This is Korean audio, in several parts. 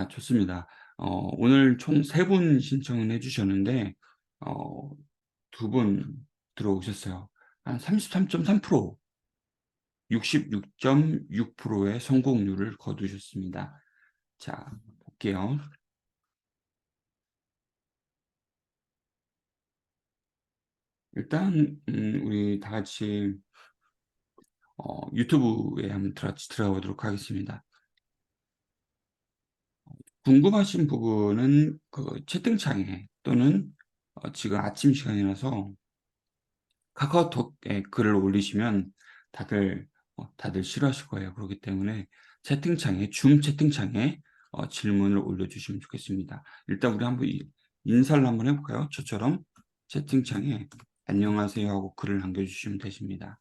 좋습니다. 오늘 총 3분 신청을 해 주셨는데 어 2분 들어오셨어요. 한 33.3%, 66.6%의 성공률을 거두셨습니다. 자, 볼게요. 일단 우리 다 같이 유튜브에 한번 들어가 보도록 하겠습니다. 궁금하신 부분은 그 채팅창에 또는 지금 아침 시간이라서 카카오톡에 글을 올리시면 다들 싫어하실 거예요. 그렇기 때문에 줌 채팅창에 질문을 올려주시면 좋겠습니다. 일단 우리 한번 인사를 한번 해볼까요? 저처럼 채팅창에 안녕하세요 하고 글을 남겨주시면 되십니다.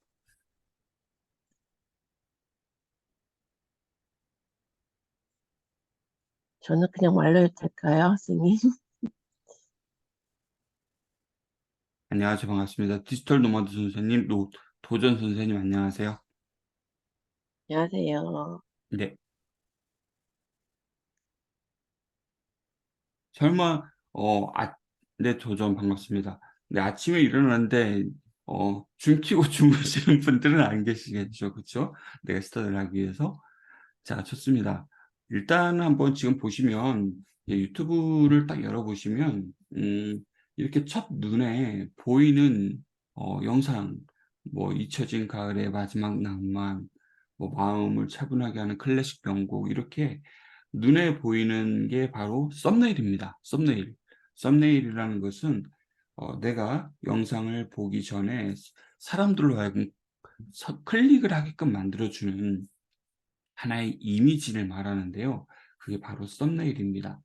저는 그냥 말로 해도 될까요, 선생님? 안녕하세요. 반갑습니다. 디지털 노마드 선생님, 도전 선생님 안녕하세요. 안녕하세요. 네. 설마 네, 도전 반갑습니다. 네, 아침에 일어났는데 줌 켜고 주무시는 분들은 안 계시겠죠, 그렇죠? 네, 스타트를 하기 위해서. 자, 좋습니다. 일단 한번 지금 보시면 유튜브를 딱 열어보시면 이렇게 첫 눈에 보이는 영상, 뭐 잊혀진 가을의 마지막 낭만, 뭐 마음을 차분하게 하는 클래식 명곡, 이렇게 눈에 보이는 게 바로 썸네일입니다. 썸네일이라는 것은 내가 영상을 보기 전에 사람들로 하여금 클릭을 하게끔 만들어주는 하나의 이미지를 말하는데요. 그게 바로 썸네일입니다.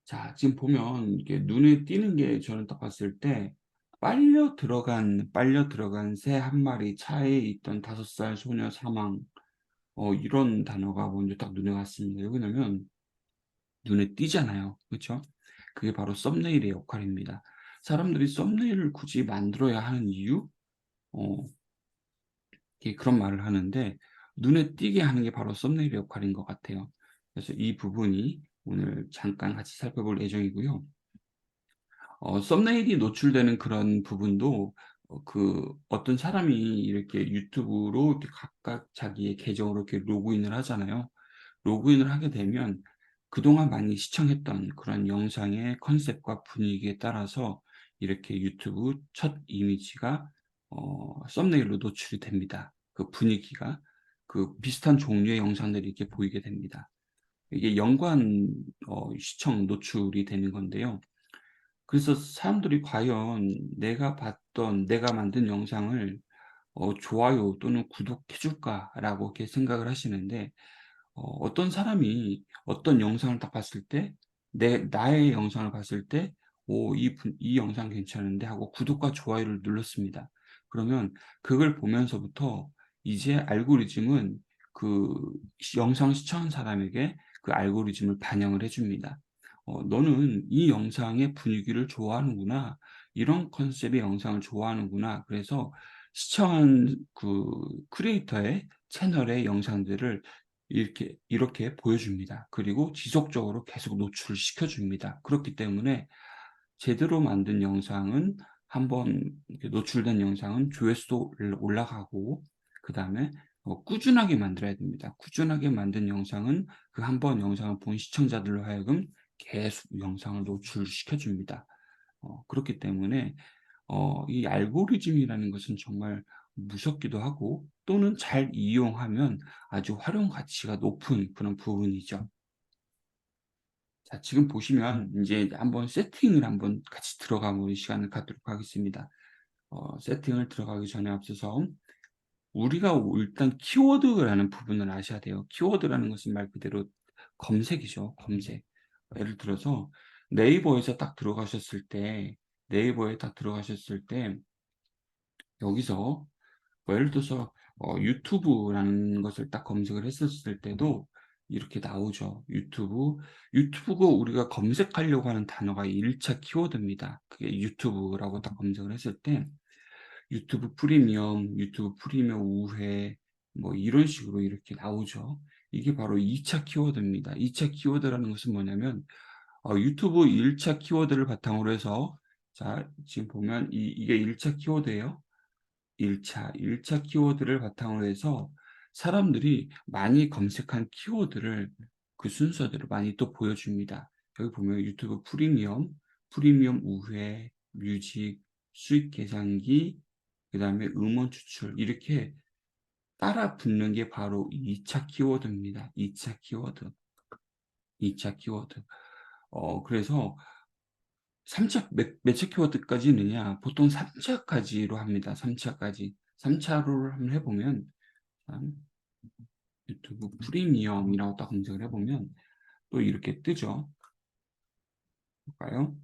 자, 지금 보면 이게 눈에 띄는 게, 저는 딱 봤을 때 빨려 들어간 새 한 마리, 차에 있던 5살 소녀 사망, 이런 단어가 먼저 딱 눈에 왔습니다. 왜냐면 눈에 띄잖아요. 그렇죠? 그게 바로 썸네일의 역할입니다. 사람들이 썸네일을 굳이 만들어야 하는 이유? 어 그런 말을 하는데, 눈에 띄게 하는 게 바로 썸네일의 역할인 것 같아요. 그래서 이 부분이 오늘 잠깐 같이 살펴볼 예정이고요. 썸네일이 노출되는 그런 부분도 어떤 사람이 이렇게 유튜브로 이렇게 각각 자기의 계정으로 이렇게 로그인을 하잖아요. 로그인을 하게 되면 그동안 많이 시청했던 그런 영상의 컨셉과 분위기에 따라서 이렇게 유튜브 첫 이미지가 썸네일로 노출이 됩니다. 그 분위기가 비슷한 종류의 영상들이 이렇게 보이게 됩니다. 이게 연관 시청 노출이 되는 건데요. 그래서 사람들이 과연 내가 만든 영상을 좋아요 또는 구독해 줄까라고 이렇게 생각을 하시는데, 어떤 사람이 어떤 영상을 딱 봤을 때 나의 영상을 봤을 때 '오, 이 영상 괜찮은데.' 하고 구독과 좋아요를 눌렀습니다. 그러면 그걸 보면서부터 이제 알고리즘은 그 영상 시청한 사람에게 그 알고리즘을 반영을 해 줍니다. '너는 이 영상의 분위기를 좋아하는구나. 이런 컨셉의 영상을 좋아하는구나.' 그래서 시청한 크리에이터의 채널의 영상들을 이렇게 보여줍니다. 그리고 지속적으로 계속 노출시켜 줍니다. 그렇기 때문에 제대로 만든 영상은, 한번 이렇게 노출된 영상은 조회수도 올라가고, 그다음에 꾸준하게 만들어야 됩니다. 꾸준하게 만든 영상은 그 한 번 영상을 본 시청자들로 하여금 계속 영상을 노출시켜 줍니다. 그렇기 때문에 이 알고리즘이라는 것은 정말 무섭기도 하고, 또는 잘 이용하면 아주 활용 가치가 높은 그런 부분이죠. 자, 지금 보시면 이제 한번 세팅을 한번 같이 들어가 보는 시간을 갖도록 하겠습니다. 세팅을 들어가기 전에 앞서서 우리가 일단 키워드라는 부분을 아셔야 돼요. 키워드라는 것은 말 그대로 검색이죠, 검색. 예를 들어서 네이버에서 딱 들어가셨을 때 네이버에 딱 들어가셨을 때 여기서 예를 들어서 유튜브라는 것을 딱 검색을 했었을 때도 이렇게 나오죠. 유튜브가 우리가 검색하려고 하는 단어가 1차 키워드입니다. 그게 유튜브라고 딱 검색을 했을 때 유튜브 프리미엄, 유튜브 프리미엄 우회, 뭐 이런 식으로 이렇게 나오죠. 이게 바로 2차 키워드입니다. 2차 키워드라는 것은 뭐냐면 유튜브 1차 키워드를 바탕으로 해서 자 지금 보면 이게 1차 키워드예요. 1차 키워드를 바탕으로 해서 사람들이 많이 검색한 키워드를 그 순서대로 많이 또 보여줍니다. 여기 보면 유튜브 프리미엄 우회, 뮤직, 수익 계산기, 그다음에 음원 추출 이렇게 따라 붙는 게 바로 2차 키워드입니다. 2차 키워드. 2차 키워드. 그래서 3차 몇 차 키워드까지 있느냐? 보통 3차까지로 합니다. 3차까지. 3차로 한번 해보면 유튜브 프리미엄이라고 딱 검색을 해보면 또 이렇게 뜨죠. 볼까요?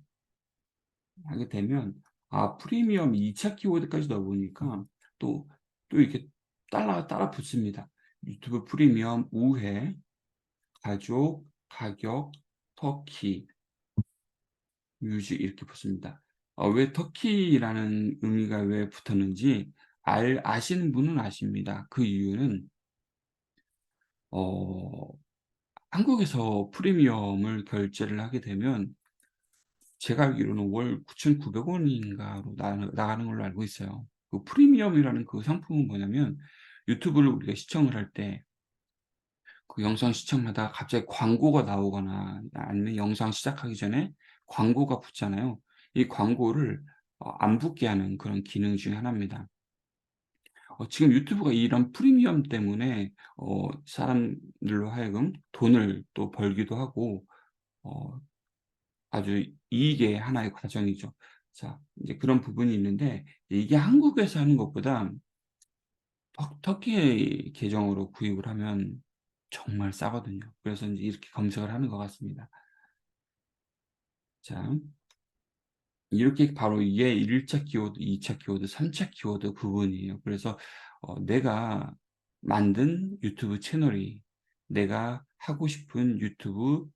하게 되면 프리미엄 2차 키워드까지 넣어보니까 또 이렇게 따라 붙습니다. 유튜브 프리미엄 우회, 가족, 가격, 터키, 뮤직 이렇게 붙습니다. 왜 터키라는 의미가 왜 붙었는지 아시는 분은 아십니다. 그 이유는 어, 한국에서 프리미엄을 결제를 하게 되면 제가 알기로는 월 9,900원인가로 나가는 걸로 알고 있어요. 그 프리미엄이라는 그 상품은 뭐냐면 유튜브를 우리가 시청을 할 때 그 영상 시청마다 갑자기 광고가 나오거나 아니면 영상 시작하기 전에 광고가 붙잖아요. 이 광고를 안 붙게 하는 그런 기능 중에 하나입니다. 지금 유튜브가 이런 프리미엄 때문에 사람들로 하여금 돈을 또 벌기도 하고 어 아주 이익의 하나의 과정이죠. 자 이제 그런 부분이 있는데 이게 한국에서 하는 것보다 터키 계정으로 구입을 하면 정말 싸거든요. 그래서 인제 이렇게 검색을 하는 것 같습니다. 자 이렇게 바로 이게 1차 키워드, 2차 키워드, 3차 키워드 부분이에요. 그래서 내가 만든 유튜브 채널이 내가 하고 싶은 유튜브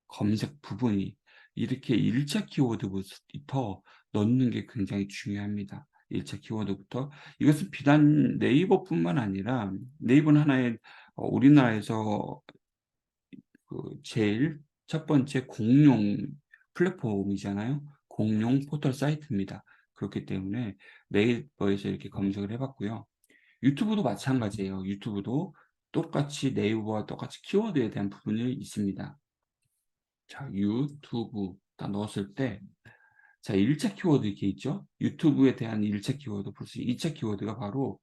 검색 부분이 이렇게 1차 키워드부터 넣는 게 굉장히 중요합니다. 1차 키워드부터. 이것은 비단 네이버뿐만 아니라 네이버는 하나의 우리나라에서 제일 첫 번째 공용 플랫폼이잖아요. 공용 포털 사이트입니다. 그렇기 때문에 네이버에서 이렇게 검색을 해 봤고요. 유튜브도 마찬가지예요. 유튜브도 똑같이 네이버와 똑같이 키워드에 대한 부분이 있습니다. 자 유튜브 딱 넣었을 때 자 1차 키워드 이렇게 있죠. 유튜브에 대한 1차 키워드 플러스 2차 키워드가 바로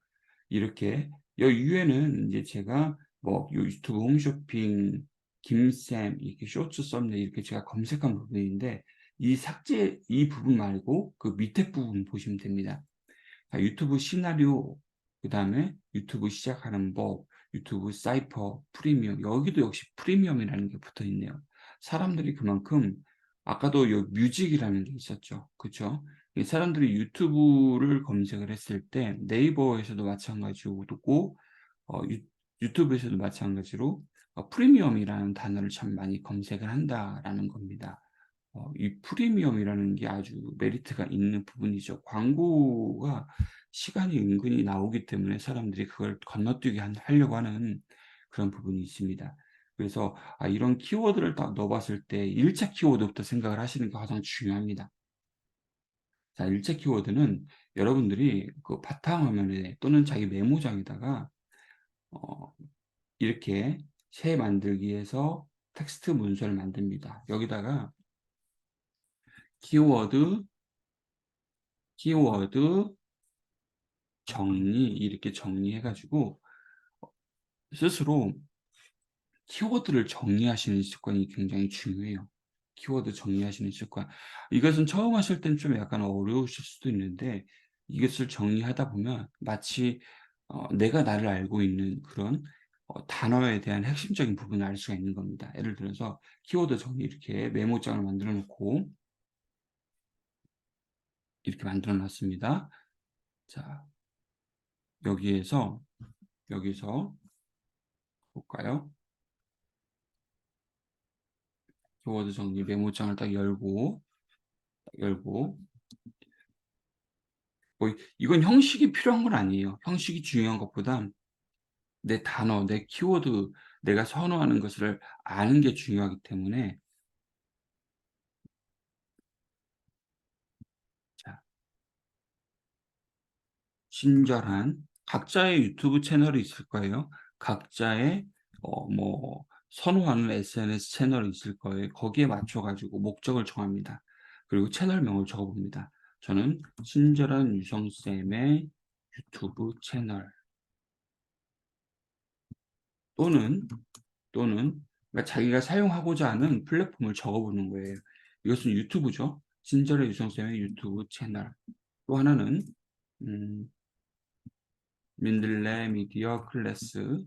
이렇게 여기 위에는 이제 제가 뭐 유튜브 홈쇼핑, 김쌤 이렇게 쇼츠 썸네일 이렇게 제가 검색한 부분인데 이 부분 말고 그 밑에 부분 보시면 됩니다. 유튜브 시나리오, 그다음에 유튜브 시작하는 법, 유튜브 사이퍼, 프리미엄 여기도 역시 프리미엄이라는 게 붙어 있네요. 사람들이 그만큼 아까도 요 뮤직이라는 게 있었죠. 그쵸? 이 사람들이 유튜브를 검색을 했을 때 네이버에서도 마찬가지고 유튜브에서도 마찬가지로 프리미엄이라는 단어를 참 많이 검색을 한다라는 겁니다. 이 프리미엄이라는 게 아주 메리트가 있는 부분이죠. 광고가 시간이 은근히 나오기 때문에 사람들이 그걸 건너뛰게 하려고 하는 그런 부분이 있습니다. 그래서 이런 키워드를 딱 넣어 봤을 때 1차 키워드부터 생각을 하시는 게 가장 중요합니다. 자 1차 키워드는 여러분들이 그 바탕화면에 또는 자기 메모장에다가 어 이렇게 새 만들기에서 텍스트 문서를 만듭니다. 여기다가 키워드, 키워드 정리 이렇게 정리해 가지고 스스로 키워드를 정리하시는 습관이 굉장히 중요해요. 키워드 정리하시는 습관. 이것은 처음 하실 땐 좀 약간 어려우실 수도 있는데 이것을 정리하다 보면 마치 내가 나를 알고 있는 그런 단어에 대한 핵심적인 부분을 알 수가 있는 겁니다. 예를 들어서 키워드 정리 이렇게 메모장을 만들어 놓고 이렇게 만들어 놨습니다. 자, 여기서 볼까요? 키워드 정리 메모장을 딱 열고 이건 형식이 필요한 건 아니에요. 형식이 중요한 것보다 내 단어, 내 키워드, 내가 선호하는 것을 아는 게 중요하기 때문에 자, 친절한 각자의 유튜브 채널이 있을 거예요. 각자의 뭐 선호하는 SNS 채널이 있을 거예요. 거기에 맞춰 가지고 목적을 정합니다. 그리고 채널명을 적어 봅니다. 저는 친절한 유성쌤의 유튜브 채널 또는 그러니까 자기가 사용하고자 하는 플랫폼을 적어 보는 거예요. 이것은 유튜브죠. 친절한 유성쌤의 유튜브 채널. 또 하나는 음 민들레 미디어 클래스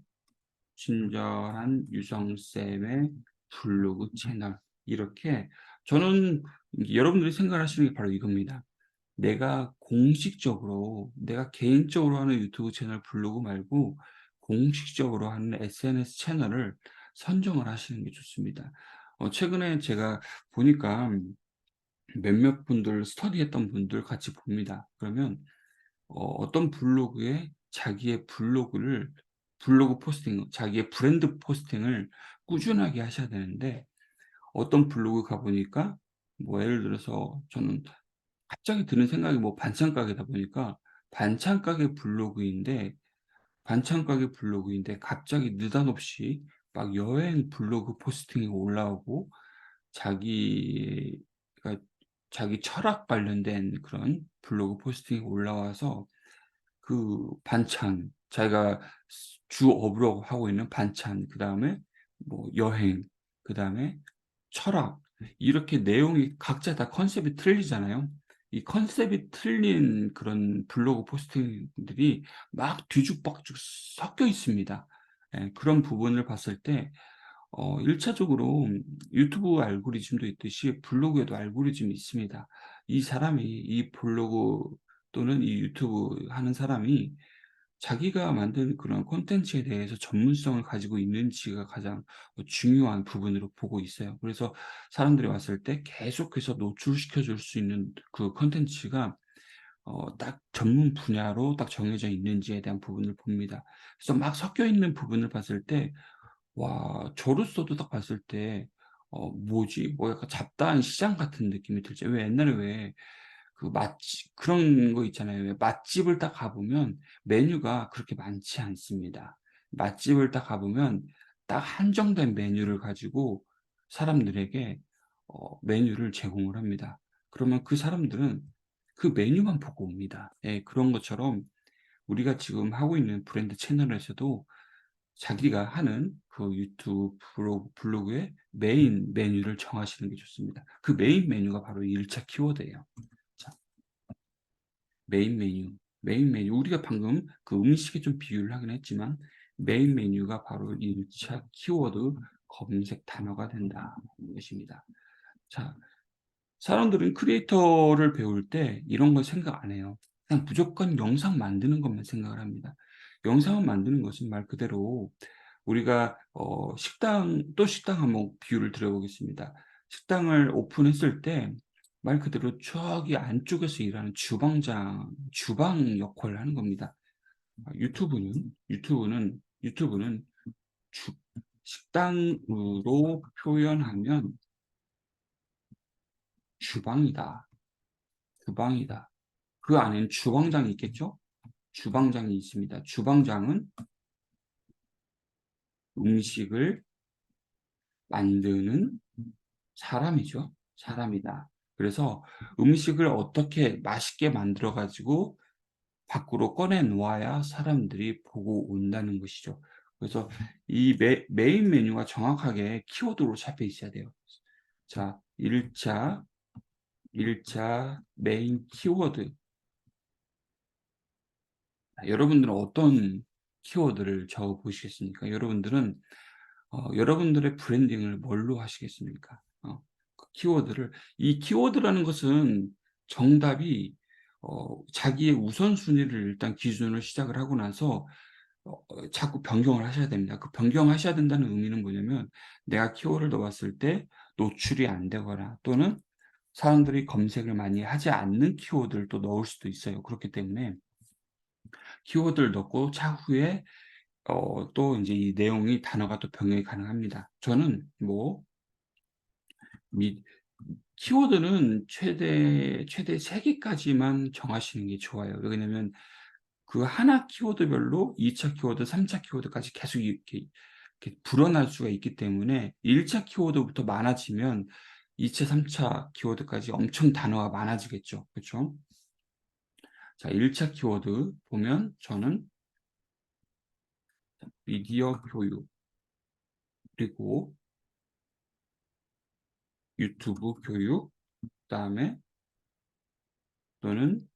친절한 유성쌤의 블로그 채널. 이렇게 저는 여러분들이 생각하시는 게 바로 이겁니다. 내가 개인적으로 하는 유튜브 채널 블로그 말고 공식적으로 하는 SNS 채널을 선정을 하시는 게 좋습니다. 최근에 제가 보니까 몇몇 분들 스터디했던 분들 같이 봅니다. 그러면 어떤 블로그에 자기의 블로그 포스팅, 자기의 브랜드 포스팅을 꾸준하게 하셔야 되는데 어떤 블로그 가 보니까 뭐 예를 들어서 저는 갑자기 드는 생각이 뭐 반찬 가게다 보니까 반찬 가게 블로그인데 갑자기 느닷없이 막 여행 블로그 포스팅이 올라오고 자기가 자기 철학 관련된 그런 블로그 포스팅이 올라와서 그 반찬, 자기가 주업으로 하고 있는 반찬, 그다음에 뭐 여행, 그다음에 철학, 이렇게 내용이 각자 다 컨셉이 틀리잖아요. 이 컨셉이 틀린 그런 블로그 포스팅들이 막 뒤죽박죽 섞여 있습니다. 예, 그런 부분을 봤을 때 1 차적으로 유튜브 알고리즘도 있듯이 블로그에도 알고리즘이 있습니다. 이 사람이 이 블로그 또는 이 유튜브 하는 사람이 자기가 만든 그런 콘텐츠에 대해서 전문성을 가지고 있는지가 가장 중요한 부분으로 보고 있어요. 그래서 사람들이 왔을 때 계속해서 노출시켜 줄 수 있는 그 콘텐츠가 딱 전문 분야로 딱 정해져 있는지에 대한 부분을 봅니다. 그래서 막 섞여 있는 부분을 봤을 때 와, 저로서도 딱 봤을 때 '뭐지?' 뭐 약간 잡다한 시장 같은 느낌이 들죠. 왜 옛날에 왜 그 맛집 그런 거 있잖아요. 왜 맛집을 딱 가 보면 메뉴가 그렇게 많지 않습니다. 맛집을 딱 가 보면 딱 한정된 메뉴를 가지고 사람들에게 메뉴를 제공을 합니다. 그러면 그 사람들은 그 메뉴만 보고 옵니다. 예, 그런 것처럼 우리가 지금 하고 있는 브랜드 채널에서도 자기가 하는 그 유튜브 블로그의 메인 메뉴를 정하시는 게 좋습니다. 그 메인 메뉴가 바로 1차 키워드예요. 자, 메인 메뉴. 메인 메뉴. 우리가 방금 그 음식에 좀 비유를 하긴 했지만 메인 메뉴가 바로 1차 키워드 검색 단어가 된다는 것입니다. 자, 사람들은 크리에이터를 배울 때 이런 걸 생각 안 해요. 그냥 무조건 영상 만드는 것만 생각을 합니다. 영상을 만드는 것은 말 그대로 우리가 식당 한번 비유를 드려 보겠습니다. 식당을 오픈했을 때 말 그대로 저기 안쪽에서 일하는 주방 역할을 하는 겁니다. 유튜브는 주 식당으로 표현하면 주방이다. 주방이다. 그 안에는 주방장이 있겠죠? 주방장이 있습니다. 주방장은 음식을 만드는 사람이죠. 사람이다. 그래서 음식을 어떻게 맛있게 만들어 가지고 밖으로 꺼내 놓아야 사람들이 보고 온다는 것이죠. 그래서 이 메인 메뉴가 정확하게 키워드로 잡혀 있어야 돼요. 자, 1차 메인 키워드. 여러분들은 어떤 키워드를 적어 보시겠습니까? 여러분들의 브랜딩을 뭘로 하시겠습니까? 그 키워드를 이 키워드라는 것은 정답이 자기의 우선순위를 일단 기준으로 시작을 하고 나서 자꾸 변경을 하셔야 됩니다. 그 변경하셔야 된다는 의미는 뭐냐면 내가 키워드를 넣었을 때 노출이 안 되거나 또는 사람들이 검색을 많이 하지 않는 키워드를 또 넣을 수도 있어요. 그렇기 때문에 키워드를 넣고 차후에 또 이제 이 내용이 단어가 또 병행이 가능합니다. 저는 미 키워드는 최대 3 개까지만 정하시는 게 좋아요. 왜냐면 그 하나 키워드별로 2차 키워드, 3차 키워드까지 계속 이렇게 불어날 수가 있기 때문에 1차 키워드부터 많아지면 2 차, 3차 키워드까지 엄청 단어가 많아지겠죠. 그쵸? 자, 1차 키워드 보면 저는 미디어 교육, 그리고 유튜브 교육, 그다음에 또는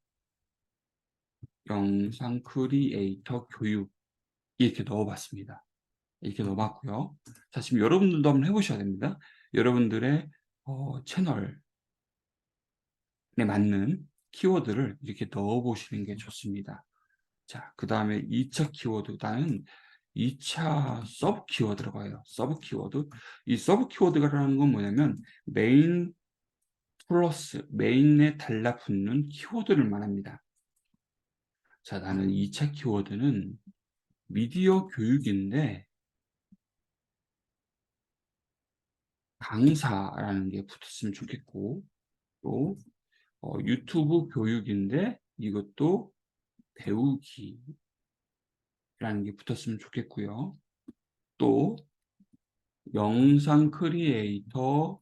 영상 크리에이터 교육, 이렇게 넣어 봤습니다. 이렇게 넣어 봤고요. 자, 지금 여러분들도 한번 해 보셔야 됩니다. 여러분들의 채널에 맞는 키워드를 이렇게 넣어 보시는 게 좋습니다. 자, 그다음에 2차 키워드, 나는 2차 서브 키워드라고 해요. 서브 키워드. 이 서브 키워드라는 건 뭐냐면 메인 플러스 메인에 달라붙는 키워드를 말합니다. 자, 나는 2차 키워드는 미디어 교육인데 강사라는 게 붙었으면 좋겠고, 또 유튜브 교육인데 이것도 배우기라는 게 붙었으면 좋겠고요. 또 영상 크리에이터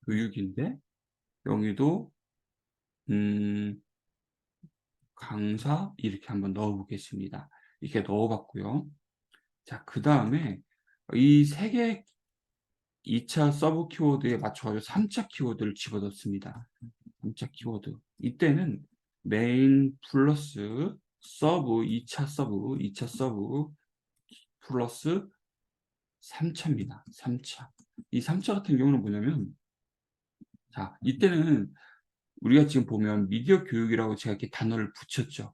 교육인데 여기도 음 강사 이렇게 한번 넣어 보겠습니다. 이렇게 넣어 봤고요. 자, 그다음에 이 3개 2차 서브 키워드에 맞춰 가지고 3차 키워드를 집어넣습니다. 3차 키워드. 이때는 메인 플러스 서브, 2차 서브 플러스 3 차입니다. 3 차. 이 3차 같은 경우는 뭐냐면, 자, 이때는 우리가 지금 보면 미디어 교육이라고 제가 이렇게 단어를 붙였죠.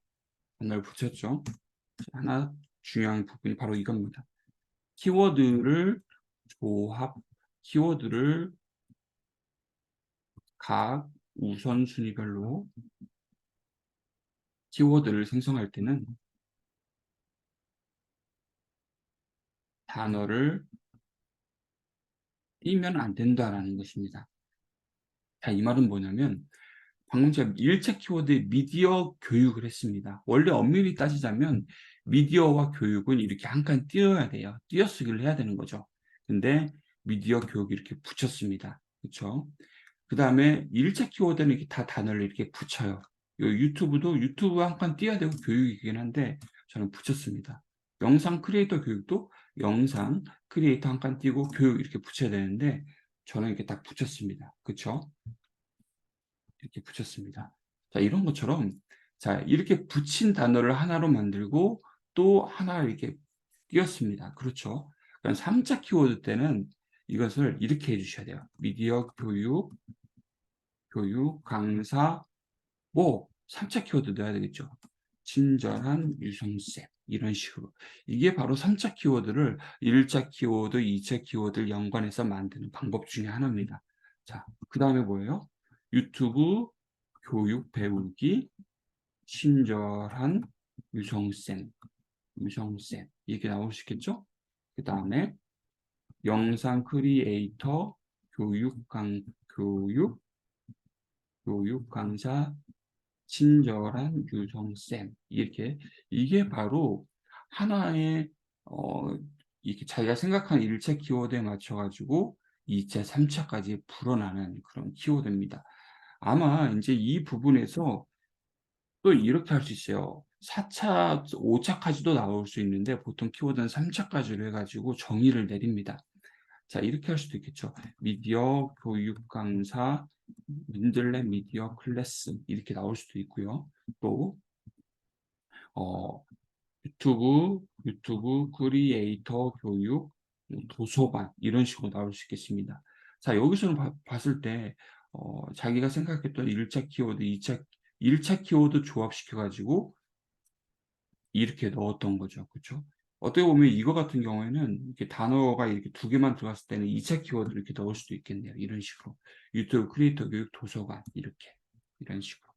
단어를 붙였죠. 하나 중요한 부분이 바로 이겁니다. 키워드를 조합, 키워드를 각 우선순위별로 키워드를 생성할 때는 단어를 띄면 안 된다라는 것입니다. 자, 이 말은 뭐냐면 방금 제가 1차 키워드에 미디어 교육을 했습니다. 원래 엄밀히 따지자면 미디어와 교육은 이렇게 한 칸 띄어야 돼요. 띄어쓰기를 해야 되는 거죠. 근데 미디어 교육 이렇게 붙였습니다. 그쵸? 그다음에 1차 키워드는 이렇게 다 단어를 이렇게 붙여요. 요 유튜브도 유튜브 한 칸 띄어야 되고 교육이긴 한데 저는 붙였습니다. 영상 크리에이터 교육도 영상 크리에이터 한 칸 띄고 교육 이렇게 붙여야 되는데 저는 이렇게 딱 붙였습니다. 그쵸? 이렇게 붙였습니다. 자, 이런 것처럼 자, 이렇게 붙인 단어를 하나로 만들고 또 하나 이렇게 띄었습니다. 그렇죠? 그럼 3 차 키워드 때는 이것을 이렇게 해 주셔야 돼요. 미디어 교육, 강사, 3 차 키워드 넣어야 되겠죠. 친절한 유성쌤, 이런 식으로. 이게 바로 3 차 키워드를 1차 키워드, 2차 키워드를 연관해서 만드는 방법 중에 하나입니다. 자, 그다음에 뭐예요? 유튜브 교육 배우기, 친절한 유성쌤, 이렇게 나올 수 있겠죠? 그다음에 영상 크리에이터 교육 강사, 친절한 유성쌤, 이렇게. 이게 바로 하나의 어 이렇게 자기가 생각한 1차 키워드에 맞춰 가지고 2 차, 3 차까지 불어나는 그런 키워드입니다. 아마 인제 이 부분에서 또 이렇게 할 수 있어요. 4 차, 5 차까지도 나올 수 있는데 보통 키워드는 3 차까지로 해 가지고 정의를 내립니다. 자, 이렇게 할 수도 있겠죠. 미디어 교육 강사, 민들레 미디어 클래스, 이렇게 나올 수도 있고요. 또 어 유튜브 크리에이터 교육, 도서관, 이런 식으로 나올 수 있겠습니다. 자, 여기서는 봤을 때 자기가 생각했던 1차 키워드, 2차 1차 키워드 조합시켜 가지고 이렇게 넣었던 거죠. 그쵸? 어떻게 보면 이거 같은 경우에는 이렇게 단어가 이렇게 2 개만 들어갔을 때는 2차 키워드를 이렇게 넣을 수도 있겠네요. 이런 식으로. 유튜브 크리에이터 교육 도서관, 이렇게. 이런 식으로.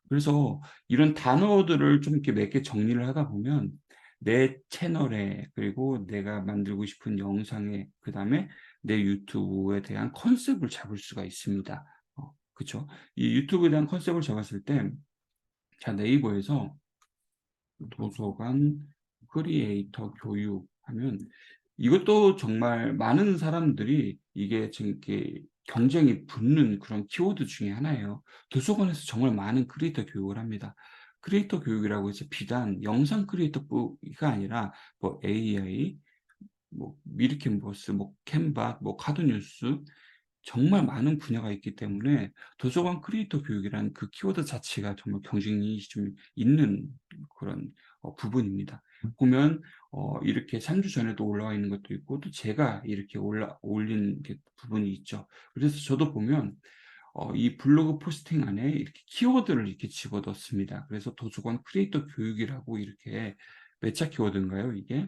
그래서 이런 단어들을 좀 이렇게 몇 개 정리를 하다 보면 내 채널에, 그리고 내가 만들고 싶은 영상에, 그다음에 내 유튜브에 대한 컨셉을 잡을 수가 있습니다. 그쵸? 이 유튜브에 대한 컨셉을 잡았을 때, 자, 네이버에서 도서관 크리에이터 교육 하면, 이것도 정말 많은 사람들이 이게 지금 이렇게 경쟁이 붙는 그런 키워드 중에 하나예요. 도서관에서 정말 많은 크리에이터 교육을 합니다. 크리에이터 교육이라고 해서 비단 영상 크리에이터가 아니라 뭐 AI, 뭐 미르캔버스, 뭐 캔바, 뭐 카드뉴스, 정말 많은 분야가 있기 때문에 도서관 크리에이터 교육이라는 그 키워드 자체가 정말 경쟁이 좀 있는 그런 부분입니다. 보면 이렇게 3주 전에도 올라와 있는 것도 있고, 또 제가 이렇게 올린 게 부분이 있죠. 그래서 저도 보면 이 블로그 포스팅 안에 이렇게 키워드를 이렇게 집어넣습니다. 그래서 도서관 크리에이터 교육이라고, 이렇게 몇 차 키워드인가요, 이게?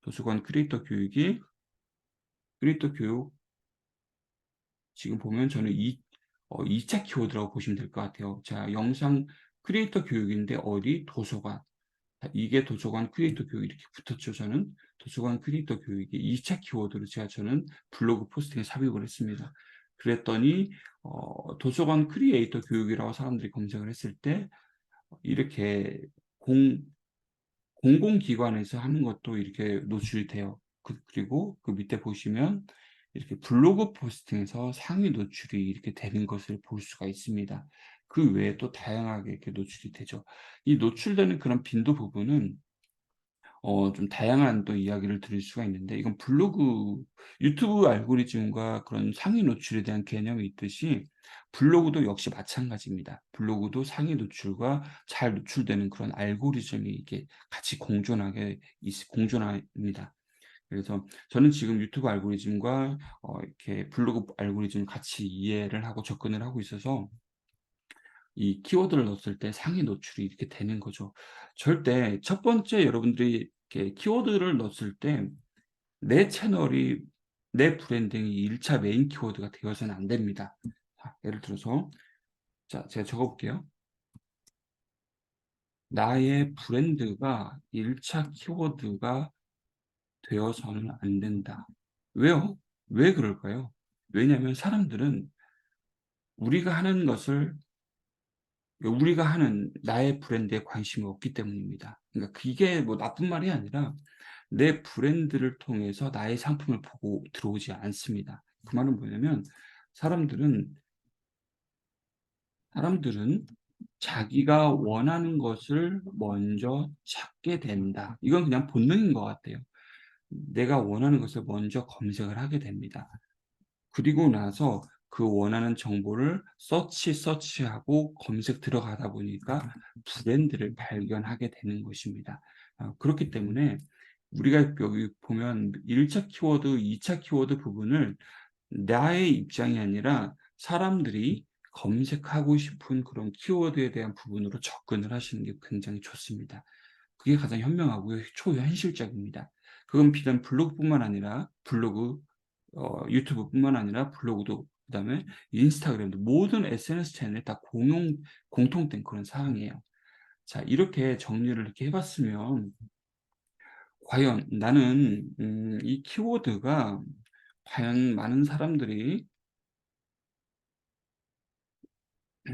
도서관 크리에이터 교육, 지금 보면 저는 2차 키워드라고 보시면 될 것 같아요. 자, 영상 크리에이터 교육인데 어디? 도서관. 자, 이게 도서관 크리에이터 교육 이렇게 붙었죠, 저는. 도서관 크리에이터 교육이 2차 키워드로 저는 블로그 포스팅에 삽입을 했습니다. 그랬더니 도서관 크리에이터 교육이라고 사람들이 검색을 했을 때 이렇게 공 공공기관에서 하는 것도 이렇게 노출이 돼요. 그리고 그 밑에 보시면 이렇게 블로그 포스팅에서 상위 노출이 이렇게 되는 것을 볼 수가 있습니다. 그 외에 또 다양하게 이렇게 노출이 되죠. 이 노출되는 그런 빈도 부분은 좀 다양한 또 이야기를 들을 수가 있는데, 이건 유튜브 알고리즘과 그런 상위 노출에 대한 개념이 있듯이 블로그도 역시 마찬가지입니다. 블로그도 상위 노출과 잘 노출되는 그런 알고리즘이 이렇게 같이 공존합니다. 그래서 저는 지금 유튜브 알고리즘과 이렇게 블로그 알고리즘을 같이 이해를 하고 접근을 하고 있어서 이 키워드를 넣었을 때 상위 노출이 이렇게 되는 거죠. 절대 첫 번째, 여러분들이 이렇게 키워드를 넣었을 때 내 채널이, 내 브랜딩이 1차 메인 키워드가 되어서는 안 됩니다. 자, 예를 들어서, 자, 제가 적어 볼게요. 나의 브랜드가 1차 키워드가 되어서는 안 된다. 왜요? 왜 그럴까요? 왜냐하면 사람들은 우리가 하는 것을, 우리가 하는 나의 브랜드에 관심이 없기 때문입니다. 그러니까 그게 뭐 나쁜 말이 아니라 내 브랜드를 통해서 나의 상품을 보고 들어오지 않습니다. 그 말은 뭐냐면, 사람들은 사람들은 자기가 원하는 것을 먼저 찾게 된다. 이건 그냥 본능인 것 같아요. 내가 원하는 것을 먼저 검색을 하게 됩니다. 그리고 나서 그 원하는 정보를 서치하고 검색 들어가다 보니까 브랜드를 발견하게 되는 것입니다. 그렇기 때문에 우리가 여기 보면 1차 키워드, 2차 키워드 부분을 나의 입장이 아니라 사람들이 검색하고 싶은 그런 키워드에 대한 부분으로 접근을 하시는 게 굉장히 좋습니다. 그게 가장 현명하고요, 초현실적입니다. 그건 비단 블로그뿐만 아니라 유튜브뿐만 아니라 블로그도, 그다음에 인스타그램도, 모든 SNS 채널에 다 공통된 그런 사항이에요. 자, 이렇게 정리를 이렇게 해 봤으면 과연 나는 이 키워드가 과연 많은 사람들이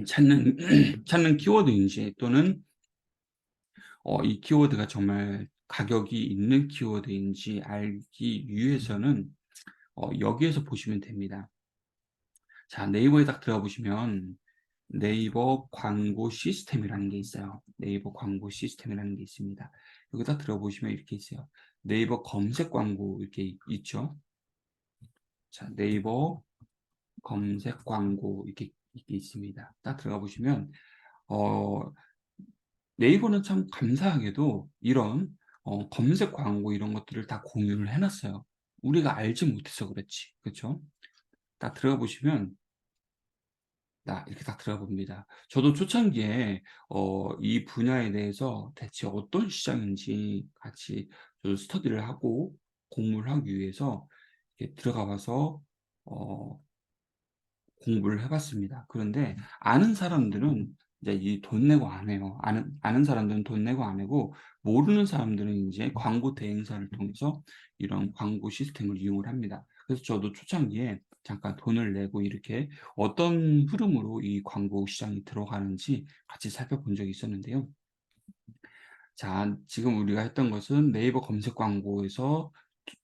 찾는 찾는 키워드인지, 또는 이 키워드가 정말 가격이 있는 키워드인지 알기 위해서는 여기에서 보시면 됩니다. 자, 네이버에 딱 들어가 보시면 네이버 광고 시스템이라는 게 있어요. 네이버 광고 시스템이라는 게 있습니다. 여기 딱 들어보시면 이렇게 있어요. 네이버 검색 광고 이렇게 있죠. 자, 네이버 검색 광고 이렇게 있습니다. 딱 들어가 보시면 어 네이버는 참 감사하게도 이런 검색 광고 이런 것들을 다 공유를 해 놨어요. 우리가 알지 못해서 그렇지. 그쵸? 딱 들어가 보시면, 이렇게 딱 들어가 봅니다. 저도 초창기에 이 분야에 대해서 대체 어떤 시장인지 같이 저도 스터디를 하고 공부를 하기 위해서 이렇게 들어가 봐서 어 공부를 해 봤습니다. 그런데 아는 사람들은 이제 이 돈 내고 안 해요. 아는 사람들은 돈 내고 안 하고, 모르는 사람들은 인제 광고 대행사를 통해서 이런 광고 시스템을 이용을 합니다. 그래서 저도 초창기에 잠깐 돈을 내고 이렇게 어떤 흐름으로 이 광고 시장이 들어가는지 같이 살펴본 적이 있었는데요. 자, 지금 우리가 했던 것은 네이버 검색 광고에서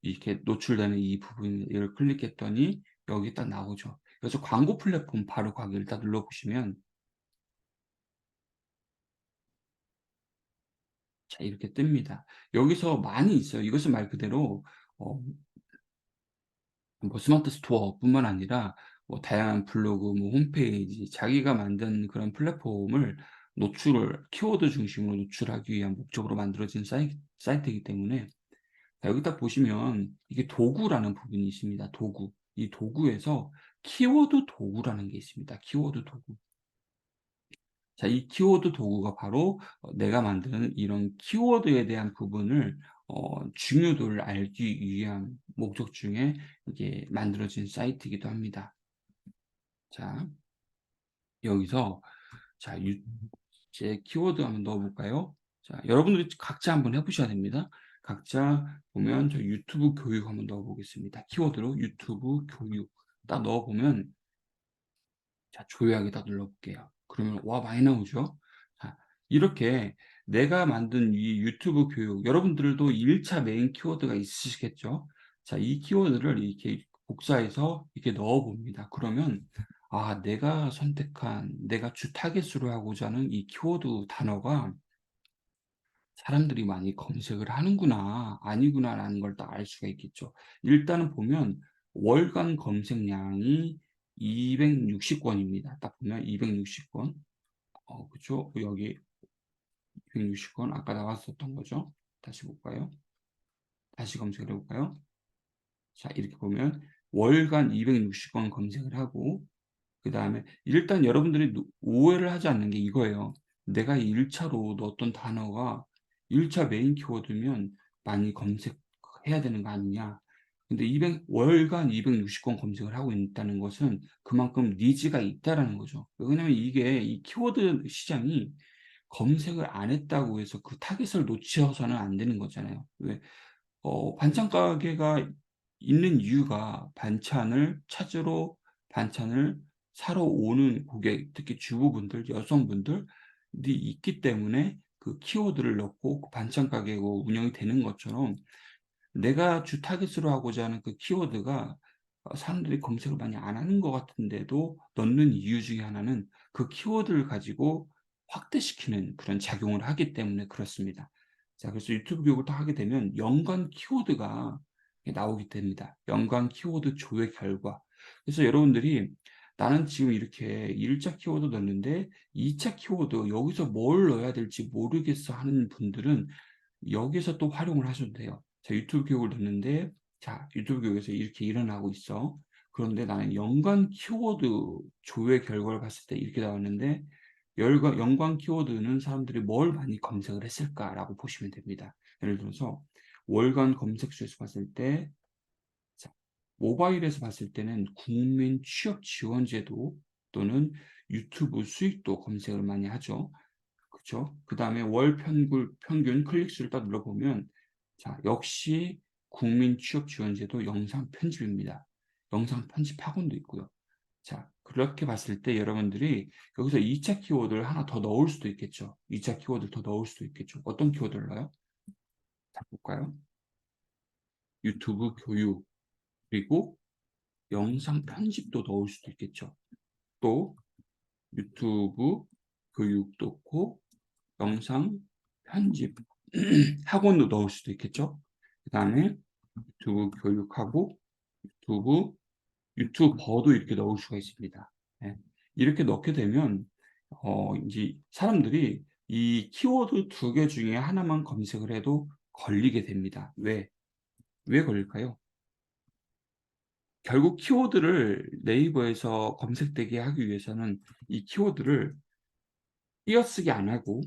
이렇게 노출되는 이 부분을 클릭했더니 여기 딱 나오죠. 그래서 광고 플랫폼 바로 가기를 딱 눌러 보시면, 자, 이렇게 뜹니다. 여기서 많이 있어요. 이것은 말 그대로 어 뭐 스마트 스토어뿐만 아니라 뭐 다양한 블로그, 뭐 홈페이지, 자기가 만든 그런 플랫폼을 노출을 키워드 중심으로 노출하기 위한 목적으로 만들어진 사이트이기 때문에, 자, 여기 딱 보시면 이게 도구라는 부분이 있습니다. 도구. 이 도구에서 키워드 도구라는 게 있습니다. 키워드 도구. 자, 이 키워드 도구가 바로 내가 만드는 이런 키워드에 대한 부분을 중요도를 알기 위한 목적 중에 이게 만들어진 사이트이기도 합니다. 자, 여기서 자, 이제 키워드 한번 넣어 볼까요? 자, 여러분들이 각자 한번 해 보셔야 됩니다. 각자 보면 저 유튜브 교육 한번 넣어 보겠습니다. 키워드로 유튜브 교육 딱 넣어 보면, 자, 조회하기 눌러 볼게요. 그러면 와, 많이 나오죠? 자, 이렇게 내가 만든 이 유튜브 교육, 여러분들도 1차 메인 키워드가 있으시겠죠? 자, 이 키워드를 이렇게 복사해서 이렇게 넣어 봅니다. 그러면 아, 내가 선택한, 내가 주 타깃으로 하고자 하는 이 키워드 단어가 사람들이 많이 검색을 하는구나, 아니구나라는 걸 딱 알 수가 있겠죠. 일단은 보면 월간 검색량이 260 건입니다. 딱 보면 260 건. 그쵸? 여기 260건 아까 나왔었던 거죠. 다시 볼까요? 다시 검색을 해 볼까요? 자, 이렇게 보면 월간 260건 검색을 하고, 그다음에 일단 여러분들이 오해를 하지 않는 게 이거예요. 내가 1 차로 넣었던 단어가 1차 메인 키워드면 많이 검색해야 되는 거 아니냐. 근데 200 월간 260건 검색을 하고 있다는 것은 그만큼 니즈가 있다라는 거죠. 왜냐면 이게 이 키워드 시장이 검색을 안 했다고 해서 그 타깃을 놓쳐서는 안 되는 거잖아요. 왜 반찬 가게가 있는 이유가 반찬을 사러 오는 고객, 특히 주부분들, 여성분들이 있기 때문에 그 키워드를 넣고 그 반찬 가게가 운영이 되는 것처럼, 내가 주 타깃으로 하고자 하는 그 키워드가 사람들이 검색을 많이 안 하는 것 같은데도 넣는 이유 중에 하나는 그 키워드를 가지고 확대시키는 그런 작용을 하기 때문에 그렇습니다. 자, 그래서 유튜브 교육을 딱 하게 되면 연관 키워드가 나오게 됩니다. 연관 키워드 조회 결과. 그래서 여러분들이 '나는 지금 이렇게 1차 키워드 넣었는데 2차 키워드 여기서 뭘 넣어야 될지 모르겠어.' 하는 분들은 여기서 또 활용을 하셔도 돼요. 자, 유튜브 교육을 듣는데, 자, 유튜브 교육에서 이렇게 일어나고 있어. 그런데 나는 연관 키워드 조회 결과를 봤을 때 이렇게 나왔는데, 연관 키워드는 사람들이 뭘 많이 검색을 했을까라고 보시면 됩니다. 예를 들어서 월간 검색수에서 봤을 때, 자, 모바일에서 봤을 때는 국민 취업 지원 제도 또는 유튜브 수익도 검색을 많이 하죠. 그쵸? 그다음에 월 평균 클릭 수를 딱 눌러보면, 자, 역시 국민 취업 지원제도 영상 편집입니다. 영상 편집 학원도 있고요. 자, 그렇게 봤을 때 여러분들이 여기서 2차 키워드를 하나 더 넣을 수도 있겠죠. 2차 키워드를 더 넣을 수도 있겠죠. 어떤 키워드를 넣어요? 자, 볼까요? 유튜브 교육, 그리고 영상 편집도 넣을 수도 있겠죠. 또 유튜브 교육 넣고 영상 편집 학원도 넣을 수도 있겠죠. 그다음에 유튜브 교육하고 유튜브 유튜버도 이렇게 넣을 수가 있습니다. 예. 이렇게 넣게 되면 인제 사람들이 이 키워드 2개 중에 하나만 검색을 해도 걸리게 됩니다. 왜 걸릴까요? 결국 키워드를 네이버에서 검색되게 하기 위해서는 이 키워드를 띄어쓰기 안 하고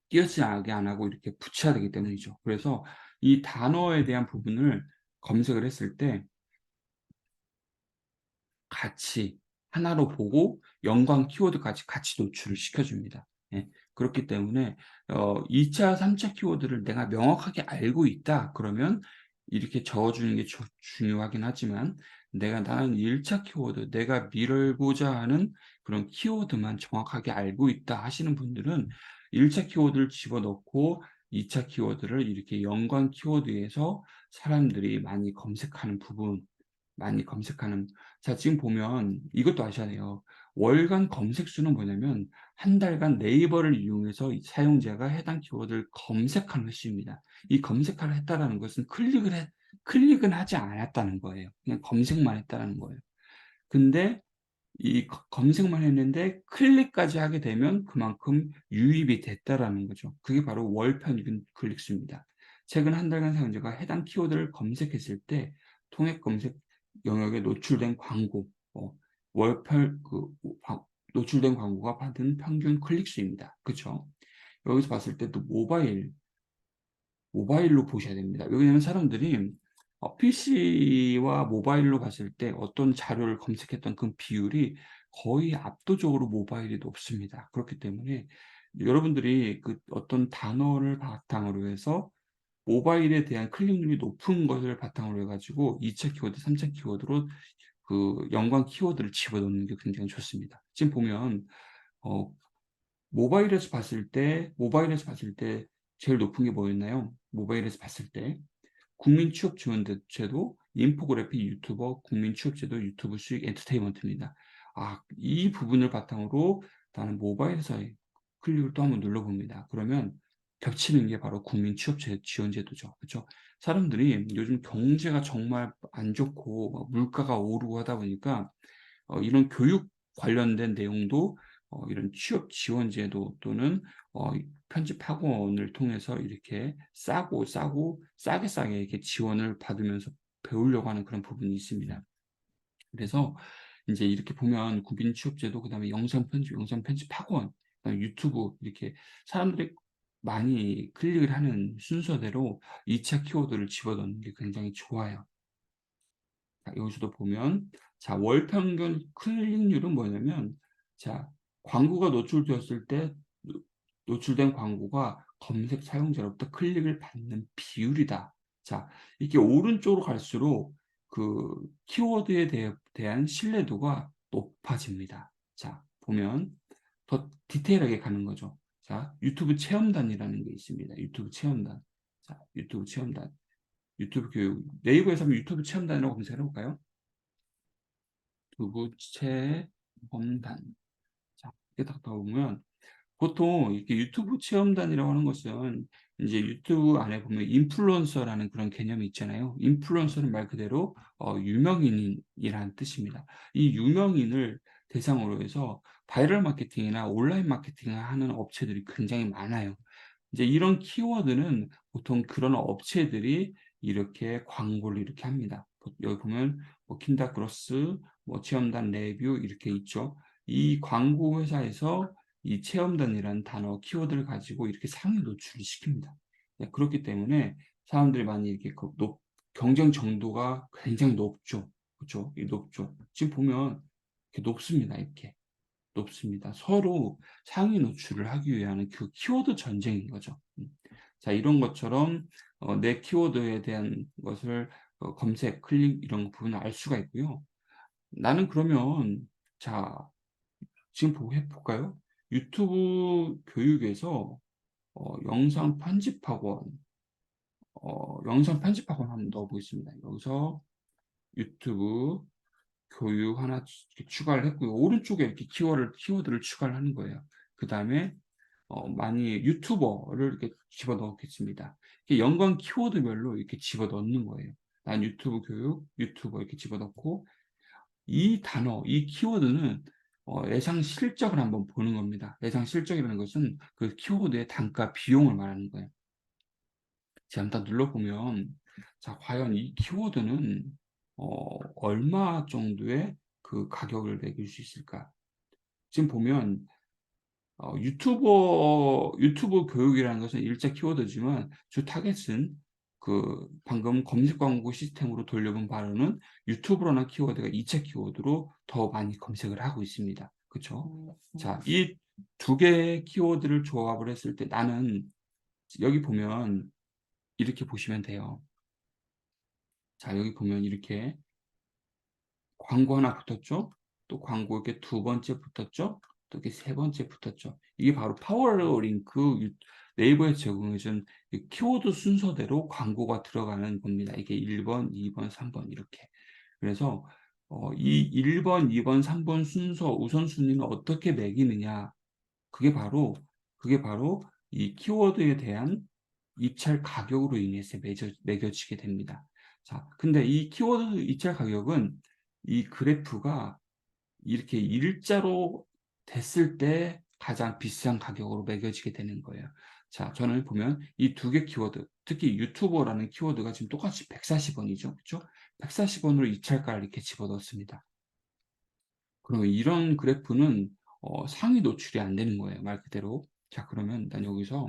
띄어쓰기 안 하고 이렇게 붙여야 되기 때문이죠. 그래서 이 단어에 대한 부분을 검색을 했을 때 같이 하나로 보고 연관 키워드까지 같이 노출을 시켜줍니다. 예. 그렇기 때문에 2 차, 3차 키워드를 내가 명확하게 알고 있다 그러면 이렇게 적어주는 게 중요하긴 하지만, 나는 1차 키워드, 내가 밀고자 하는 그런 키워드만 정확하게 알고 있다 하시는 분들은 1차 키워드를 집어넣고 2차 키워드를 이렇게 연관 키워드에서 사람들이 많이 검색하는. 자, 지금 보면 이것도 아셔야 돼요. 월간 검색 수는 뭐냐면 한 달간 네이버를 이용해서 이 사용자가 해당 키워드를 검색하는 횟수입니다. 이 검색을 했다라는 것은 클릭은 하지 않았다는 거예요. 그냥 검색만 했다라는 거예요. 근데 이 검색만 했는데 클릭까지 하게 되면 그만큼 유입이 됐다라는 거죠. 그게 바로 월 평균 클릭 수입니다. 최근 한 달간 사용자가 해당 키워드를 검색했을 때 통합 검색 영역에 노출된 광고, 월평 그 노출된 광고가 받은 평균 클릭 수입니다. 그쵸? 여기서 봤을 때 또 모바일로 보셔야 됩니다. 왜냐하면 사람들이 PC와 모바일로 봤을 때 어떤 자료를 검색했던 그 비율이 거의 압도적으로 모바일이 높습니다. 그렇기 때문에 여러분들이 그 어떤 단어를 바탕으로 해서 모바일에 대한 클릭률이 높은 것을 바탕으로 해 가지고 2차 키워드, 3차 키워드로 그 연관 키워드를 집어넣는 게 굉장히 좋습니다. 지금 보면 어 모바일에서 봤을 때 제일 높은 게 뭐였나요? 모바일에서 봤을 때 국민 취업 지원 대체도, 인포그래픽 유튜버, 국민 취업 제도, 유튜브 수익 엔터테인먼트입니다. 이 부분을 바탕으로 나는 모바일에서의 클릭을 또 한번 눌러봅니다. 그러면 겹치는 게 바로 국민 취업 지원 제도죠. 그죠? 사람들이 요즘 경제가 정말 안 좋고 물가가 오르고 하다 보니까 이런 교육 관련된 내용도 이런 취업 지원 제도 또는 편집 학원을 통해서 이렇게 싸게 이렇게 지원을 받으면서 배우려고 하는 그런 부분이 있습니다. 그래서 인제 이렇게 보면 국민 취업 제도, 그다음에 영상 편집 학원, 그다음에 유튜브, 이렇게 사람들이 많이 클릭을 하는 순서대로 2차 키워드를 집어넣는 게 굉장히 좋아요. 자, 여기서도 보면, 자, 월 평균 클릭률은 뭐냐면, 자, 광고가 노출되었을 때 노출된 광고가 검색 사용자로부터 클릭을 받는 비율이다. 자, 이게 오른쪽으로 갈수록 그 키워드에 대한 신뢰도가 높아집니다. 자, 보면 더 디테일하게 가는 거죠. 자, 유튜브 체험단이라는 게 있습니다. 유튜브 체험단. 자, 유튜브 체험단. 유튜브 교육. 네이버에서 한번 유튜브 체험단이라고 검색해 볼까요? 유튜브 체험단. 자, 이렇게 딱 나오면 보통 이렇게 유튜브 체험단이라고 하는 것은 이제 유튜브 안에 보면 인플루언서라는 그런 개념이 있잖아요. 인플루언서는 말 그대로 유명인이라는 뜻입니다. 이 유명인을 대상으로 해서 바이럴 마케팅이나 온라인 마케팅을 하는 업체들이 굉장히 많아요. 이제 이런 키워드는 보통 그런 업체들이 이렇게 광고를 이렇게 합니다. 여기 보면 뭐 킨다크로스, 뭐 체험단 레뷰 이렇게 있죠. 이 광고 회사에서 이 체험단이라는 단어 키워드를 가지고 이렇게 상위 노출을 시킵니다. 네, 그렇기 때문에 사람들이 많이 이렇게 경쟁 정도가 굉장히 높죠. 그렇죠? 높죠. 지금 보면 이렇게 높습니다. 이렇게. 높습니다. 서로 상위 노출을 하기 위한 그 키워드 전쟁인 거죠. 자, 이런 것처럼 내 키워드에 대한 것을 검색, 클릭 이런 부분을 알 수가 있고요. 나는 그러면, 자, 지금 해 볼까요? 유튜브 교육에서 영상 편집 학원, 한번 넣어 보겠습니다. 여기서 유튜브 교육 하나 이렇게 추가를 했고요. 오른쪽에 이렇게 키워드를 추가를 하는 거예요. 그다음에 많이 유튜버를 이렇게 집어넣겠습니다. 이렇게 연관 키워드별로 이렇게 집어넣는 거예요. 난 유튜브 교육, 유튜버 이렇게 집어넣고, 이 단어, 이 키워드는 예상 실적을 한번 보는 겁니다. 예상 실적이라는 것은 그 키워드의 단가, 비용을 말하는 거예요. 제가 한번 눌러보면, 자, 과연 이 키워드는 얼마 정도의 그 가격을 매길 수 있을까? 지금 보면 유튜브 교육이라는 것은 일자 키워드지만 주 타겟은 방금 검색 광고 시스템으로 돌려본 바로는 유튜브라는 키워드가 2차 키워드로 더 많이 검색을 하고 있습니다. 그쵸? 자, 이 두 개의 키워드를 조합을 했을 때 나는 여기 보면 이렇게 보시면 돼요. 자, 여기 보면 이렇게 광고 하나 붙었죠? 또 광고 이렇게 두 번째 붙었죠? 또 이렇게 세 번째 붙었죠? 이게 바로 파워링크 네이버에 제공해준 이 키워드 순서대로 광고가 들어가는 겁니다. 이게 1번, 2번, 3번 이렇게. 그래서 이 1번, 2번, 3번 순서 우선순위는 어떻게 매기느냐? 그게 바로 그게 바로 이 키워드에 대한 입찰 가격으로 인해서 매겨지게 됩니다. 자, 근데 이 키워드 입찰 가격은 이 그래프가 이렇게 일자로 됐을 때 가장 비싼 가격으로 매겨지게 되는 거예요. 자, 저는 보면 이 두 개 키워드, 특히 유튜버라는 키워드가 지금 똑같이 140원이죠. 그렇죠? 140원으로 입찰가를 이렇게 집어넣습니다. 그러면 이런 그래프는 상위 노출이 안 되는 거예요. 말 그대로. 자, 그러면 난 여기서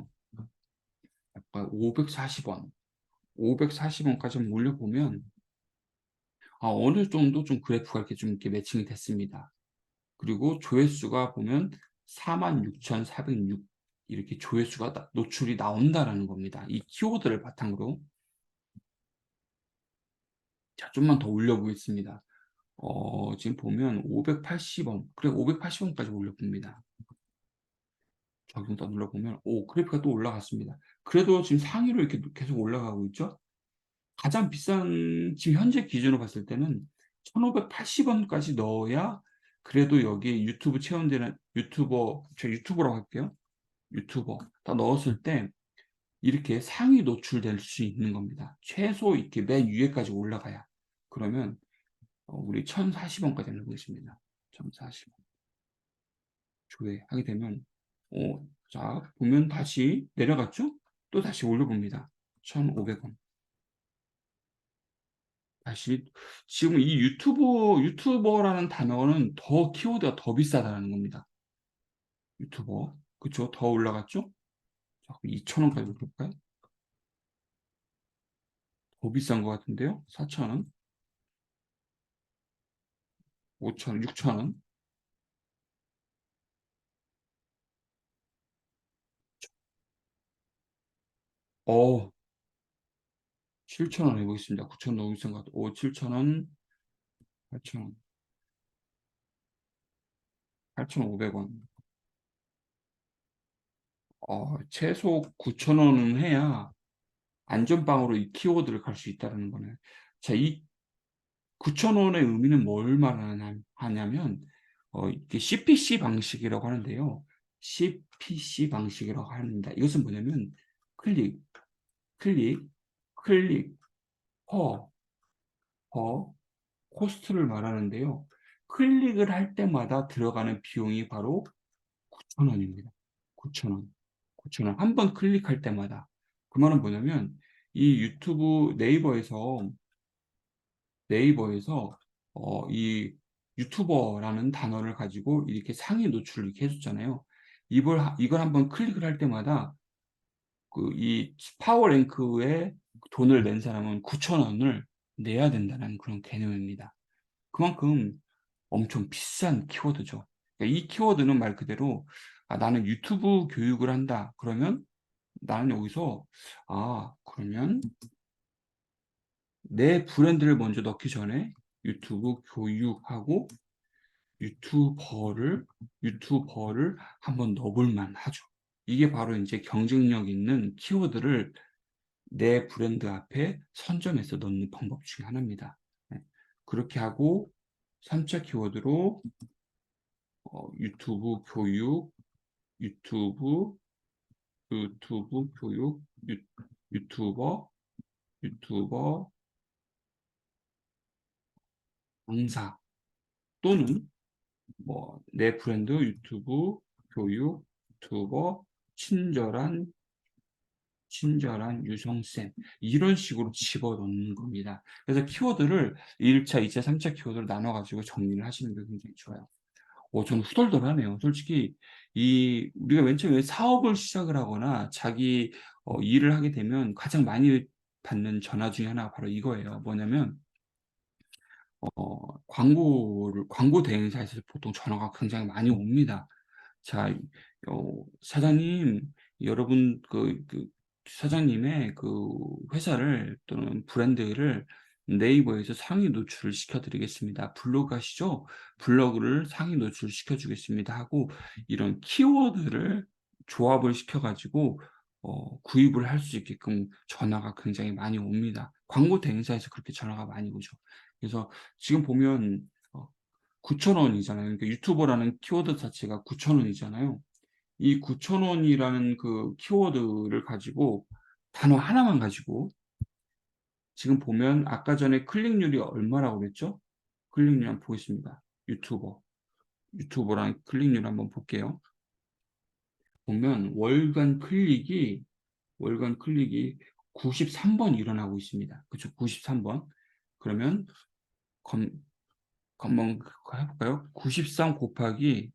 약간 540원, 540원까지 한번 올려보면 어느 정도 좀 그래프가 이렇게 매칭이 됐습니다. 그리고 조회수가 보면 46,406 이렇게 조회수가 노출이 나온다라는 겁니다. 이 키워드를 바탕으로. 자, 좀만 더 올려보겠습니다. 지금 보면 580원, 그래 580원까지 올려봅니다. 적용 더 눌러보면 그래프가 또 올라갔습니다. 그래도 지금 상위로 이렇게 계속 올라가고 있죠. 가장 비싼 지금 현재 기준으로 봤을 때는 1,580원까지 넣어야 그래도 여기에 유튜브 체험되는 제가 유튜버라고 할게요. 유튜버 다 넣었을 때 이렇게 상위 노출될 수 있는 겁니다. 최소 이렇게 맨 위에까지 올라가야. 그러면 우리 1,040원까지 해보겠습니다. 1,040원 조회하게 되면 자 보면 다시 내려갔죠? 또 다시 올려봅니다. 1,500원. 다시 지금 이 유튜버라는 단어는 더 키워드가 더 비싸다는 겁니다. 유튜버. 그쵸? 더 올라갔죠? 자, 2,000원까지 올려볼까요? 더 비싼 것 같은데요? 4,000원, 5,000원, 6,000원. 7,000원 해보겠습니다. 9,000원 너무 비싼 것 같아요. 7,000원, 8,000원, 8,500원. 최소 9,000원은 해야 안전빵으로 이 키워드를 갈 수 있다는 거네. 자, 이 9,000원의 의미는 뭘 말하냐면, 이게 CPC 방식이라고 하는데요. CPC 방식이라고 합니다. 이것은 뭐냐면, 클릭, 클릭, 클릭, 퍼, 코스트를 말하는데요. 클릭을 할 때마다 들어가는 비용이 바로 9,000원입니다. 9,000원. 9,000원. 한 번 클릭할 때마다. 그 말은 뭐냐면, 이 유튜브 네이버에서 이 유튜버라는 단어를 가지고 이렇게 상위 노출을 이렇게 해줬잖아요. 이걸 한번 클릭을 할 때마다 이 파워랭크에 돈을 낸 사람은 9,000원을 내야 된다는 그런 개념입니다. 그만큼 엄청 비싼 키워드죠. 그러니까 이 키워드는 말 그대로 나는 유튜브 교육을 한다. 그러면 나는 여기서 그러면 내 브랜드를 먼저 넣기 전에 유튜브 교육하고 유튜버를 한번 넣어볼 만하죠. 이게 바로 이제 경쟁력 있는 키워드를 내 브랜드 앞에 선점해서 넣는 방법 중에 하나입니다. 네. 그렇게 하고 3차 키워드로 유튜브 교육, 유튜브, 유튜브 교육, 유튜버, 유튜버 강사 또는 내 브랜드 유튜브 교육 유튜버 친절한 유성쌤 이런 식으로 집어넣는 겁니다. 그래서 키워드를 1차, 2차, 3차 키워드를 나눠가지고 정리를 하시는 게 굉장히 좋아요. 저는 후덜덜하네요. 솔직히 우리가 맨 처음에 사업을 시작을 하거나 자기 일을 하게 되면 가장 많이 받는 전화 중에 하나가 바로 이거예요. 뭐냐면 광고 대행사에서 보통 전화가 굉장히 많이 옵니다. 자, 사장님, 여러분 사장님의 회사를 또는 브랜드를 네이버에서 상위 노출을 시켜드리겠습니다. 블로그 하시죠? 블로그를 상위 노출시켜 주겠습니다 하고 이런 키워드를 조합을 시켜가지고 구입을 할 수 있게끔 전화가 굉장히 많이 옵니다. 광고 대행사에서 그렇게 전화가 많이 오죠. 그래서 지금 보면 9,000원이잖아요. 그러니까 유튜버라는 키워드 자체가 9,000원이잖아요. 이 9,000원이라는 그 키워드를 가지고 단어 하나만 가지고 지금 보면 아까 전에 클릭률이 얼마라고 그랬죠? 클릭률 한번 보겠습니다. 유튜버랑 클릭률 한번 볼게요. 보면 월간 클릭이 93번 일어나고 있습니다. 그쵸? 93번. 그러면 검, 한번 해볼까요? 93 곱하기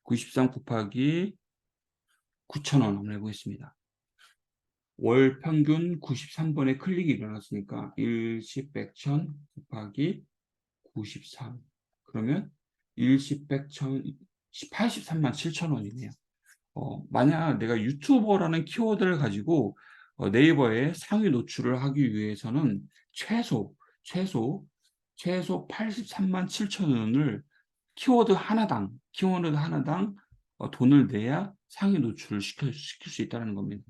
9,000원 한번 해보겠습니다. 월 평균 93번의 클릭이 일어났으니까 1, 10, 100, 1000 곱하기 93. 그러면 1, 10, 100, 1000, 83만 7천 원이네요. 만약 내가 유튜버라는 키워드를 가지고 네이버에 상위 노출을 하기 위해서는 최소, 최소, 최소 83만 7천 원을 키워드 하나당 돈을 내야 상위 노출을 시킬 수 있다는 겁니다.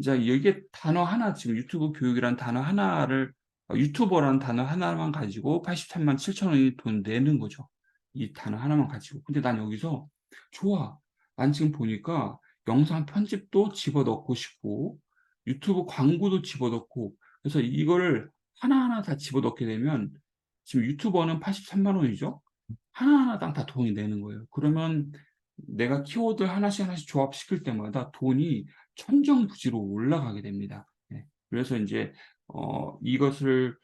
이제 이게 단어 하나, 지금 유튜브 교육이란 단어 하나를, 유튜버라는 단어 하나만 가지고 83만 7천 원이 돈 내는 거죠. 이 단어 하나만 가지고. 근데 난 여기서, 좋아. 난 지금 보니까 영상 편집도 집어넣고 싶고, 유튜브 광고도 집어넣고, 그래서 이거를 하나하나 다 집어넣게 되면, 지금 유튜버는 83만 원이죠? 하나하나당 다 돈이 내는 거예요. 그러면 내가 키워드 하나씩 하나씩 조합시킬 때마다 돈이 천정부지로 올라가게 됩니다. 네. 그래서 이제 이것을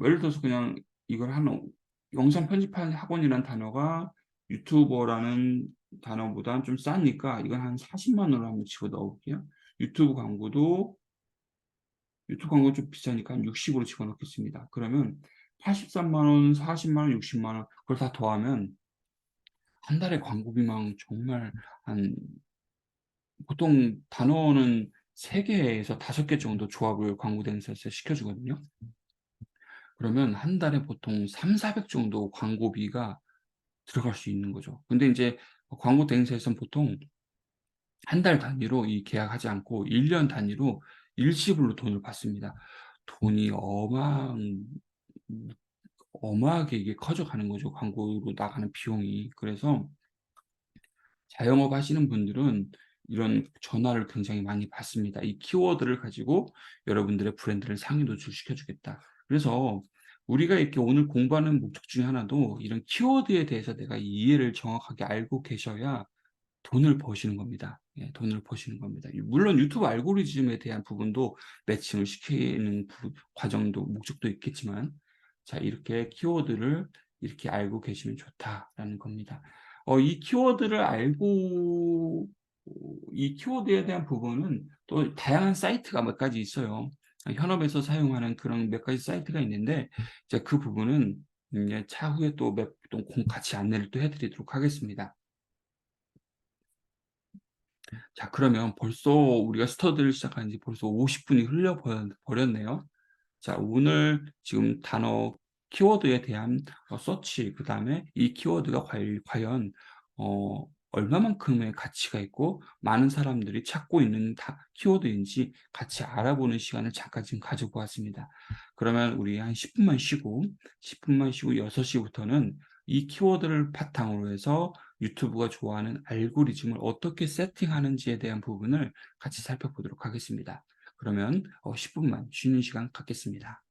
예를 들어서 그냥 이걸 하는 영상 편집하는 학원이라는 단어가 유튜버라는 단어보다 좀 싸니까 이건 한 40만 원을 한번 집어 넣어볼게요. 유튜브 광고도 좀 비싸니까 한 60으로 집어넣겠습니다. 그러면 83만 원, 40만 원, 60만 원 그걸 다 더하면 한 달에 광고비만 정말 한 보통 단어는 3개에서 5개 정도 조합을 광고 대행사에서 시켜주거든요. 그러면 한 달에 보통 300~400 정도 광고비가 들어갈 수 있는 거죠. 근데 이제 광고 대행사에서는 보통 한 달 단위로 이 계약하지 않고 1년 단위로 일시불로 돈을 받습니다. 돈이 어마하게 이게 커져가는 거죠. 광고로 나가는 비용이. 그래서 자영업 하시는 분들은 이런 전화를 굉장히 많이 받습니다. 이 키워드를 가지고 여러분들의 브랜드를 상위 노출시켜 주겠다. 그래서 우리가 이렇게 오늘 공부하는 목적 중에 하나도 이런 키워드에 대해서 내가 이해를 정확하게 알고 계셔야 돈을 버시는 겁니다. 예, 돈을 버시는 겁니다. 물론 유튜브 알고리즘에 대한 부분도 매칭을 시키는 과정도 목적도 있겠지만 자, 이렇게 키워드를 이렇게 알고 계시면 좋다라는 겁니다. 이 키워드를 알고 이 키워드에 대한 부분은 또 다양한 사이트가 몇 가지 있어요. 현업에서 사용하는 그런 몇 가지 사이트가 있는데 이제 그 부분은 차후에 또 같이 안내를 또 해드리도록 하겠습니다. 자, 그러면 벌써 우리가 스터디를 시작한 지 벌써 50분이 버렸네요. 자, 오늘 지금 단어 키워드에 대한 서치, 그다음에 이 키워드가 과연 얼마만큼의 가치가 있고 많은 사람들이 찾고 있는 키워드인지 같이 알아보는 시간을 잠깐 지금 가지고 왔습니다. 그러면 우리 한 10분만 쉬고 6시부터는 이 키워드를 바탕으로 해서 유튜브가 좋아하는 알고리즘을 어떻게 세팅하는지에 대한 부분을 같이 살펴보도록 하겠습니다. 그러면 10분만 쉬는 시간 갖겠습니다.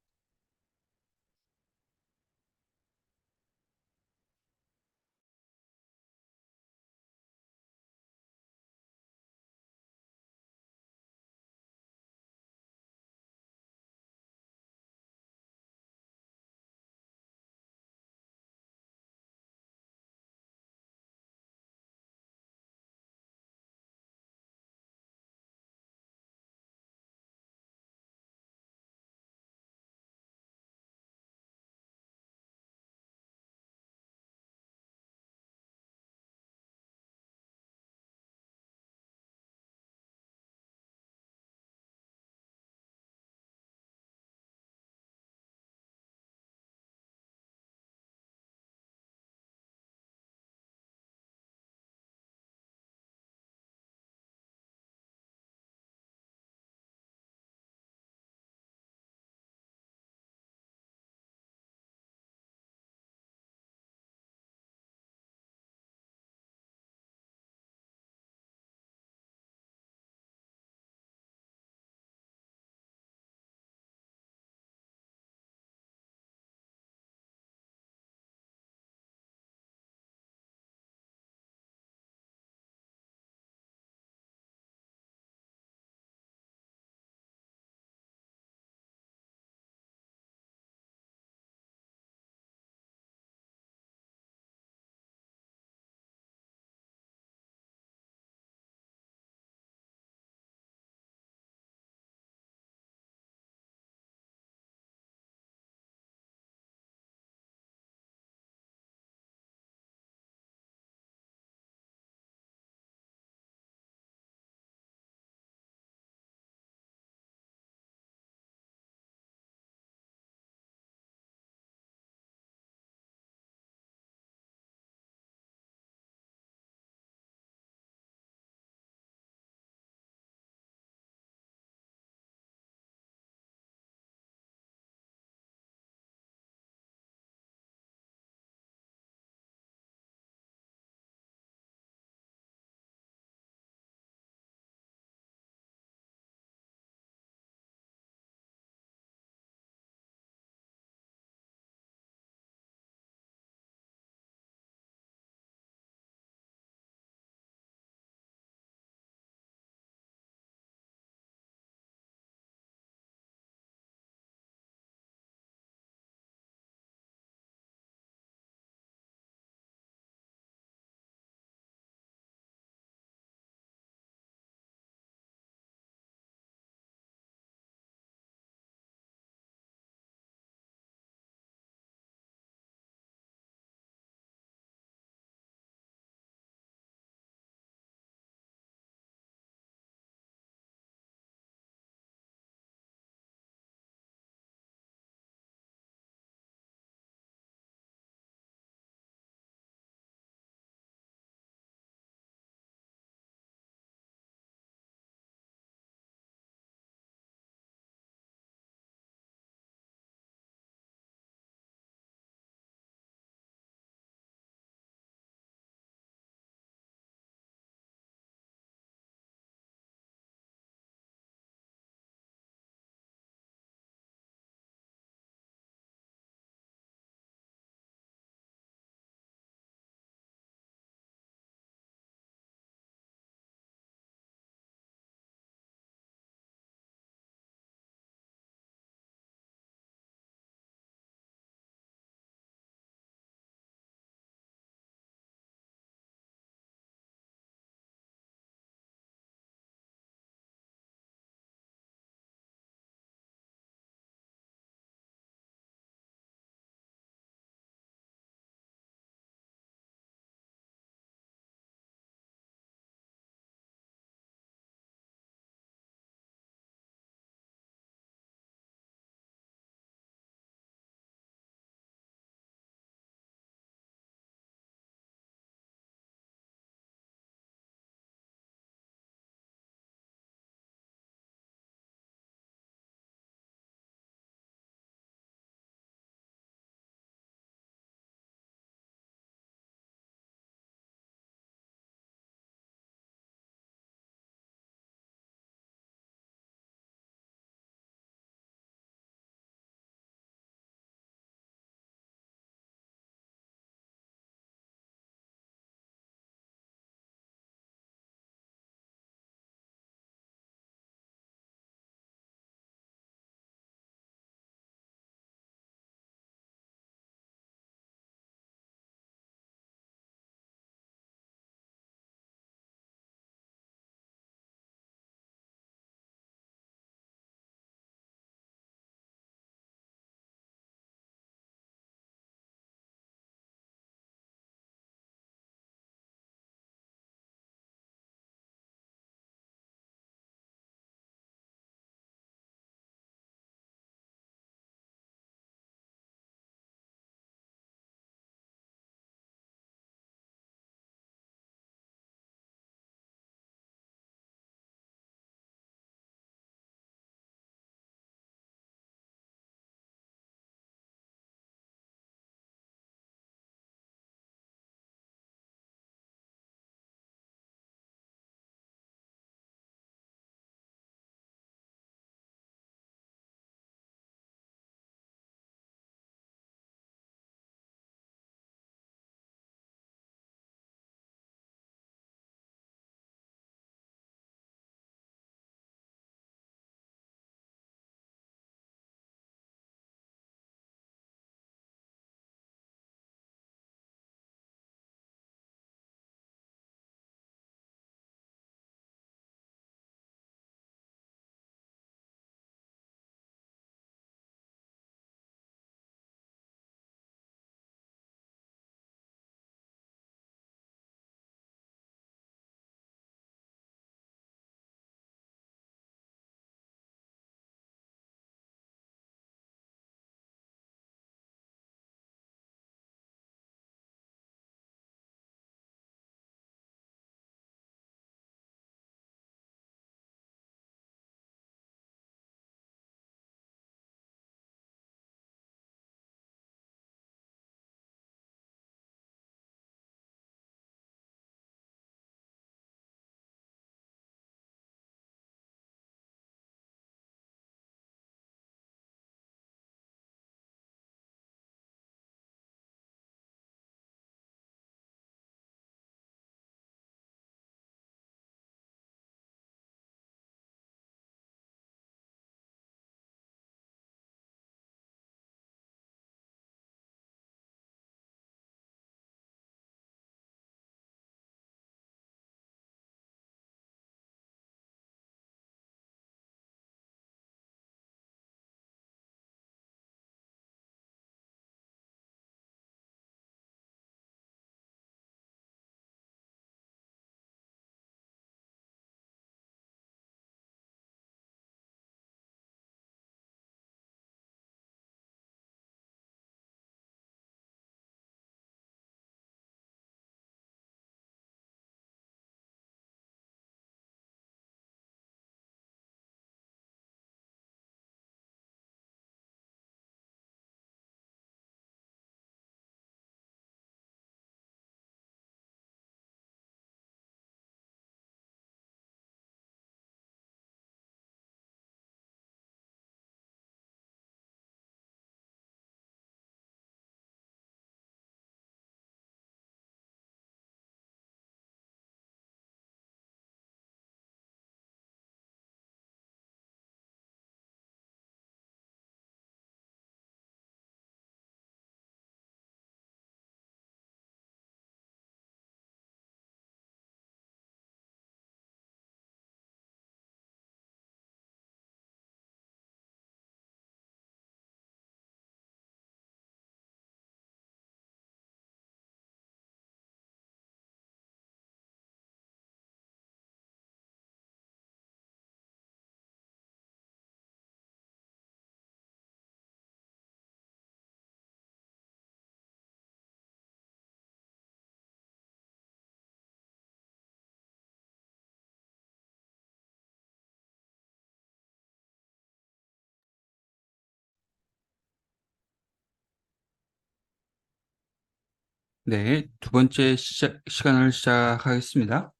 네. 두 번째 시간을 시작하겠습니다.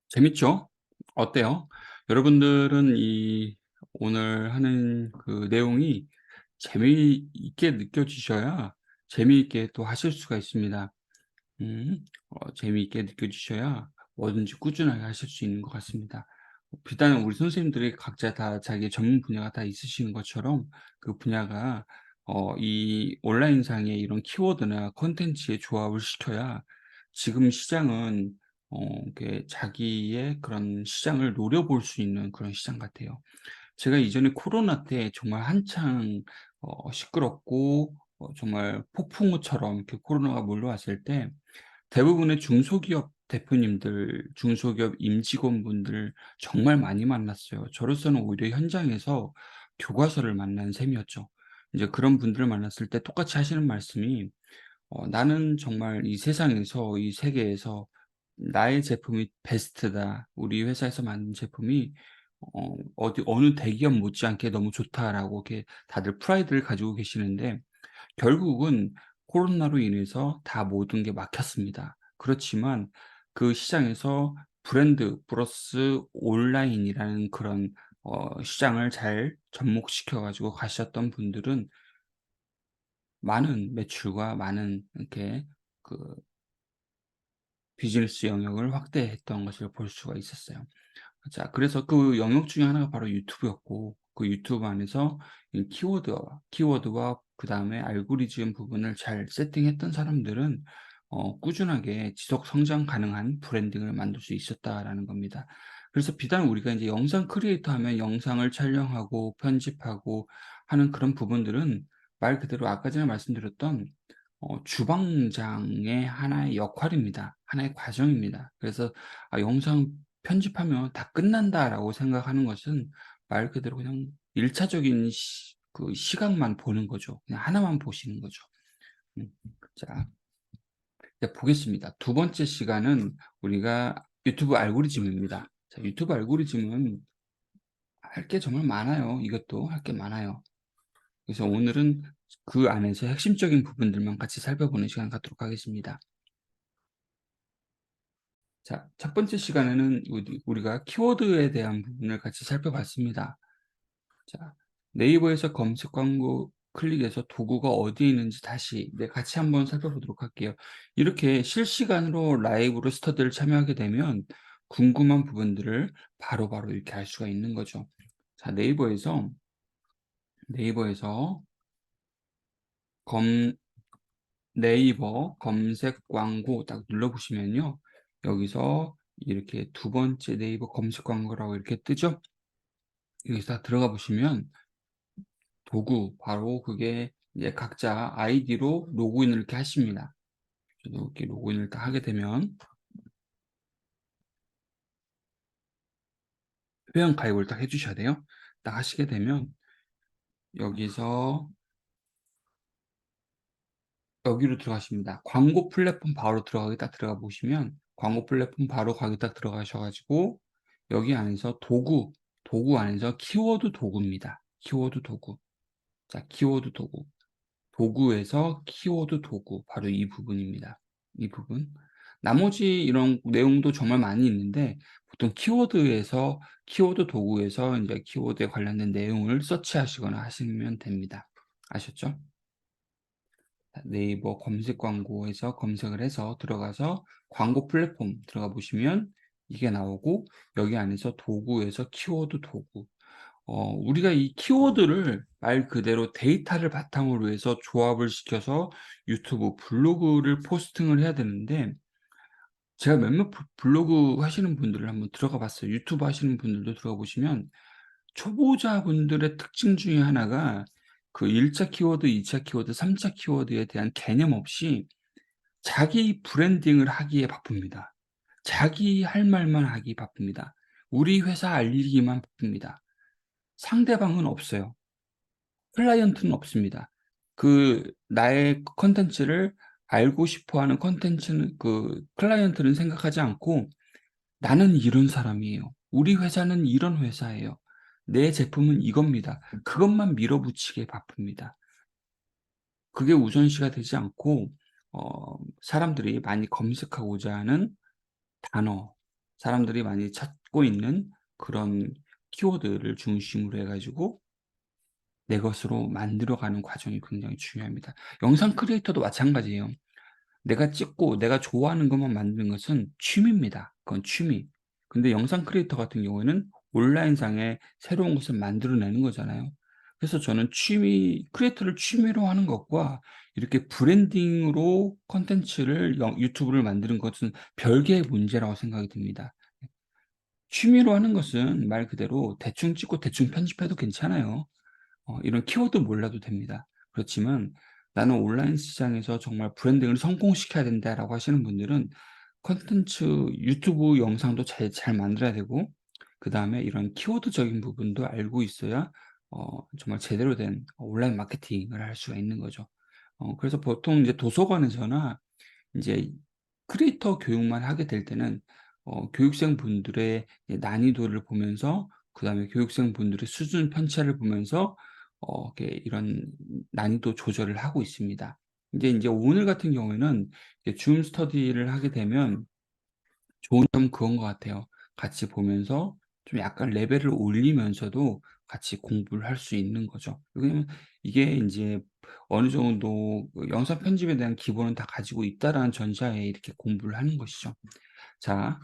재밌죠? 어때요? 여러분들은 오늘 하는 그 내용이 재미있게 느껴지셔야 재미있게 또 하실 수가 있습니다. 재미있게 느껴지셔야 뭐든지 꾸준하게 하실 수 있는 것 같습니다. 비단 우리 선생님들이 각자 다 자기의 전문 분야가 다 있으신 것처럼 그 분야가 이 온라인상의 이런 키워드나 콘텐츠의 조합을 시켜야 지금 시장은 이렇게 자기의 그런 시장을 노려볼 수 있는 그런 시장 같아요. 제가 이전에 코로나 때 정말 한창 시끄럽고 정말 폭풍우처럼 이렇게 코로나가 몰려왔을 때 대부분의 중소기업 대표님들, 중소기업 임직원분들 정말 많이 만났어요. 저로서는 오히려 현장에서 교과서를 만난 셈이었죠. 이제 그런 분들을 만났을 때 똑같이 하시는 말씀이 "나는 정말 이 세상에서 이 세계에서 나의 제품이 베스트다. 우리 회사에서 만든 제품이 어디 어느 대기업 못지않게 너무 좋다."라고 이렇게 다들 프라이드를 가지고 계시는데 결국은 코로나로 인해서 다 모든 게 막혔습니다. 그렇지만 그 시장에서 브랜드 플러스 온라인이라는 그런 시장을 잘 접목시켜 가지고 가셨던 분들은 많은 매출과 많은 이렇게 그 비즈니스 영역을 확대했던 것을 볼 수가 있었어요. 자, 그래서 그 영역 중에 하나가 바로 유튜브였고 그 유튜브 안에서 이 키워드와 그다음에 알고리즘 부분을 잘 세팅했던 사람들은 꾸준하게 지속 성장 가능한 브랜딩을 만들 수 있었다라는 겁니다. 그래서 비단 우리가 이제 영상 크리에이터 하면 영상을 촬영하고 편집하고 하는 그런 부분들은 말 그대로 아까 전에 말씀드렸던 주방장의 하나의 역할입니다. 하나의 과정입니다. 그래서 '영상 편집하면 다 끝난다.'라고 생각하는 것은 말 그대로 그냥 일차적인 시각만 보는 거죠. 그냥 하나만 보시는 거죠. 음. 자, 이제 보겠습니다. 두 번째 시간은 우리가 유튜브 알고리즘입니다. 자, 유튜브 알고리즘은 할 게 정말 많아요. 이것도 할 게 많아요. 그래서 오늘은 그 안에서 핵심적인 부분들만 같이 살펴보는 시간 갖도록 하겠습니다. 자, 첫 번째 시간에는 우리가 키워드에 대한 부분을 같이 살펴봤습니다. 자, 네이버에서 검색 광고 클릭해서 도구가 어디에 있는지 다시 같이 한번 살펴보도록 할게요. 이렇게 실시간으로 라이브로 스터디를 참여하게 되면 궁금한 부분들을 바로바로 이렇게 알 수가 있는 거죠. 자, 네이버에서 검 네이버 검색 광고 딱 눌러보시면요. 여기서 이렇게 두 번째 네이버 검색 광고라고 이렇게 뜨죠? 여기서 들어가 보시면 도구, 바로 그게 이제 각자 아이디로 로그인을 이렇게 하십니다. 저도 이렇게 로그인을 딱 하게 되면 회원 가입을 딱 해주셔야 돼요. 딱 하시게 되면 여기서 여기로 들어가십니다. 광고 플랫폼 바로 들어가기 딱 들어가 보시면 광고 플랫폼 바로 가기 딱 들어가셔 가지고 여기 안에서 도구 안에서 키워드 도구입니다. 키워드 도구. 자, 키워드 도구. 도구에서 키워드 도구 바로 이 부분입니다. 이 부분. 나머지 이런 내용도 정말 많이 있는데 보통 키워드 도구에서 인제 키워드에 관련된 내용을 서치하시거나 하시면 됩니다. 아셨죠? 네이버 검색 광고에서 검색을 해서 들어가서 광고 플랫폼 들어가 보시면 이게 나오고 여기 안에서 도구에서 키워드 도구. 우리가 이 키워드를 말 그대로 데이터를 바탕으로 해서 조합을 시켜서 유튜브 블로그를 포스팅을 해야 되는데 제가 몇몇 블로그 하시는 분들을 한번 들어가 봤어요. 유튜브 하시는 분들도 들어가 보시면 초보자분들의 특징 중에 하나가 그 1차 키워드, 2차 키워드, 3차 키워드에 대한 개념 없이 자기 브랜딩을 하기에 바쁩니다. 자기 할 말만 하기 바쁩니다. 우리 회사 알리기만 바쁩니다. 상대방은 없어요. 클라이언트는 없습니다. 나의 콘텐츠를 알고 싶어 하는 콘텐츠는 클라이언트는 생각하지 않고 '나는 이런 사람이에요. 우리 회사는 이런 회사예요. 내 제품은 이겁니다.' 그것만 밀어붙이기에 바쁩니다. 그게 우선시가 되지 않고 사람들이 많이 검색하고자 하는 단어, 사람들이 많이 찾고 있는 그런 키워드를 중심으로 해 가지고 내 것으로 만들어가는 과정이 굉장히 중요합니다. 영상 크리에이터도 마찬가지예요. 내가 찍고 내가 좋아하는 것만 만드는 것은 취미입니다. 그건 취미. 근데 영상 크리에이터 같은 경우에는 온라인상에 새로운 것을 만들어내는 거잖아요. 그래서 저는 크리에이터를 취미로 하는 것과 이렇게 브랜딩으로 콘텐츠를 유튜브를 만드는 것은 별개의 문제라고 생각이 듭니다. 취미로 하는 것은 말 그대로 대충 찍고 대충 편집해도 괜찮아요. 이런 키워드 몰라도 됩니다. 그렇지만 '나는 온라인 시장에서 정말 브랜딩을 성공시켜야 된다.'라고 하시는 분들은 콘텐츠 유튜브 영상도 잘 만들어야 되고 그다음에 이런 키워드적인 부분도 알고 있어야 정말 제대로 된 온라인 마케팅을 할 수가 있는 거죠. 그래서 보통 이제 도서관에서나 인제 크리에이터 교육만 하게 될 때는 교육생분들의 난이도를 보면서 그다음에 교육생분들의 수준 편차를 보면서 이렇게 이런 난이도 조절을 하고 있습니다. 근데 인제 오늘 같은 경우에는 이제 줌 스터디를 하게 되면 좋은 점은 그건 것 같아요. 같이 보면서 좀 약간 레벨을 올리면서도 같이 공부를 할 수 있는 거죠. 왜냐면 이게 인제 어느 정도 영상 편집에 대한 기본은 다 가지고 있다라는 전제하에 이렇게 공부를 하는 것이죠. 자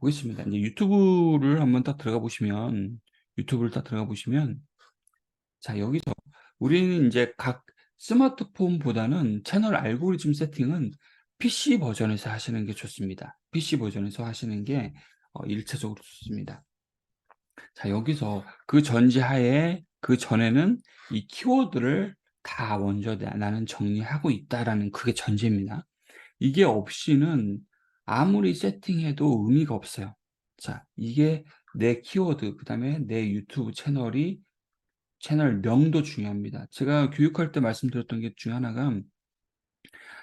보겠습니다. 인제 유튜브를 한번 딱 들어가 보시면 유튜브를 딱 들어가 보시면 자 여기서 우리는 인제 각 스마트폰보다는 채널 알고리즘 세팅은 PC 버전에서 하시는 게 좋습니다. PC 버전에서 하시는 게 1 차적으로 좋습니다. 자 여기서 그 전제하에 그전에는 이 키워드를 다 먼저 나는 정리하고 있다라는 그게 전제입니다. 이게 없이는 아무리 세팅해도 의미가 없어요. 자 이게 내 키워드 그다음에 내 유튜브 채널명도 중요합니다. 제가 교육할 때 말씀드렸던 게 중에 하나가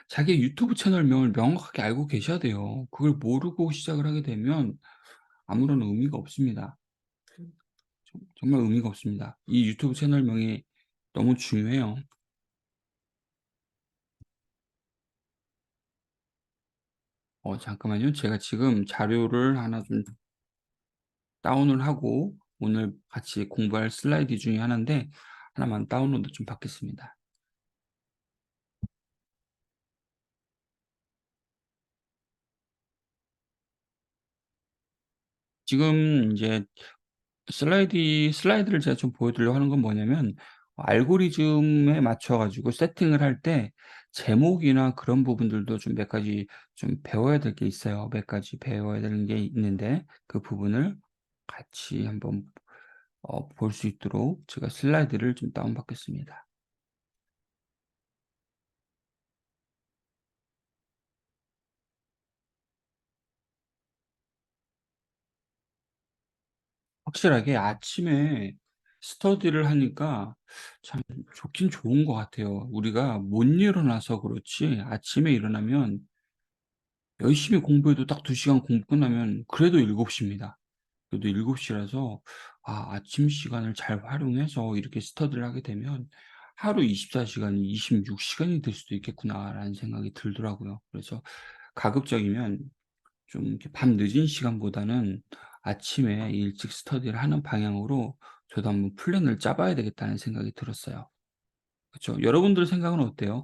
자기의 유튜브 채널명을 명확하게 알고 계셔야 돼요. 그걸 모르고 시작을 하게 되면 아무런 의미가 없습니다. 정말 의미가 없습니다. 이 유튜브 채널명이 너무 중요해요. 잠깐만요. 제가 지금 자료를 하나 좀 다운을 하고 오늘 같이 공부할 슬라이드 중에 하나인데 하나만 다운로드 좀 받겠습니다. 지금 인제 슬라이드를 제가 좀 보여드리려고 하는 건 뭐냐면 알고리즘에 맞춰 가지고 세팅을 할 때 제목이나 그런 부분들도 좀 몇 가지 좀 배워야 될 게 있어요. 몇 가지 배워야 되는 게 있는데 그 부분을 같이 한번 볼 수 있도록 제가 슬라이드를 좀 다운 받겠습니다. 확실하게 아침에 스터디를 하니까 참 좋긴 좋은 것 같아요. 우리가 못 일어나서 그렇지 아침에 일어나면 열심히 공부해도 딱 2 시간 공부 끝나면 그래도 7 시입니다. 그래도 7 시라서 아침 시간을 잘 활용해서 이렇게 스터디를 하게 되면 '하루 24 시간이 26 시간이 될 수도 있겠구나.'라는 생각이 들더라고요. 그래서 가급적이면 좀 이렇게 밤늦은 시간보다는 아침에 일찍 스터디를 하는 방향으로 저도 한번 플랜을 짜 봐야 되겠다는 생각이 들었어요. 그쵸. 여러분들 생각은 어때요?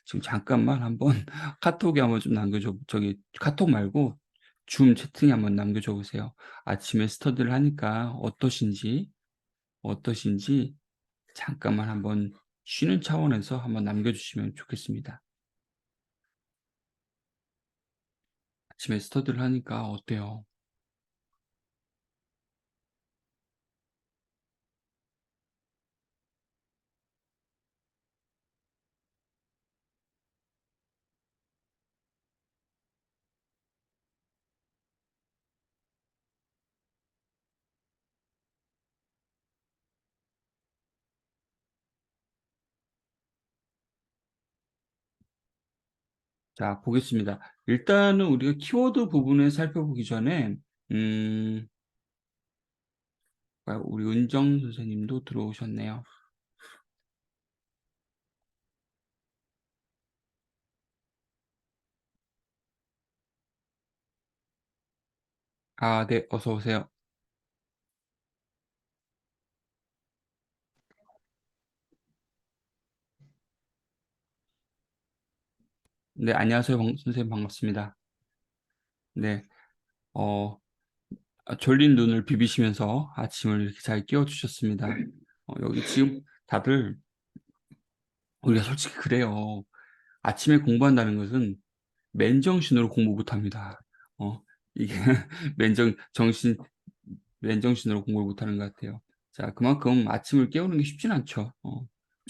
지금 잠깐만 한번 카톡에 한번 좀 남겨줘 저기 카톡 말고 줌 채팅에 한번 남겨줘 보세요. 아침에 스터디를 하니까 어떠신지 잠깐만 한번 쉬는 차원에서 한번 남겨주시면 좋겠습니다. 아침에 스터디를 하니까 어때요? 자 보겠습니다. 일단은 우리가 키워드 부분을 살펴보기 전에 음 우리 은정 선생님도 들어오셨네요. 아, 네, 어서 오세요. 네, 안녕하세요, 선생님 반갑습니다. 네, 어, 졸린 눈을 비비시면서 아침을 이렇게 잘 깨워주셨습니다. 여기 지금 다들 우리가 솔직히 그래요. 아침에 공부한다는 것은 맨정신으로 공부 못합니다. 어, 이게 정신 맨정신으로 공부를 못하는 것 같아요. 자, 그만큼 아침을 깨우는 게 쉽진 않죠.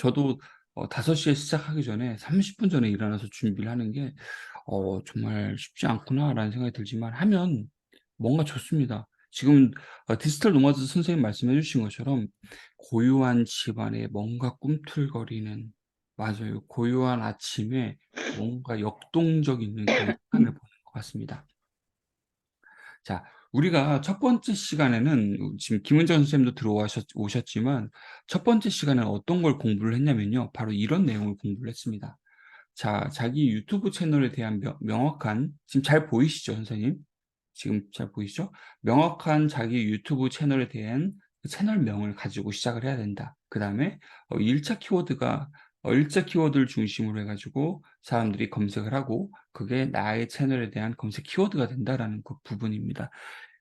저도 5시에 시작하기 전에 30분 전에 일어나서 준비를 하는 게 정말 쉽지 않구나라는 생각이 들지만 하면 뭔가 좋습니다. 지금 디지털 노마드 선생님 말씀해 주신 것처럼 고요한 집안에 뭔가 꿈틀거리는, 맞아요. 고요한 아침에 뭔가 역동적 있는 그런 시간을 보낸 것 같습니다. 자, 우리가 첫 번째 시간에는 지금 김은정 선생님도 오셨지만 첫 번째 시간에는 어떤 걸 공부를 했냐면요. 바로 이런 내용을 공부를 했습니다. 자, 자기 유튜브 채널에 대한 명확한, 지금 잘 보이시죠, 선생님? 지금 잘 보이시죠? 명확한 자기 유튜브 채널에 대한 그 채널명을 가지고 시작을 해야 된다. 그다음에 1차 키워드가 1차 키워드를 중심으로 해 가지고 사람들이 검색을 하고 그게 나의 채널에 대한 검색 키워드가 된다라는 그 부분입니다.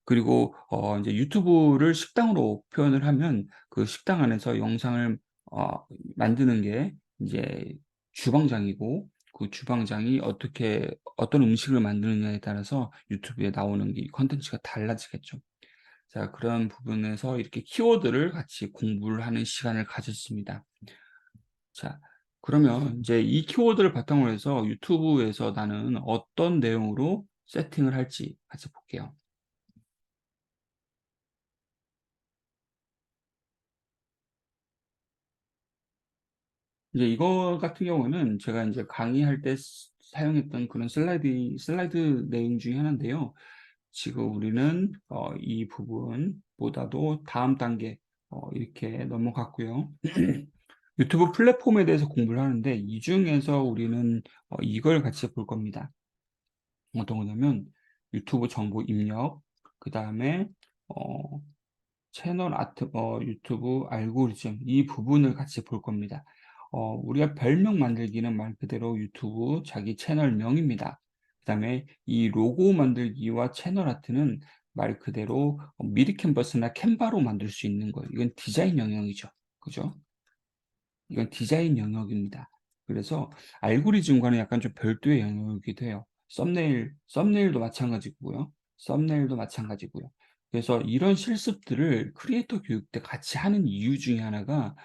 그리고 인제 유튜브를 식당으로 표현을 하면 그 식당 안에서 영상을 어 만드는 게 인제 주방장이고, 그 주방장이 어떤 음식을 만드느냐에 따라서 유튜브에 나오는 이 콘텐츠가 달라지겠죠. 자, 그런 부분에서 이렇게 키워드를 같이 공부를 하는 시간을 가졌습니다. 자, 그러면 인제 이 키워드를 바탕으로 해서 유튜브에서 나는 어떤 내용으로 세팅을 할지 같이 볼게요. 이제 이거 같은 경우는 제가 인제 강의할 때 사용했던 그런 슬라이드 내용 중에 하나인데요. 지금 우리는 이 부분보다도 다음 단계 이렇게 넘어갔고요. 유튜브 플랫폼에 대해서 공부를 하는데 이 중에서 우리는 이걸 같이 볼 겁니다. 어떤 거냐면 유튜브 정보 입력, 그다음에 어 채널 유튜브 알고리즘, 이 부분을 같이 볼 겁니다. 우리가 별명 만들기는 말 그대로 유튜브 자기 채널명입니다. 그다음에 이 로고 만들기와 채널 아트는 말 그대로 미리 캔버스나 캔바로 만들 수 있는 거예요. 이건 디자인 영역이죠. 그죠? 이건 디자인 영역입니다. 그래서 알고리즘과는 약간 좀 별도의 영역이기도 해요. 썸네일도 마찬가지고요. 썸네일도 마찬가지고요. 그래서 이런 실습들을 크리에이터 교육 때 같이 하는 이유 중에 하나가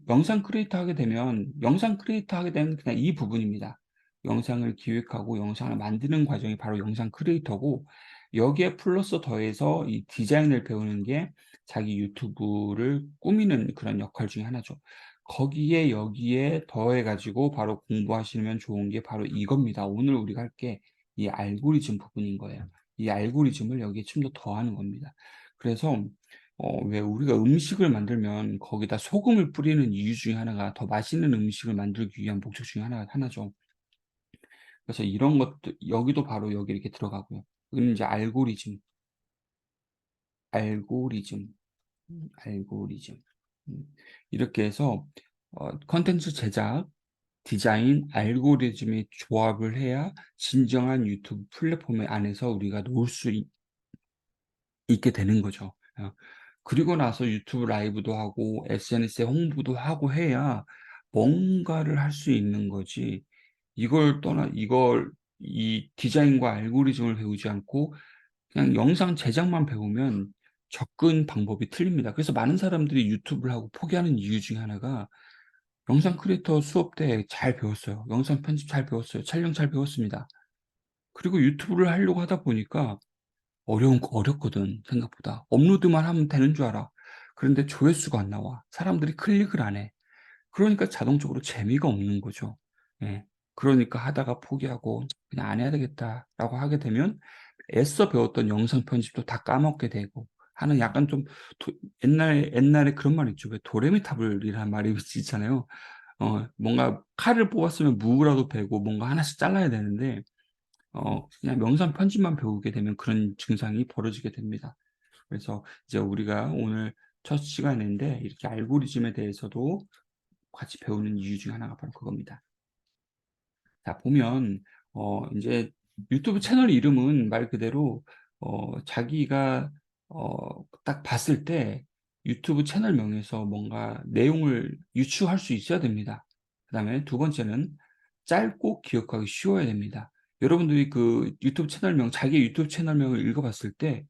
영상 크리에이터 하게 되면 그냥 이 부분입니다. 영상을 기획하고 영상을 만드는 과정이 바로 영상 크리에이터고, 여기에 플러스 더해서 이 디자인을 배우는 게 자기 유튜브를 꾸미는 그런 역할 중에 하나죠. 거기에 여기에 더해 가지고 바로 공부하시면 좋은 게 바로 이겁니다. 오늘 우리가 할 게 이 알고리즘 부분인 거예요. 이 알고리즘을 여기에 좀 더 더하는 겁니다. 그래서 왜 우리가 음식을 만들면 거기다 소금을 뿌리는 이유 중에 하나가 더 맛있는 음식을 만들기 위한 목적 중에 하나죠. 그래서 이런 것도 여기도 바로 여기 이렇게 들어가고요. 이거는 이제 알고리즘, 알고리즘. 음. 이렇게 해서 콘텐츠 제작, 디자인, 알고리즘의 조합을 해야 진정한 유튜브 플랫폼 안에서 우리가 놓을 수 있게 되는 거죠. 그리고 나서 유튜브 라이브도 하고 SNS에 홍보도 하고 해야 뭔가를 할 수 있는 거지. 이걸 이 디자인과 알고리즘을 배우지 않고 그냥 영상 제작만 배우면 접근 방법이 틀립니다. 그래서 많은 사람들이 유튜브를 하고 포기하는 이유 중에 하나가 영상 크리에이터 수업 때 잘 배웠어요. 영상 편집 잘 배웠어요. 촬영 잘 배웠습니다. 그리고 유튜브를 하려고 하다 보니까 어렵거든 생각보다. 업로드만 하면 되는 줄 알아. 그런데 조회수가 안 나와. 사람들이 클릭을 안 해. 그러니까 자동적으로 재미가 없는 거죠. 예. 그러니까 하다가 포기하고 '그냥 안 해야 되겠다.'라고 하게 되면 애써 배웠던 영상 편집도 다 까먹게 되고 하는, 약간 좀 도 옛날에 그런 말 있죠. 왜 도레미타불이라는 말이 있잖아요. 뭔가 칼을 뽑았으면 무라도 베고 뭔가 하나씩 잘라야 되는데 그냥 명상 편집만 배우게 되면 그런 증상이 벌어지게 됩니다. 그래서 이제 우리가 오늘 첫 시간인데 이렇게 알고리즘에 대해서도 같이 배우는 이유 중에 하나가 바로 그겁니다. 자, 보면 인제 유튜브 채널 이름은 말 그대로 자기가 딱 봤을 때 유튜브 채널명에서 뭔가 내용을 유추할 수 있어야 됩니다. 그다음에 두 번째는 짧고 기억하기 쉬워야 됩니다. 여러분들이 그 유튜브 채널명, 자기의 유튜브 채널명을 읽어 봤을 때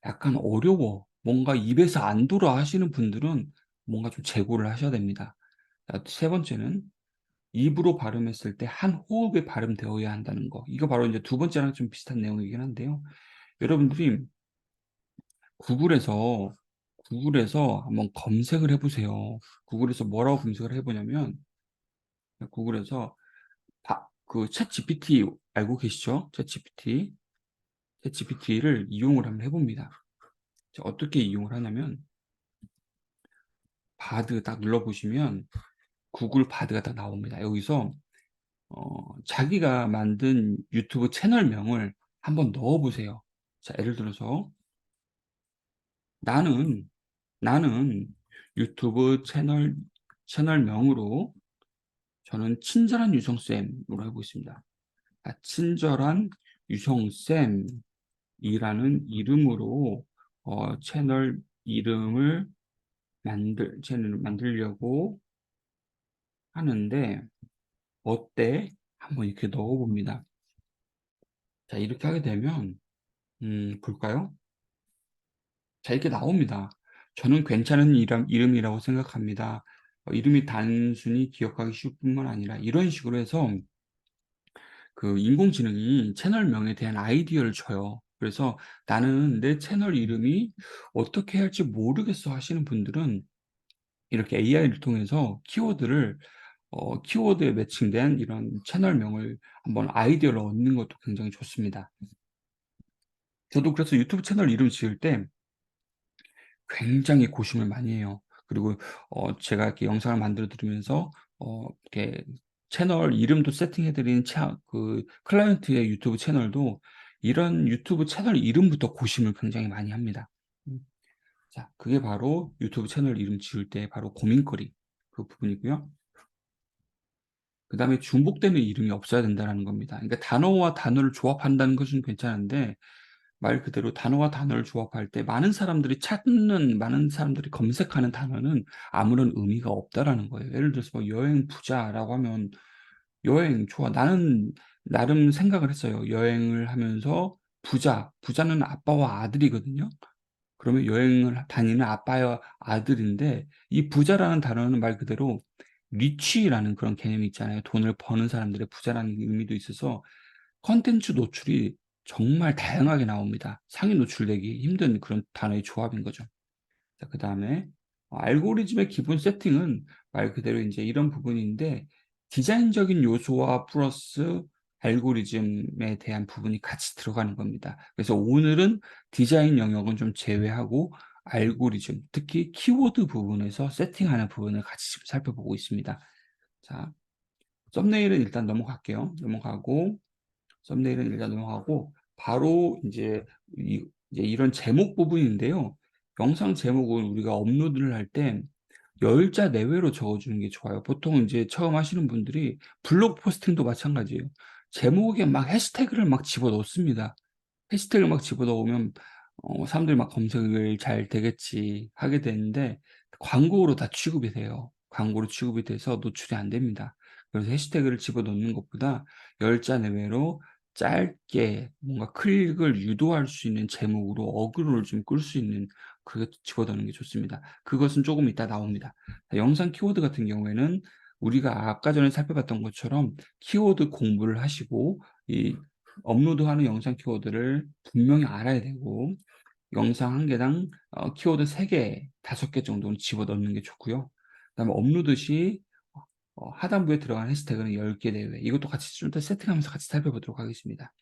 약간 어려워, 뭔가 입에서 안 돌아 하시는 분들은 뭔가 좀 재고를 하셔야 됩니다. 자, 세 번째는 입으로 발음했을 때 한 호흡에 발음되어야 한다는 거. 이거 바로 인제 두 번째랑 좀 비슷한 내용이긴 한데요. 여러분들이 구글에서 한번 검색을 해 보세요. 구글에서 뭐라고 검색을 해 보냐면 구글에서 그 챗GPT 알고 계시죠? 챗GPT. 챗GPT를 이용을 한번 해 봅니다. 자, 어떻게 이용을 하냐면 바드 딱 눌러 보시면 구글 바드가 딱 나옵니다. 여기서 자기가 만든 유튜브 채널명을 한번 넣어 보세요. 자, 예를 들어서 "나는 유튜브 채널명으로 저는 친절한 유성쌤으로 해 보겠습니다. 친절한 유성쌤이라는 이름으로 채널을 만들려고 하는데 어때?" 한번 이렇게 넣어 봅니다. 자, 이렇게 하게 되면 볼까요? 자, 이렇게 나옵니다. "저는 괜찮은 이름이라고 생각합니다. 이름이 단순히 기억하기 쉬울 뿐만 아니라" 이런 식으로 해서 그 인공지능이 채널명에 대한 아이디어를 줘요. 그래서 "나는 내 채널 이름이 어떻게 해야 할지 모르겠어." 하시는 분들은 이렇게 AI를 통해서 키워드에 매칭된 이런 채널명을 한번 아이디어를 얻는 것도 굉장히 좋습니다. 저도 그래서 유튜브 채널 이름 지을 때 굉장히 고심을 많이 해요. 그리고 제가 이렇게 영상을 만들어 드리면서 이렇게 채널 이름도 세팅해 드린 그 클라이언트의 유튜브 채널도 이런 유튜브 채널 이름부터 고심을 굉장히 많이 합니다. 음. 자, 그게 바로 유튜브 채널 이름 지을 때 바로 고민거리 그 부분이고요. 그다음에 중복되는 이름이 없어야 된다라는 겁니다. 그러니까 단어와 단어를 조합한다는 것은 괜찮은데 말 그대로 단어와 단어를 조합할 때 많은 사람들이 검색하는 단어는 아무런 의미가 없다라는 거예요. 예를 들어서 뭐 여행 부자라고 하면 여행 좋아. 나는 나름 생각을 했어요. 여행을 하면서 부자는 아빠와 아들이거든요. 그러면 여행을 다니는 아빠와 아들인데 이 부자라는 단어는 말 그대로 리치라는 그런 개념이 있잖아요. 돈을 버는 사람들의 부자라는 의미도 있어서 콘텐츠 노출이 정말 다양하게 나옵니다. 상위 노출되기 힘든 그런 단어의 조합인 거죠. 자, 그다음에 알고리즘의 기본 세팅은 말 그대로 인제 이런 부분인데 디자인적인 요소와 플러스 알고리즘에 대한 부분이 같이 들어가는 겁니다. 그래서 오늘은 디자인 영역은 좀 제외하고 알고리즘, 특히 키워드 부분에서 세팅하는 부분을 같이 지금 살펴보고 있습니다. 자, 썸네일은 일단 넘어가고 바로 이제 이런 제목 부분인데요. 영상 제목은 우리가 업로드를 할 때 10 자 내외로 적어 주는 게 좋아요. 보통 인제 처음 하시는 분들이 블로그 포스팅도 마찬가지예요. 제목에 막 해시태그를 막 집어넣습니다. 해시태그를 막 집어넣으면 사람들이 막 '검색을 잘 되겠지.' 하게 되는데 광고로 다 취급이 돼요. 광고로 취급이 돼서 노출이 안 됩니다. 그래서 해시태그를 집어넣는 것보다 10 자 내외로 짧게 뭔가 클릭을 유도할 수 있는 제목으로 어그로를 좀 끌 수 있는 그렇게 집어넣는 게 좋습니다. 그것은 쪼금 이따 나옵니다. 영상 키워드 같은 경우에는 우리가 아까 전에 살펴봤던 것처럼 키워드 공부를 하시고 이 업로드하는 영상 키워드를 분명히 알아야 되고 영상 한 개당 키워드 3 개, 5개 정도는 집어넣는 게 좋고요. 그다음에 업로드 시 하단부에 들어간 해시태그는 10개 내외 이것도 같이 좀 더 세팅하면서 같이 살펴보도록 하겠습니다.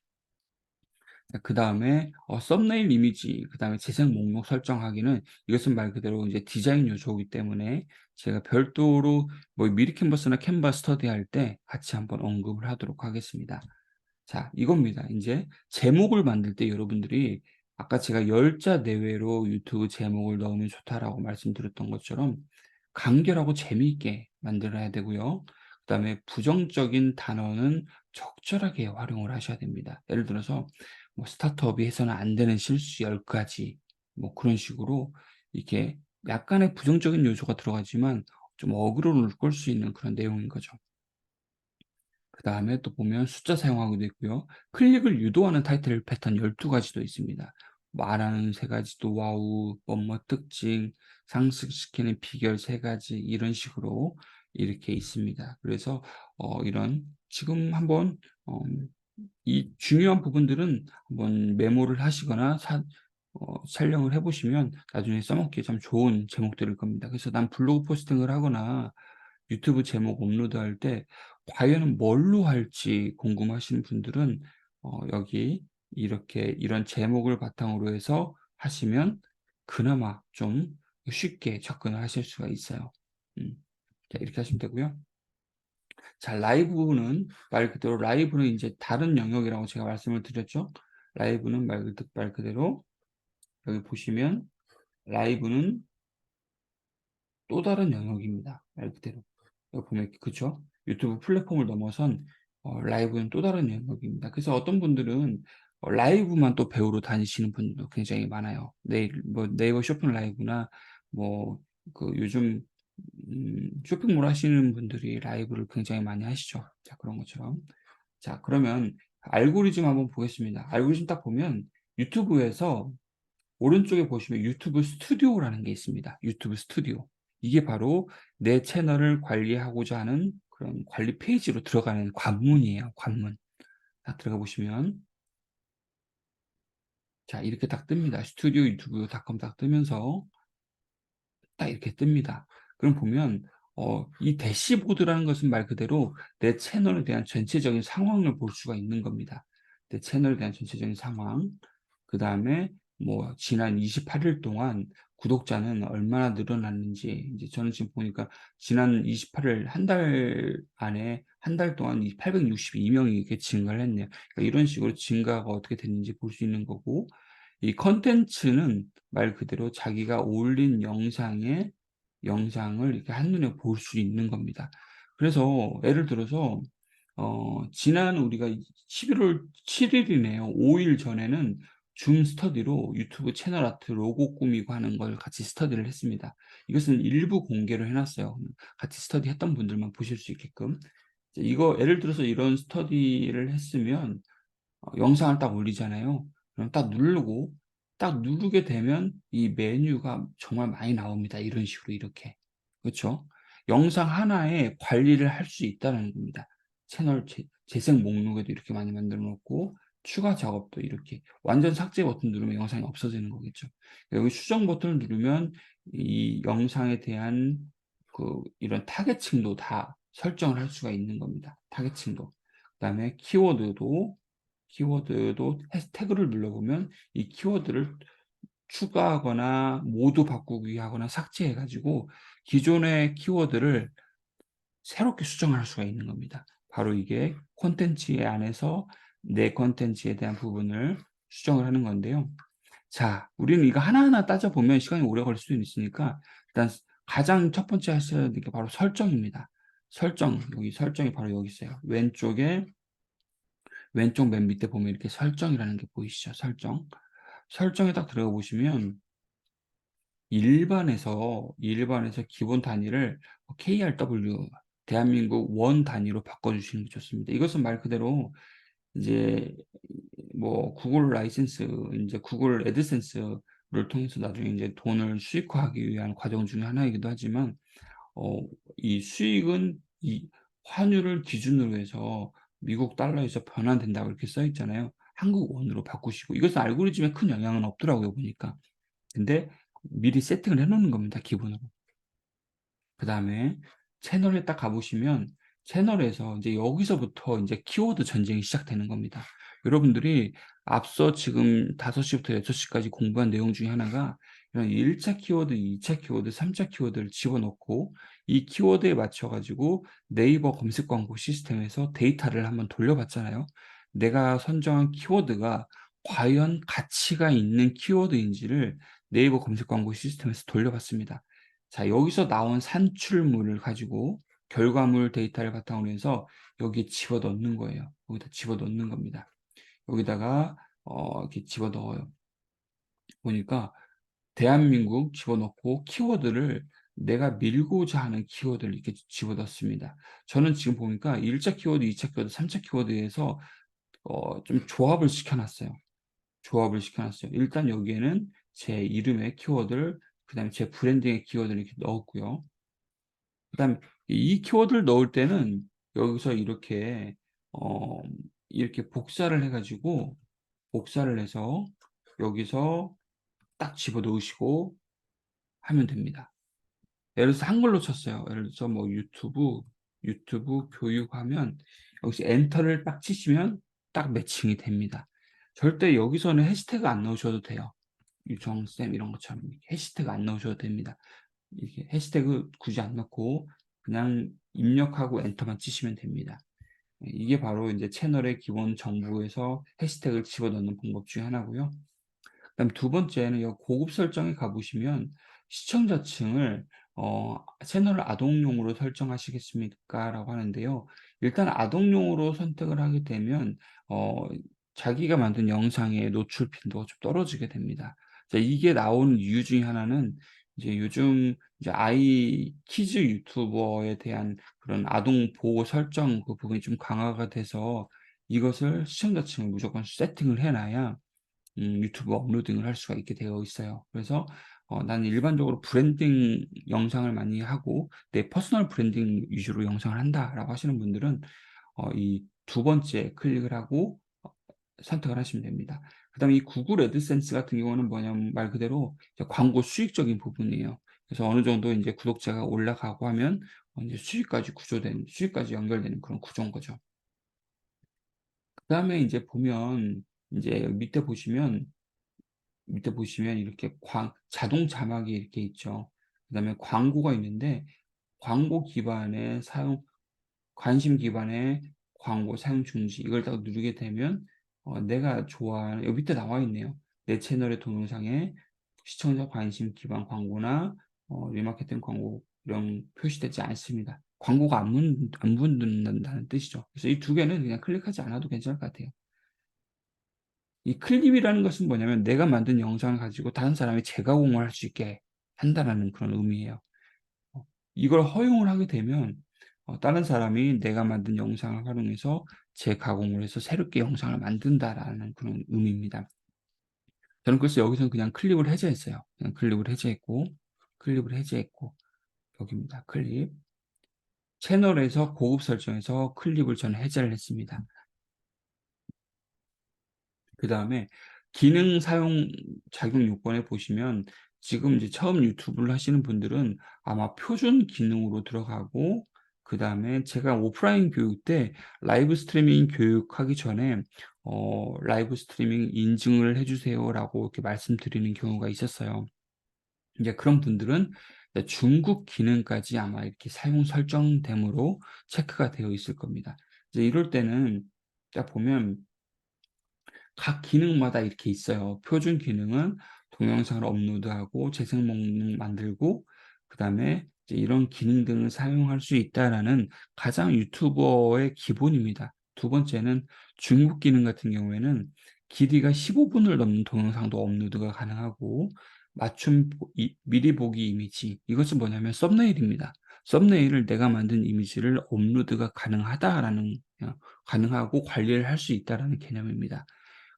자, 그다음에 썸네일 이미지 그다음에 재생 목록 설정하기는 이것은 말 그대로 이제 디자인 요소이기 때문에 제가 별도로 뭐 미리 캔버스나 캔바 스터디할 때 같이 한번 언급을 하도록 하겠습니다. 자, 이겁니다. 인제 제목을 만들 때 여러분들이 아까 제가 10자 내외로 유튜브 제목을 넣으면 좋다라고 말씀드렸던 것처럼 간결하고 재미있게 만들어야 되고요. 그다음에 부정적인 단어는 적절하게 활용을 하셔야 됩니다. 예를 들어서 뭐 "스타트업이 해서는 안 되는 실수 10 가지." 뭐 그런 식으로 이렇게 약간의 부정적인 요소가 들어가지만 좀 어그로를 끌 수 있는 그런 내용인 거죠. 그다음에 또 보면 숫자 사용하고도 있고요. 클릭을 유도하는 타이틀 패턴 12 가지도 있습니다. 말하는 3 가지도 와우, 뭐뭐 특징, 상승시키는 비결 3 가지 이런 식으로 이렇게 있습니다. 그래서 이런 지금 한번 어 이 중요한 부분들은 한번 메모를 하시거나 촬영을 해 보시면 나중에 써먹기에 참 좋은 제목들일 겁니다. 그래서 난 블로그 포스팅을 하거나 유튜브 제목 업로드할 때 과연 뭘로 할지 궁금하신 분들은 여기 이렇게 이런 제목을 바탕으로 해서 하시면 그나마 좀 쉽게 접근을 하실 수가 있어요. 음. 자, 이렇게 하시면 되고요. 자, 라이브는 인제 다른 영역이라고 제가 말씀을 드렸죠. 라이브는 말 그대로 여기 보시면 라이브는 또 다른 영역입니다, 말 그대로. 여기 보면 그쵸? 유튜브 플랫폼을 넘어선 라이브는 또 다른 영역입니다. 그래서 어떤 분들은 라이브만 또 배우러 다니시는 분들도 굉장히 많아요. 네이버 쇼핑 라이브나 뭐 요즘 쇼핑몰 하시는 분들이 라이브를 굉장히 많이 하시죠. 자, 그런 것처럼. 자, 그러면 알고리즘 한번 보겠습니다. 알고리즘 딱 보면 유튜브에서 오른쪽에 보시면 유튜브 스튜디오라는 게 있습니다. 유튜브 스튜디오. 이게 바로 내 채널을 관리하고자 하는 그런 관리 페이지로 들어가는 관문이에요, 관문. 딱 들어가 보시면 자, 이렇게 딱 뜹니다. 스튜디오 유튜브.com 딱 뜨면서 딱 이렇게 뜹니다. 그럼 보면 이 대시보드라는 것은 말 그대로 내 채널에 대한 전체적인 상황을 볼 수가 있는 겁니다. 내 채널에 대한 전체적인 상황. 그다음에 뭐 지난 28일 동안 구독자는 얼마나 늘어났는지 이제 저는 지금 보니까 지난 28일 한 달 안에 한 달 동안 이 862 명이 이렇게 증가를 했네요. 그러니까 이런 식으로 증가가 어떻게 됐는지 볼 수 있는 거고 이 콘텐츠는 말 그대로 자기가 올린 영상을 이렇게 한눈에 볼 수 있는 겁니다. 그래서 예를 들어서 지난 우리가 11월 7 일이네요. 5일 전에는 줌 스터디로 유튜브 채널 아트 로고 꾸미고 하는 걸 같이 스터디를 했습니다. 이것은 일부 공개를 해 놨어요. 같이 스터디했던 분들만 보실 수 있게끔. 이제 이거 예를 들어서 이런 스터디를 했으면 영상을 딱 올리잖아요. 그럼 딱 누르게 되면 이 메뉴가 정말 많이 나옵니다. 이런 식으로 이렇게. 그쵸? 영상 하나에 관리를 할 수 있다는 겁니다. 채널 재생 목록에도 이렇게 많이 만들어 놓고 추가 작업도 이렇게 완전 삭제 버튼 누르면 영상이 없어지는 거겠죠. 여기 수정 버튼을 누르면 이 영상에 대한 이런 타겟층도 다 설정을 할 수가 있는 겁니다. 타겟층도. 그다음에 키워드도 해시태그를 눌러보면 이 키워드를 추가하거나 모두 바꾸기 하거나 삭제해 가지고 기존의 키워드를 새롭게 수정을 할 수가 있는 겁니다. 바로 이게 콘텐츠 안에서 내 콘텐츠에 대한 부분을 수정을 하는 건데요. 자, 우리는 이거 하나하나 따져보면 시간이 오래 걸릴 수는 있으니까 일단 가장 첫 번째 하셔야 되는 게 바로 설정입니다. 설정, 여기 설정이 바로 여기 있어요. 왼쪽 맨 밑에 보면 이렇게 설정이라는 게 보이시죠? 설정. 설정에 딱 들어가 보시면 일반에서 기본 단위를 KRW 대한민국 원 단위로 바꿔 주시는 게 좋습니다. 이것은 말 그대로 이제 뭐 구글 라이센스 인제 구글 애드센스를 통해서 나중에 인제 돈을 수익화하기 위한 과정 중에 하나이기도 하지만 어 이 수익은 이 환율을 기준으로 해서 미국 달러에서 변환된다고 이렇게 써 있잖아요. 한국 원으로 바꾸시고 이것은 알고리즘에 큰 영향은 없더라고요 보니까. 근데 미리 세팅을 해 놓는 겁니다 기본으로. 그다음에 채널에 딱 가 보시면 채널에서 인제 여기서부터 인제 키워드 전쟁이 시작되는 겁니다. 여러분들이 앞서 지금 5 시부터 6 시까지 공부한 내용 중에 하나가 이런 1차 키워드, 2차 키워드, 3차 키워드를 집어넣고 이 키워드에 맞춰 가지고 네이버 검색 광고 시스템에서 데이터를 한번 돌려봤잖아요. 내가 선정한 키워드가 과연 가치가 있는 키워드인지를 네이버 검색 광고 시스템에서 돌려봤습니다. 자, 여기서 나온 산출물을 가지고 결과물 데이터를 바탕으로 해서 여기에 집어넣는 거예요. 여기다 집어넣는 겁니다. 여기다가 이렇게 집어넣어요. 보니까 대한민국 집어넣고 키워드를 내가 밀고자 하는 키워드를 이렇게 집어넣습니다. 저는 지금 보니까 1 차 키워드, 2차 키워드, 3차 키워드에서 좀 조합을 시켜 놨어요. 조합을 시켜 놨어요. 일단 여기에는 제 이름의 키워드를, 그다음에 제 브랜딩의 키워드를 이렇게 넣었고요. 그다음에 이 키워드를 넣을 때는 여기서 어 이렇게 복사를 해 가지고, 복사를 해서 여기서 딱 집어넣으시고 하면 됩니다. 예를 들어서 한글로 쳤어요. 예를 들어서 뭐 유튜브 교육하면 여기서 엔터를 딱 치시면 딱 매칭이 됩니다. 절대 여기서는 해시태그 안 넣으셔도 돼요. 유정쌤 이런 것처럼 해시태그 안 넣으셔도 됩니다. 이렇게 해시태그 굳이 안 넣고 그냥 입력하고 엔터만 치시면 됩니다. 이게 바로 인제 채널의 기본 정보에서 해시태그를 집어넣는 방법 중에 하나고요. 그다음 두 번째는 요 고급 설정에 가 보시면 시청자층을 "채널을 아동용으로 설정하시겠습니까?"라고 하는데요. 일단 아동용으로 선택을 하게 되면 어 자기가 만든 영상의 노출 빈도가 좀 떨어지게 됩니다. 자, 이게 나오는 이유 중에 하나는 이제 요즘 이제 키즈 유튜버에 대한 그런 아동 보호 설정 그 부분이 좀 강화가 돼서 이것을 시청자층을 무조건 세팅을 해 놔야 유튜브 업로딩을 할 수가 있게 되어 있어요. 그래서 나는 일반적으로 브랜딩 영상을 많이 하고 내 퍼스널 브랜딩 위주로 영상을 한다라고 하시는 분들은 이 두 번째 클릭을 하고 선택을 하시면 됩니다. 그다음에 이 구글 애드센스 같은 경우는 뭐냐면 말 그대로 이제 광고 수익적인 부분이에요. 그래서 어느 정도 인제 구독자가 올라가고 하면 인제 수익까지 연결되는 그런 구조인 거죠. 그다음에 인제 보면, 인제 밑에 보시면 이렇게 자동 자막이 이렇게 있죠. 그다음에 광고가 있는데 광고 기반의 사용 관심 기반의 광고 사용 중지, 이걸 딱 누르게 되면 내가 좋아하는, 여기 밑에 나와 있네요. 내 채널의 동영상에 시청자 관심 기반 광고나 리마케팅 광고 이런 표시되지 않습니다. 광고가 안 붙는다는 뜻이죠. 그래서 이 두 개는 그냥 클릭하지 않아도 괜찮을 것 같아요. 이 클립이라는 것은 뭐냐면 내가 만든 영상을 가지고 다른 사람이 재가공을 할 수 있게 한다라는 그런 의미예요. 어 이걸 허용을 하게 되면 다른 사람이 내가 만든 영상을 활용해서 재가공을 해서 새롭게 영상을 만든다라는 그런 의미입니다. 저는 그래서 여기서는 그냥 클립을 해제했어요. 그냥 클립을 해제했고 여기입니다. 클립. 채널에서 고급 설정에서 클립을 저는 해제를 했습니다. 그다음에 기능 사용 작용 요건에 보시면 지금 이제 처음 유튜브를 하시는 분들은 아마 표준 기능으로 들어가고, 그다음에 제가 오프라인 교육 때 라이브 스트리밍 교육하기 전에 "라이브 스트리밍 인증을 해 주세요."라고 이렇게 말씀드리는 경우가 있었어요. 이제 그런 분들은 이제 중국 기능까지 아마 이렇게 사용 설정됨으로 체크가 되어 있을 겁니다. 이제 이럴 때는 딱 보면 각 기능마다 이렇게 있어요. 표준 기능은 동영상을 업로드하고 재생 목록 만들고, 그다음에 이제 이런 기능 등을 사용할 수 있다라는 가장 유튜버의 기본입니다. 두 번째는 중국 기능 같은 경우에는 길이가 15 분을 넘는 동영상도 업로드가 가능하고, 미리 보기 이미지, 이것은 뭐냐면 썸네일입니다. 썸네일을 내가 만든 이미지를 업로드가 가능하고 관리를 할 수 있다라는 개념입니다.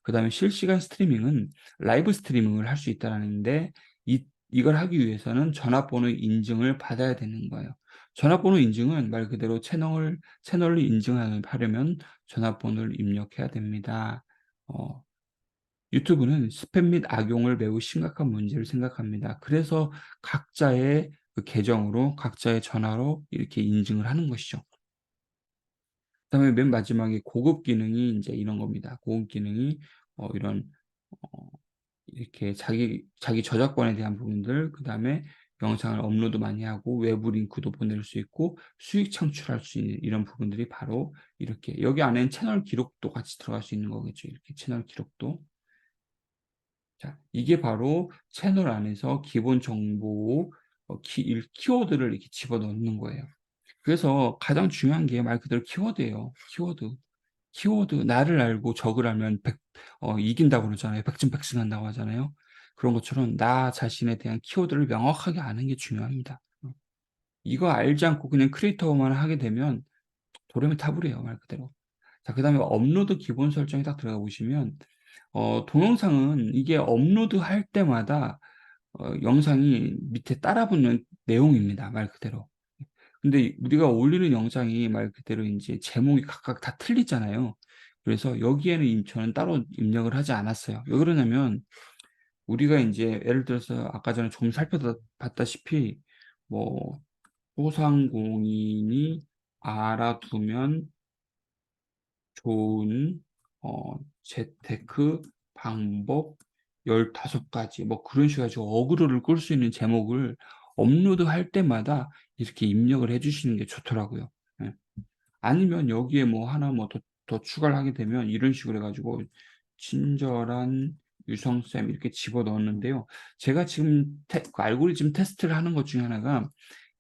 그다음에 실시간 스트리밍은 라이브 스트리밍을 할 수 있다라는데, 이걸 하기 위해서는 전화번호 인증을 받아야 되는 거예요. 전화번호 인증은 말 그대로 채널을 인증하려면 전화번호를 입력해야 됩니다. 어 유튜브는 스팸 및 악용을 매우 심각한 문제를 생각합니다. 그래서 각자의 그 계정으로 각자의 전화로 이렇게 인증을 하는 것이죠. 그다음에 맨 마지막에 고급 기능이 인제 이런 겁니다. 고급 기능이 이런 어 이렇게 자기 저작권에 대한 부분들, 그다음에 영상을 업로드 많이 하고 외부 링크도 보낼 수 있고 수익 창출할 수 있는 이런 부분들이 바로 이렇게 여기 안에는 채널 기록도 같이 들어갈 수 있는 거겠죠. 이렇게 채널 기록도. 자, 이게 바로 채널 안에서 기본 정보 키워드를 이렇게 집어넣는 거예요. 그래서 가장 중요한 게 말 그대로 키워드예요. 키워드. 키워드 나를 알고 적을 알면 이긴다고 그러잖아요. 백전백승한다고 하잖아요. 그런 것처럼 나 자신에 대한 키워드를 명확하게 아는 게 중요합니다. 이거 알지 않고 그냥 크리에이터만 하게 되면 도레미타불이에요, 말 그대로. 자, 그다음에 업로드 기본 설정에 딱 들어가 보시면 동영상은 이게 업로드할 때마다 영상이 밑에 따라 붙는 내용입니다, 말 그대로. 근데 우리가 올리는 영상이 말 그대로 인제 제목이 각각 다 틀리잖아요. 그래서 여기에는 저는 따로 입력을 하지 않았어요. 왜 그러냐면 우리가 인제 예를 들어서 아까 전에 좀 봤다시피 뭐 소상공인이 알아두면 좋은 재테크 방법 15 가지 뭐 그런 식으로 해 가지고 어그로를 끌 수 있는 제목을 업로드할 때마다 이렇게 입력을 해 주시는 게 좋더라고요. 예. 아니면 여기에 뭐 하나 뭐 더 추가를 하게 되면 이런 식으로 해 가지고 친절한 유성쌤 이렇게 집어넣었는데요. 제가 지금 그 알고리즘 테스트를 하는 것 중에 하나가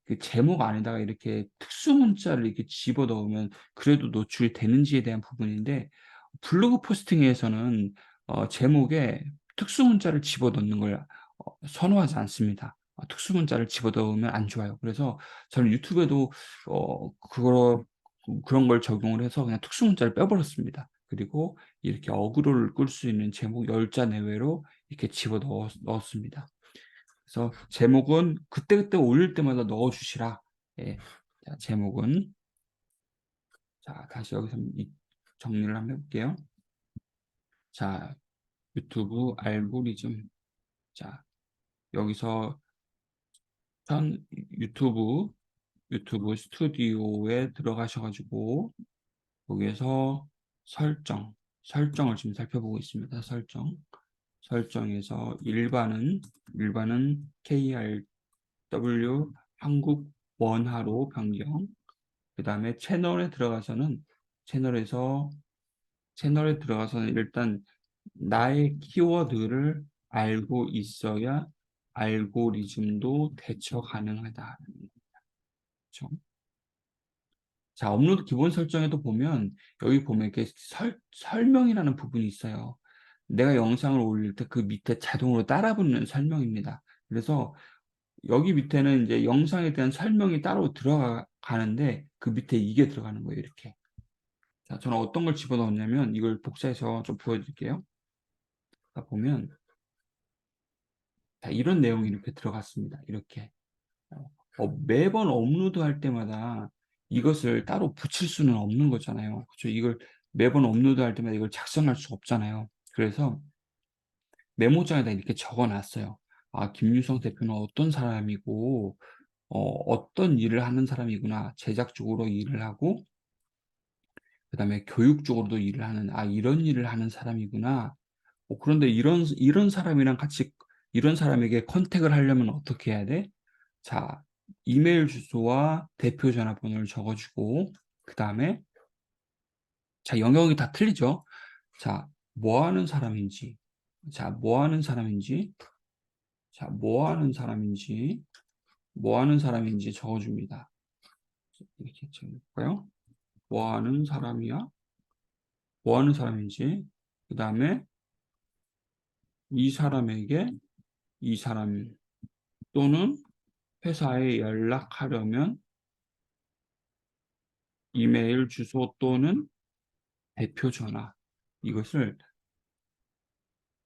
그 제목 안에다가 이렇게 특수 문자를 이렇게 집어넣으면 그래도 노출이 되는지에 대한 부분인데 블로그 포스팅에서는 제목에 특수 문자를 집어넣는 걸 선호하지 않습니다. 특수 문자를 집어넣으면 안 좋아요. 그래서 저는 유튜브에도 그런 걸 적용을 해서 그냥 특수 문자를 빼 버렸습니다. 그리고 이렇게 어그로를 끌 수 있는 제목 10자 내외로 이렇게 집어 넣었습니다. 그래서 제목은 그때그때 올릴 때마다 넣어 주시라. 예. 자, 제목은 다시 여기서 정리를 한번 해 볼게요. 자, 유튜브 알고리즘. 자, 여기서 현 유튜브 스튜디오에 들어가셔 가지고 여기에서 설정을 지금 살펴보고 있습니다. 설정에서 일반은 KRW 한국 원화로 변경. 그다음에 채널에서 채널에 들어가서는 일단 나의 키워드를 알고 있어야 알고리즘도 대처 가능하다. 그쵸? 자, 업로드 기본 설정에도 보면 여기 보면 이렇게 설명이라는 부분이 있어요. 내가 영상을 올릴 때 그 밑에 자동으로 따라 붙는 설명입니다. 그래서 여기 밑에는 이제 영상에 대한 설명이 따로 들어가는데 그 밑에 이게 들어가는 거예요, 이렇게. 자, 저는 어떤 걸 집어넣었냐면 이걸 복사해서 좀 보여드릴게요. 자, 보면 자, 이런 내용이 이렇게 들어갔습니다. 이렇게. 매번 업로드할 때마다 이것을 따로 붙일 수는 없는 거잖아요. 그죠? 이걸 매번 업로드할 때마다 이걸 작성할 수 없잖아요. 그래서 메모장에다 이렇게 적어 놨어요. 아, 김유성 대표는 어떤 사람이고 어떤 일을 하는 사람이구나. 제작 쪽으로 일을 하고 그다음에 교육 쪽으로도 일을 하는 이런 일을 하는 사람이구나. 그런데 이런 사람이랑 같이 이런 사람에게 컨택을 하려면 어떻게 해야 돼? 자, 이메일 주소와 대표 전화번호를 적어 주고 그다음에 자, 영역이 다 틀리죠. 자, 뭐 하는 사람인지. 자, 뭐 하는 사람인지. 자, 뭐 하는 사람인지 적어 줍니다. 이렇게 적어 볼까요? 뭐 하는 사람이야? 뭐 하는 사람인지. 그다음에 이 사람에게 이 사람 또는 회사에 연락하려면 이메일 주소 또는 대표 전화 이것을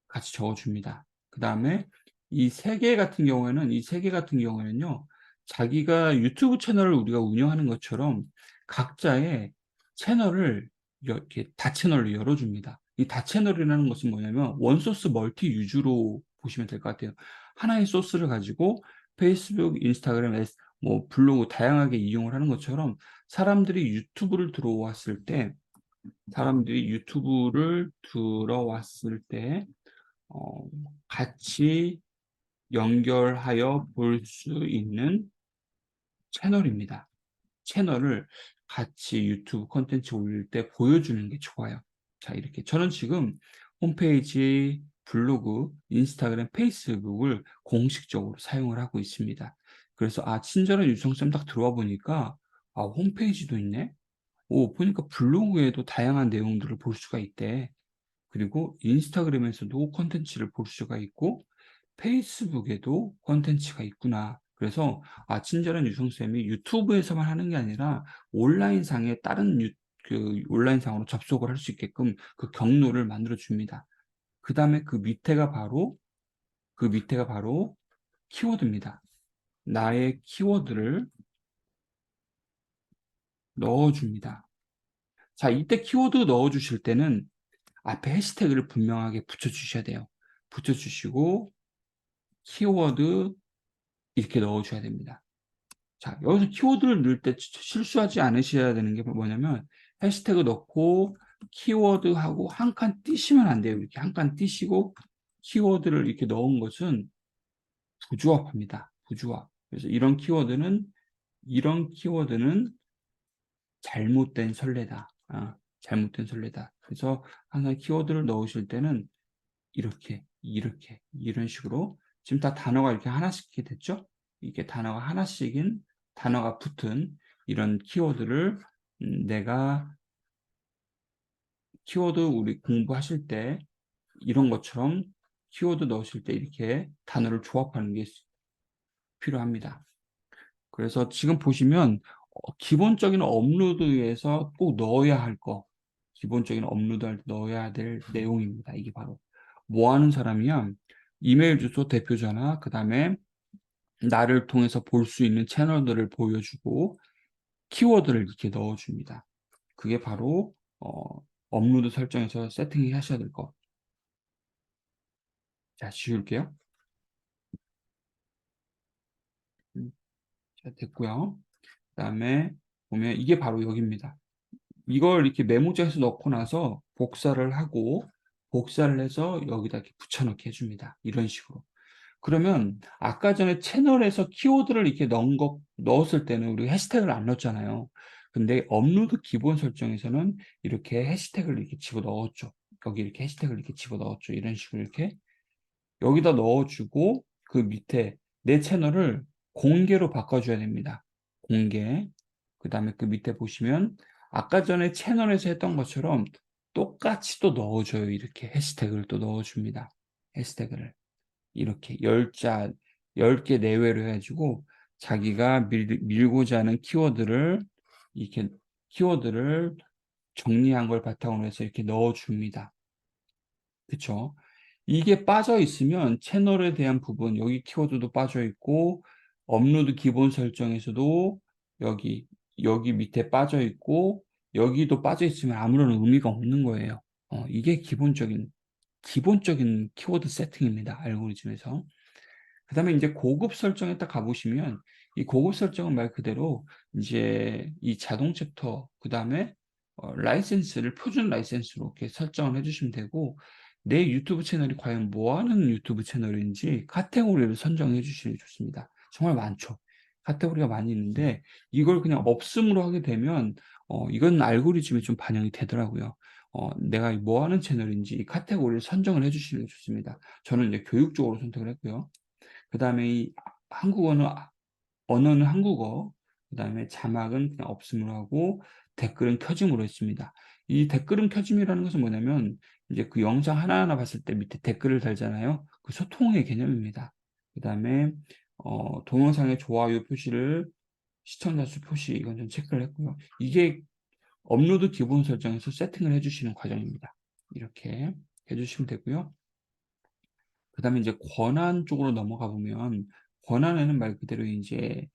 같이 적어 줍니다. 그다음에 이 세 개 같은 경우에는요. 자기가 유튜브 채널을 우리가 운영하는 것처럼 각자의 채널을 이렇게 다채널로 열어 줍니다. 이 다채널이라는 것은 뭐냐면 원소스 멀티 유즈로 보시면 될 것 같아요. 하나의 소스를 가지고 페이스북, 인스타그램, 뭐 블로그 다양하게 이용을 하는 것처럼 사람들이 유튜브를 들어왔을 때 같이 연결하여 볼 수 있는 채널입니다. 채널을 같이 유튜브 콘텐츠 올릴 때 보여주는 게 좋아요. 자, 이렇게 저는 지금 홈페이지, 블로그, 인스타그램, 페이스북을 공식적으로 사용을 하고 있습니다. 그래서 친절한 유성쌤 딱 들어와 보니까 홈페이지도 있네. 보니까 블로그에도 다양한 내용들을 볼 수가 있대. 그리고 인스타그램에서도 콘텐츠를 볼 수가 있고 페이스북에도 콘텐츠가 있구나. 그래서 친절한 유성쌤이 유튜브에서만 하는 게 아니라 온라인상에 다른 온라인상으로 접속을 할 수 있게끔 그 경로를 만들어 줍니다. 그다음에 그 밑에가 바로 키워드입니다. 나의 키워드를 넣어 줍니다. 자, 이때 키워드 넣어 주실 때는 앞에 해시태그를 분명하게 붙여 주셔야 돼요. 붙여 주시고 키워드 이렇게 넣어 줘야 됩니다. 자, 여기서 키워드를 넣을 때 실수하지 않으셔야 되는 게 뭐냐면 해시태그 넣고 키워드하고 한 칸 띄시면 안 돼요. 이렇게 한 칸 띄시고 키워드를 이렇게 넣은 것은 부조합합니다. 부조합. 그래서 이런 키워드는 잘못된 선례다. 잘못된 선례다. 그래서 항상 키워드를 넣으실 때는 이렇게 이런 식으로 지금 다 단어가 이렇게 하나씩 이렇게 됐죠? 이게 단어가 하나씩인 단어가 붙은 이런 키워드를 내가 키워드 우리 공부하실 때 이런 것처럼 키워드 넣으실 때 이렇게 단어를 조합하는 게 필요합니다. 그래서 지금 보시면 기본적인 업로드에서 꼭 넣어야 할 거, 기본적인 업로드할 때 넣어야 될 내용입니다. 이게 바로 뭐 하는 사람이야? 이메일 주소, 대표 전화, 그다음에 나를 통해서 볼 수 있는 채널들을 보여주고 키워드를 이렇게 넣어줍니다. 그게 바로 업로드 설정에서 세팅하셔야 될 거. 자, 지울게요. 자, 됐고요. 그다음에 보면 이게 바로 여기입니다. 이걸 이렇게 메모장에서 넣고 나서 복사를 해서 여기다 이렇게 붙여넣기 해줍니다. 이런 식으로. 그러면 아까 전에 채널에서 키워드를 이렇게 넣었을 때는 우리가 해시태그를 안 넣었잖아요. 근데 업로드 기본 설정에서는 이렇게 해시태그를 이렇게 집어넣었죠. 여기 이렇게 해시태그를 이렇게 집어넣었죠. 이런 식으로 이렇게 여기다 넣어주고 그 밑에 내 채널을 공개로 바꿔줘야 됩니다. 공개. 그 다음에 그 밑에 보시면 아까 전에 채널에서 했던 것처럼 똑같이 또 넣어줘요. 이렇게 해시태그를 또 넣어줍니다. 해시태그를. 이렇게 10개 내외로 해가지고 자기가 밀고자 하는 이렇게 키워드를 정리한 걸 바탕으로 해서 이렇게 넣어줍니다. 그쵸? 이게 빠져 있으면 채널에 대한 부분, 여기 키워드도 빠져 있고, 업로드 기본 설정에서도 여기, 여기 밑에 빠져 있고, 여기도 빠져 있으면 아무런 의미가 없는 거예요. 이게 기본적인 키워드 세팅입니다. 알고리즘에서. 그 다음에 이제 고급 설정에 딱 가보시면, 이 고급 설정은 말 그대로 이제 이 자동 챕터, 그 다음에 라이센스를 표준 라이센스로 이렇게 설정을 해주시면 되고, 내 유튜브 채널이 과연 뭐 하는 유튜브 채널인지 카테고리를 선정해 주시면 좋습니다. 정말 많죠. 카테고리가 많이 있는데, 이걸 그냥 없음으로 하게 되면, 이건 알고리즘에 좀 반영이 되더라고요. 내가 뭐 하는 채널인지 이 카테고리를 선정을 해 주시면 좋습니다. 저는 이제 교육 쪽으로 선택을 했고요. 그 다음에 이 언어는 한국어, 그 다음에 자막은 그냥 없음으로 하고, 댓글은 켜짐으로 했습니다. 이 댓글은 켜짐이라는 것은 뭐냐면, 이제 그 영상 하나하나 봤을 때 밑에 댓글을 달잖아요. 그 소통의 개념입니다. 그 다음에, 동영상의 좋아요 표시를 시청자 수 표시, 이건 좀 체크를 했고요. 이게 업로드 기본 설정에서 세팅을 해주시는 과정입니다. 이렇게 해주시면 되고요. 그 다음에 이제 권한 쪽으로 넘어가 보면, 권한에는 말 그대로 이제,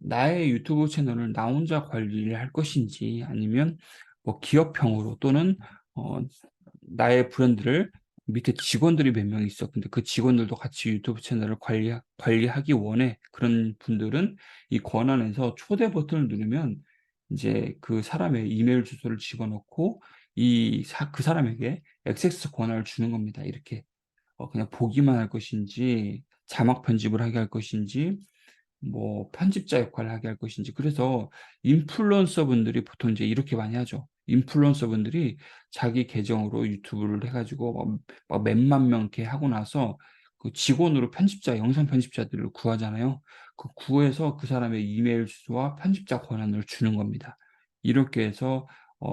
나의 유튜브 채널을 나 혼자 관리를 할 것인지, 아니면 뭐 기업형으로 또는, 어, 나의 브랜드를 밑에 직원들이 몇 명 있어. 근데 그 직원들도 같이 유튜브 채널을 관리하기 원해. 그런 분들은 이 권한에서 초대 버튼을 누르면 이제 그 사람의 이메일 주소를 집어넣고 그 사람에게 액세스 권한을 주는 겁니다. 이렇게 그냥 보기만 할 것인지 자막 편집을 하게 할 것인지, 뭐 편집자 역할을 하게 할 것인지. 그래서 인플루언서 분들이 보통 이제 이렇게 많이 하죠. 인플루언서 분들이 자기 계정으로 유튜브를 해가지고 막 몇만 명 이렇게 하고 나서 그 직원으로 편집자, 영상 편집자들을 구하잖아요. 그 구해서 그 사람의 이메일 주소와 편집자 권한을 주는 겁니다. 이렇게 해서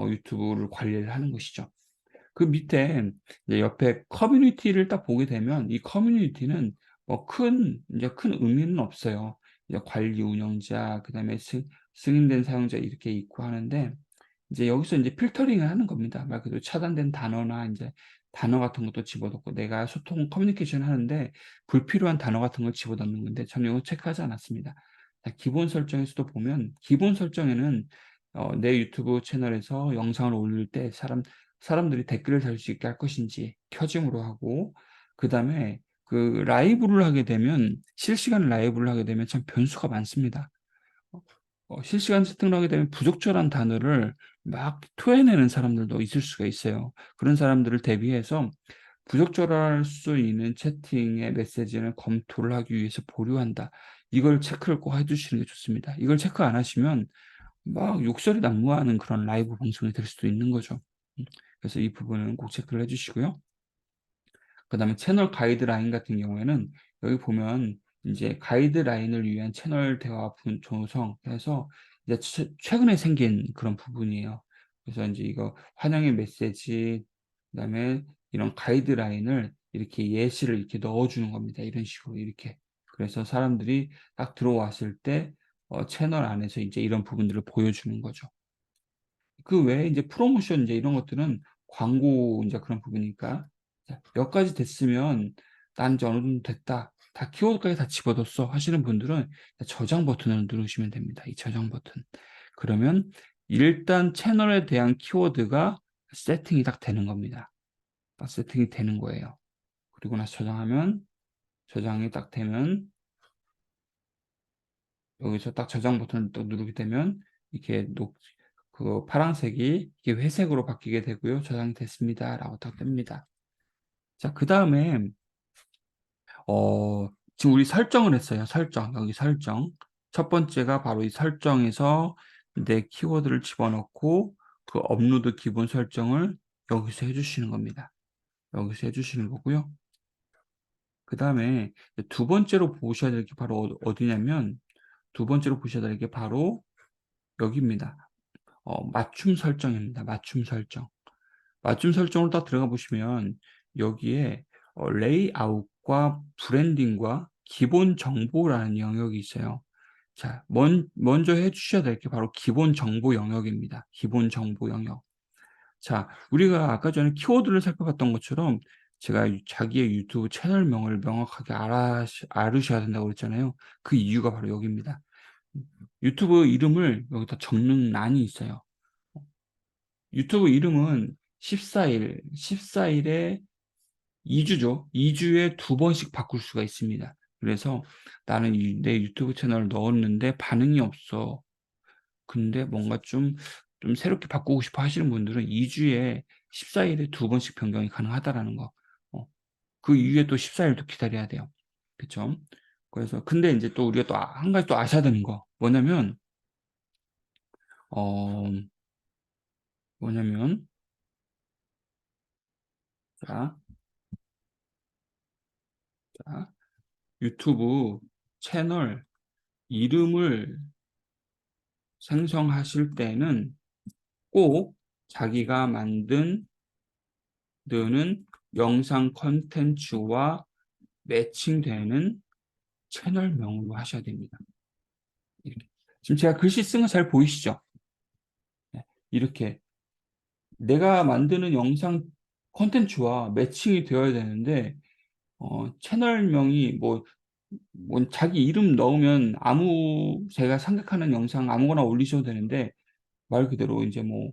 유튜브를 관리를 하는 것이죠. 그 밑에 이제 옆에 커뮤니티를 딱 보게 되면 이 커뮤니티는 뭐 큰 의미는 없어요. 이제 관리 운영자, 그다음에 승인된 사용자 이렇게 있고 하는데, 이제 여기서 이제 필터링을 하는 겁니다. 말 그대로 차단된 단어나 이제 단어 같은 것도 집어넣고, 내가 소통 커뮤니케이션 하는데 불필요한 단어 같은 걸 집어넣는 건데 저는 이거 체크하지 않았습니다. 자, 기본 설정에서도 보면 기본 설정에는 내 유튜브 채널에서 영상을 올릴 때 사람들이 댓글을 달 수 있게 할 것인지 켜짐으로 하고, 그다음에 그 라이브를 하게 되면, 실시간 라이브를 하게 되면 참 변수가 많습니다. 어 실시간 채팅을 하게 되면 부적절한 단어를 막 토해내는 사람들도 있을 수가 있어요. 그런 사람들을 대비해서 부적절할 수 있는 채팅의 메시지는 검토를 하기 위해서 보류한다. 이걸 체크를 꼭 해 두시는 게 좋습니다. 이걸 체크 안 하시면 막 욕설이 난무하는 그런 라이브 방송이 될 수도 있는 거죠. 그래서 이 부분은 꼭 체크를 해 주시고요. 그다음에 채널 가이드라인 같은 경우에는 여기 보면 인제 가이드라인을 위한 채널 대화 조성해서 이제 최근에 생긴 그런 부분이에요. 그래서 인제 이거 환영의 메시지, 그다음에 이런 가이드라인을 이렇게 예시를 이렇게 넣어 주는 겁니다. 이런 식으로 이렇게. 그래서 사람들이 딱 들어왔을 때 채널 안에서 이제 이런 부분들을 보여주는 거죠. 그 외에 인제 프로모션 인제 이런 것들은 광고 인제 그런 부분이니까, 자 여기까지 됐으면 '난 인제 어느 정도 됐다. 다 키워드까지 다 집어넣었어.' 하시는 분들은 저장 버튼을 누르시면 됩니다. 이 저장 버튼. 그러면 일단 채널에 대한 키워드가 세팅이 딱 되는 겁니다. 딱 세팅이 되는 거예요. 그리고 나서 저장이 딱 되면, 여기서 딱 저장 버튼을 또 누르게 되면 이렇게 파란색이 이게 회색으로 바뀌게 되고요. "저장이 됐습니다."라고 딱 뜹니다. 자, 그다음에 지금 우리 설정을 했어요. 설정. 여기 설정. 첫 번째가 바로 이 설정에서 내 키워드를 집어넣고 그 업로드 기본 설정을 여기서 해 주시는 겁니다. 여기서 해 주시는 거고요. 그다음에 두 번째로 보셔야 될 게 바로 어디냐면, 두 번째로 보셔야 될 게 바로 여기입니다. 맞춤 설정입니다. 맞춤 설정. 맞춤 설정으로 딱 들어가 보시면 여기에 레이아웃과 브랜딩과 기본 정보라는 영역이 있어요. 자, 먼저 해 주셔야 될 게 바로 기본 정보 영역입니다. 기본 정보 영역. 자, 우리가 아까 전에 키워드를 살펴봤던 것처럼 제가 자기의 유튜브 채널명을 명확하게 알으셔야 된다고 그랬잖아요. 그 이유가 바로 여기입니다. 유튜브 이름을 여기다 적는欄이 있어요. 유튜브 이름은 14일 에 2주죠. 2주에 두 번씩 바꿀 수가 있습니다. 그래서 '나는 내 유튜브 채널을 넣었는데 반응이 없어. 근데 뭔가 좀 새롭게 바꾸고 싶어.' 하시는 분들은 2주에 14일에 두 번씩 변경이 가능하다라는 거. 그 이후에 또 14일도 기다려야 돼요. 그쵸? 그래서 근데 인제 또 우리가 또 한 가지 또 아셔야 되는 거 어 뭐냐면, 자 자 유튜브 채널 이름을 생성하실 때는 꼭 자기가 만든 드는 영상 콘텐츠와 매칭되는 채널명으로 하셔야 됩니다. 이렇게. 지금 제가 글씨 쓴 거 잘 보이시죠? 네. 이렇게 내가 만드는 영상 콘텐츠와 매칭이 되어야 되는데, 채널명이 자기 이름 넣으면 제가 생각하는 영상 아무거나 올리셔도 되는데, 말 그대로 인제 뭐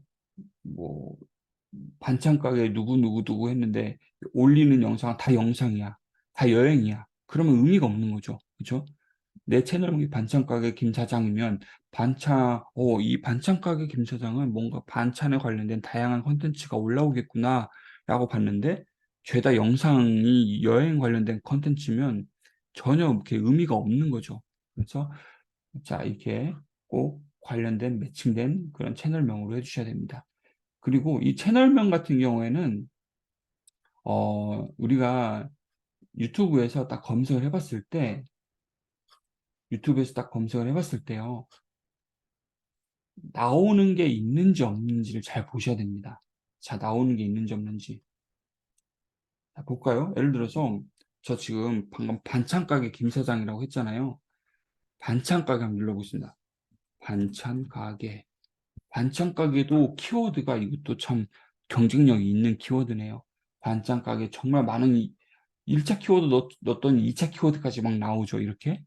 반찬 가게 누구누구누구 했는데 올리는 영상은 다 영상이야. 다 여행이야. 그러면 의미가 없는 거죠. 그죠? 내 채널명이 반찬 가게 김사장이면 이 반찬 가게 김사장은 뭔가 반찬에 관련된 다양한 콘텐츠가 올라오겠구나라고 봤는데, 죄다 영상이 여행 관련된 콘텐츠면 전혀 이렇게 의미가 없는 거죠. 그래서 자, 이렇게 꼭 관련된 매칭된 그런 채널명으로 해주셔야 됩니다. 그리고 이 채널명 같은 경우에는 우리가 유튜브에서 딱 검색을 해봤을 때 유튜브에서 딱 검색을 해봤을 때요, 나오는 게 있는지 없는지를 잘 보셔야 됩니다. 자, 나오는 게 있는지 없는지. 자, 볼까요? 예를 들어서 저 지금 방금 반찬 가게 김 사장이라고 했잖아요. 반찬 가게 한번 눌러보겠습니다. 반찬 가게. 반찬 가게도 키워드가 이것도 참 경쟁력이 있는 키워드네요. 반찬 가게 정말 많은 1차 키워드 넣었더니 2차 키워드까지 막 나오죠. 이렇게.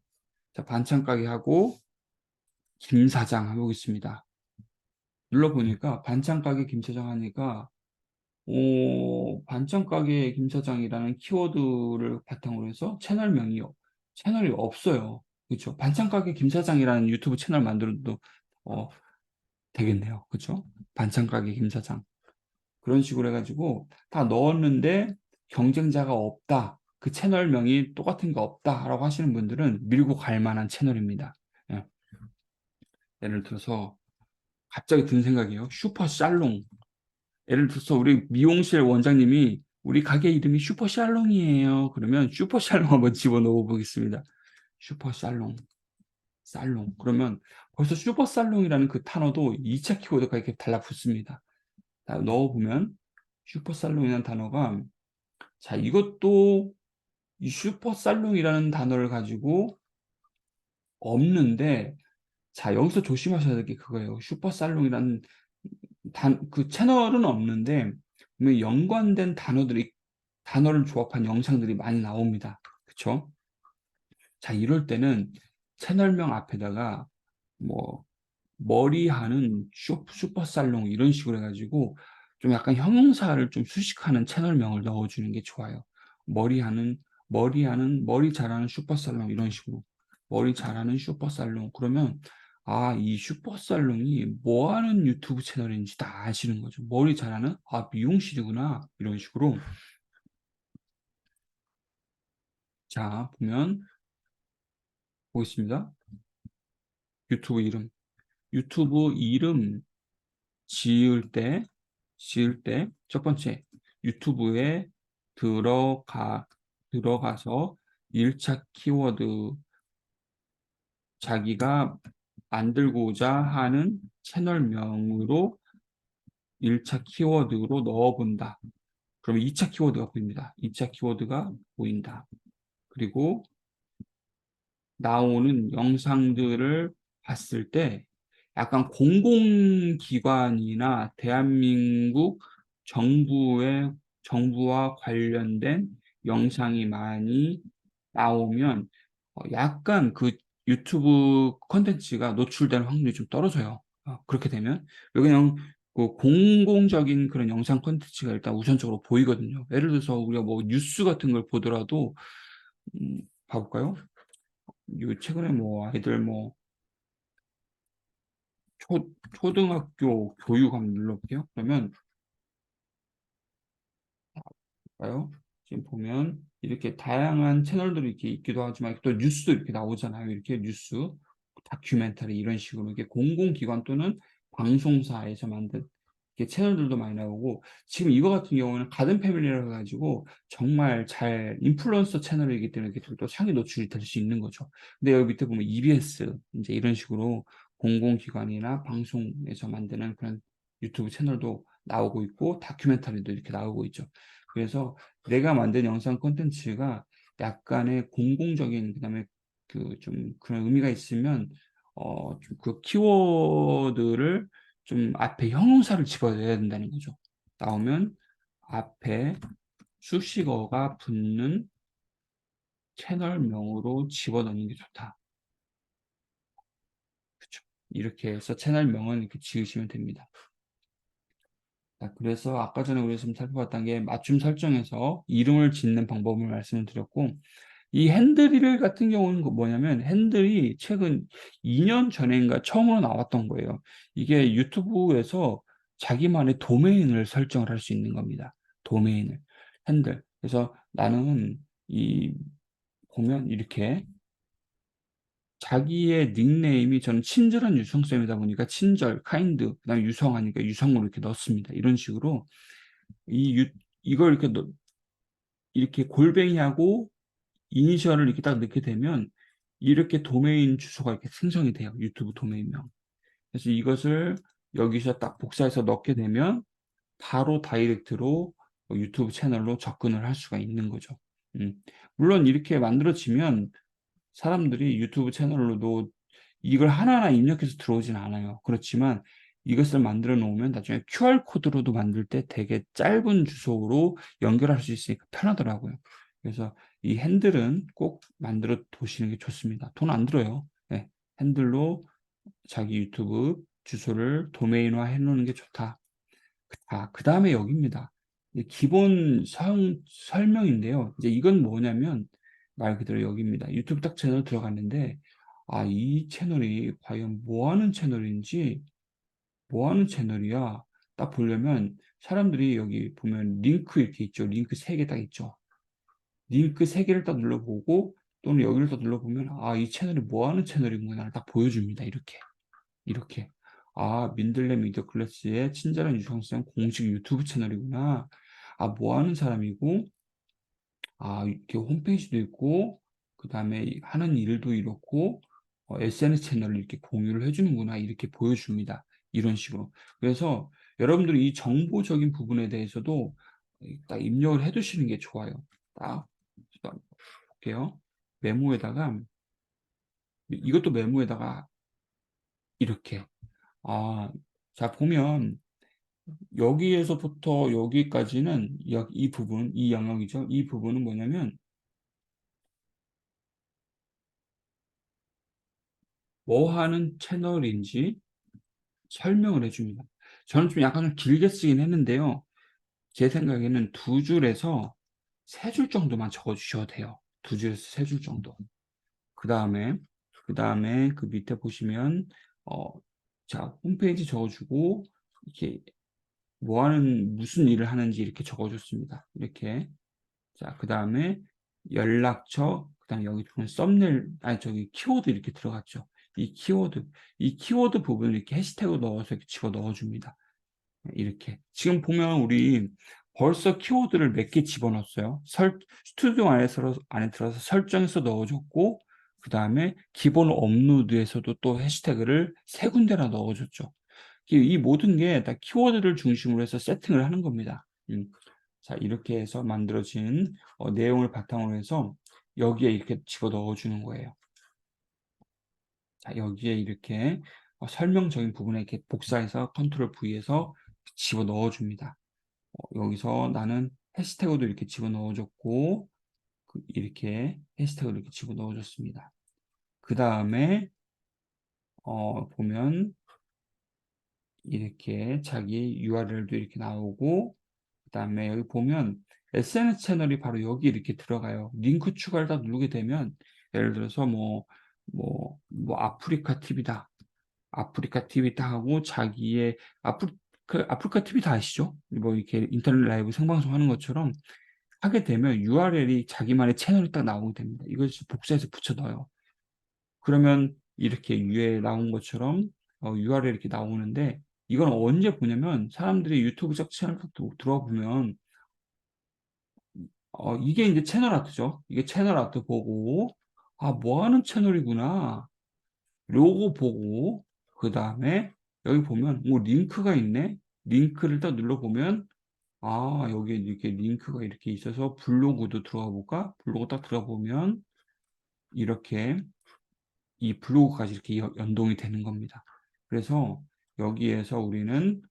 자, 반찬 가게 하고 김 사장 해보겠습니다. 눌러보니까 반찬 가게 김 사장 하니까 반찬 가게 김 사장이라는 키워드를 바탕으로 해서 채널이 없어요. 그렇죠? 반찬 가게 김 사장이라는 유튜브 채널 만들어도 어, 되겠네요. 그렇죠? 반찬 가게 김 사장. 그런 식으로 해가지고 다 넣었는데 경쟁자가 없다. 그 채널명이 똑같은 게 없다라고 하시는 분들은 밀고 갈 만한 채널입니다. 예. 예를 들어서 갑자기 든 생각이에요. 슈퍼살롱. 예를 들어서 우리 미용실 원장님이 우리 가게 이름이 슈퍼살롱이에요. 그러면 슈퍼살롱 한번 집어넣어 보겠습니다. 슈퍼살롱, 살롱. 그러면 벌써 슈퍼살롱이라는 그 단어도 2차 키워드가 이렇게 달라붙습니다. 넣어보면 슈퍼살롱이라는 단어가, 자, 이것도 이 슈퍼살롱이라는 단어를 가지고 없는데, 자, 여기서 조심하셔야 될 게 그거예요. 슈퍼살롱이라는 그 채널은 없는데, 분명히 연관된 단어를 조합한 영상들이 많이 나옵니다. 그쵸? 자, 이럴 때는 채널명 앞에다가 뭐 머리하는 슈퍼살롱 이런 식으로 해가지고 좀 약간 형용사를 좀 수식하는 채널명을 넣어주는 게 좋아요. 머리하는 머리 잘하는 슈퍼살롱 이런 식으로 머리 잘하는 슈퍼살롱. 그러면 이 슈퍼살롱이 뭐 하는 유튜브 채널인지 다 아시는 거죠. 머리 잘하는 미용실이구나 이런 식으로. 자, 보겠습니다. 유튜브 이름 지을 때, 첫 번째, 유튜브에 들어가서 1차 키워드, 자기가 만들고자 하는 채널명으로 1차 키워드로 넣어본다. 그러면 2차 키워드가 보입니다. 2차 키워드가 보인다. 그리고 나오는 영상들을 봤을 때 약간 공공기관이나 대한민국 정부와 관련된 영상이 많이 나오면 약간 그 유튜브 콘텐츠가 노출될 확률이 좀 떨어져요. 그렇게 되면 왜 그냥 그 공공적인 그런 영상 콘텐츠가 일단 우선적으로 보이거든요. 예를 들어서 우리가 뭐 뉴스 같은 걸 보더라도 봐볼까요? 요 최근에 뭐 아이들 뭐 초등학교 교육 한번 눌러볼게요. 그러면 볼까요? 지금 보면 이렇게 다양한 채널들이 이렇게 있기도 하지만 또 뉴스도 이렇게 나오잖아요. 이렇게 뉴스, 다큐멘터리 이런 식으로 이렇게 공공기관 또는 방송사에서 만든 이렇게 채널들도 많이 나오고, 지금 이거 같은 경우는 가든 패밀리라고 해가지고 정말 잘 인플루언서 채널이기 때문에 이렇게 또 상위 노출이 될 수 있는 거죠. 근데 여기 밑에 보면 EBS 이제 이런 식으로 공공기관이나 방송에서 만드는 그런 유튜브 채널도 나오고 있고 다큐멘터리도 이렇게 나오고 있죠. 그래서 내가 만든 영상 콘텐츠가 약간의 공공적인 그다음에 그 좀 그런 의미가 있으면 좀 그 키워드를 좀 앞에 형용사를 집어넣어야 된다는 거죠. 나오면 앞에 수식어가 붙는 채널명으로 집어넣는 게 좋다. 그렇죠. 이렇게 해서 채널명은 이렇게 지으시면 됩니다. 자, 그래서 아까 전에 우리가 좀 살펴봤던 게 맞춤 설정에서 이름을 짓는 방법을 말씀을 드렸고, 이 핸들일 같은 경우는 뭐냐면 핸들이 최근 2년 전인가 처음으로 나왔던 거예요. 이게 유튜브에서 자기만의 도메인을 설정을 할 수 있는 겁니다. 도메인을. 핸들. 그래서 나는 이 보면 이렇게 자기의 닉네임이 저는 친절한 유성쌤이다 보니까 친절, 카인드, 그다음에 유성하니까 유성으로 이렇게 넣습니다. 이런 식으로 이걸 이렇게 골뱅이하고 이니셜을 이렇게 딱 넣게 되면 이렇게 도메인 주소가 이렇게 생성이 돼요. 유튜브 도메인명. 그래서 이것을 여기서 딱 복사해서 넣게 되면 바로 다이렉트로 유튜브 채널로 접근을 할 수가 있는 거죠. 물론 이렇게 만들어지면 사람들이 유튜브 채널로도 이걸 하나하나 입력해서 들어오진 않아요. 그렇지만 이것을 만들어 놓으면 나중에 QR코드로도 만들 때 되게 짧은 주소로 연결할 수 있으니까 편하더라고요. 그래서 이 핸들은 꼭 만들어 두시는 게 좋습니다. 돈 안 들어요. 네, 핸들로 자기 유튜브 주소를 도메인화 해 놓는 게 좋다. 그다음에 여기입니다. 기본 설명인데요. 이제 이건 뭐냐면 말 그대로 여기입니다. 유튜브 딱 채널 들어갔는데 이 채널이 과연 뭐 하는 채널인지, 뭐 하는 채널이야? 딱 보려면 사람들이 여기 보면 링크 이렇게 있죠. 링크 3개 딱 있죠. 링크 3개를 딱 눌러보고 또는 여기를 딱 눌러보면 이 채널이 뭐 하는 채널이구나를 딱 보여줍니다. 이렇게. 민들레 미디어 클래스의 친절한 유성성 공식 유튜브 채널이구나. 뭐 하는 사람이고, 이렇게 홈페이지도 있고, 그 다음에 하는 일도 이렇고, SNS 채널을 이렇게 공유를 해주는구나. 이렇게 보여줍니다. 이런 식으로. 그래서 여러분들이 이 정보적인 부분에 대해서도 딱 입력을 해 두시는 게 좋아요. 딱 볼게요. 메모에다가, 이것도 메모에다가 이렇게. 자, 보면, 여기에서부터 여기까지는 이 부분, 이 영역이죠. 이 부분은 뭐냐면 뭐 하는 채널인지 설명을 해줍니다. 저는 좀 약간 좀 길게 쓰긴 했는데요. 제 생각에는 2줄에서 3줄 정도만 적어주셔도 돼요. 2줄에서 3줄 정도. 그 다음에 그 밑에 보시면 자, 홈페이지 적어주고 이렇게 무슨 일을 하는지 이렇게 적어줬습니다. 이렇게. 자, 그 다음에 연락처, 그 다음에 여기 보면 썸네일, 키워드 이렇게 들어갔죠. 이 키워드 부분을 이렇게 해시태그 넣어서 이렇게 집어 넣어줍니다. 이렇게. 지금 보면 우리 벌써 키워드를 몇 개 집어넣었어요. 스튜디오 안에 들어서 설정해서 넣어줬고, 그 다음에 기본 업로드에서도 또 해시태그를 3군데나 넣어줬죠. 이 모든 게 다 키워드를 중심으로 해서 세팅을 하는 겁니다. 자, 이렇게 해서 만들어진 내용을 바탕으로 해서 여기에 이렇게 집어 넣어주는 거예요. 자, 여기에 이렇게 설명적인 부분에 이렇게 복사해서 컨트롤 V에서 집어 넣어줍니다. 여기서 나는 해시태그도 이렇게 집어 넣어줬고, 이렇게 해시태그를 이렇게 집어 넣어줬습니다. 그 다음에 보면 이렇게 자기 URL도 이렇게 나오고, 그 다음에 여기 보면 SNS 채널이 바로 여기 이렇게 들어가요. 링크 추가를 다 누르게 되면 예를 들어서 아프리카 TV다. 아프리카 TV다 하고 자기의 아프리카 TV 다 아시죠? 이렇게 인터넷 라이브 생방송 하는 것처럼 하게 되면 URL이 자기만의 채널이 딱 나오게 됩니다. 이걸 복사해서 붙여 넣어요. 그러면 이렇게 위에 나온 것처럼 URL 이렇게 나오는데 이건 언제 보냐면 사람들이 유튜브 채널 들어와 보면 이게 이제 채널 아트죠. 이게 채널 아트 보고 뭐 하는 채널이구나. 로고 보고 그 다음에 여기 보면 링크가 있네. 링크를 딱 눌러보면 여기에 이렇게 링크가 이렇게 있어서 블로그도 들어가 볼까? 블로그 딱 들어가 보면 이렇게 이 블로그까지 이렇게 연동이 되는 겁니다. 그래서 여기에서 우리는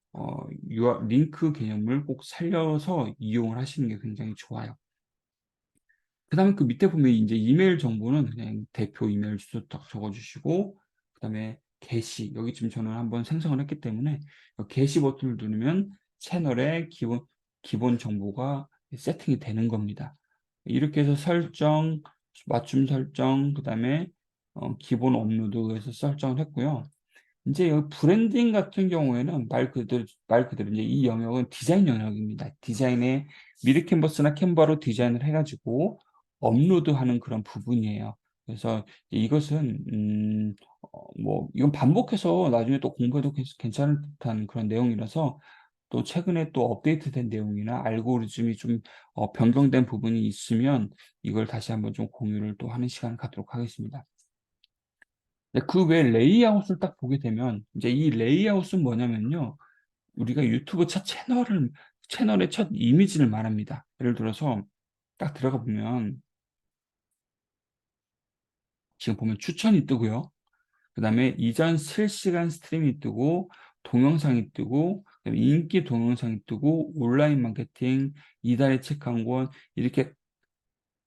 링크 개념을 꼭 살려서 이용을 하시는 게 굉장히 좋아요. 그 다음에 그 밑에 보면 이제 이메일 정보는 그냥 대표 이메일 주소 딱 적어주시고, 그 다음에 게시, 여기 지금 저는 한번 생성을 했기 때문에 게시 버튼을 누르면 채널의 기본 정보가 세팅이 되는 겁니다. 이렇게 해서 설정, 맞춤 설정, 그 다음에 기본 업로드에서 설정을 했고요. 이제 여기 브랜딩 같은 경우에는 말 그대로 이제 이 영역은 디자인 영역입니다. 디자인에 미리 캔버스나 캔버로 디자인을 해가지고 업로드하는 그런 부분이에요. 그래서 이것은 뭐 이건 반복해서 나중에 또 공부해도 괜찮을 듯한 그런 내용이라서, 또 최근에 또 업데이트된 내용이나 알고리즘이 좀 변경된 부분이 있으면 이걸 다시 한번 좀 공유를 또 하는 시간을 갖도록 하겠습니다. 근데 그 외 레이아웃을 딱 보게 되면, 이제 이 레이아웃은 뭐냐면요, 우리가 유튜브 첫 채널의 첫 이미지를 말합니다. 예를 들어서 딱 들어가 보면 지금 보면 추천이 뜨고요. 그다음에 이전 실시간 스트리밍이 뜨고, 동영상이 뜨고, 그다음에 인기 동영상이 뜨고, 온라인 마케팅, 이달의 책 한 권, 이렇게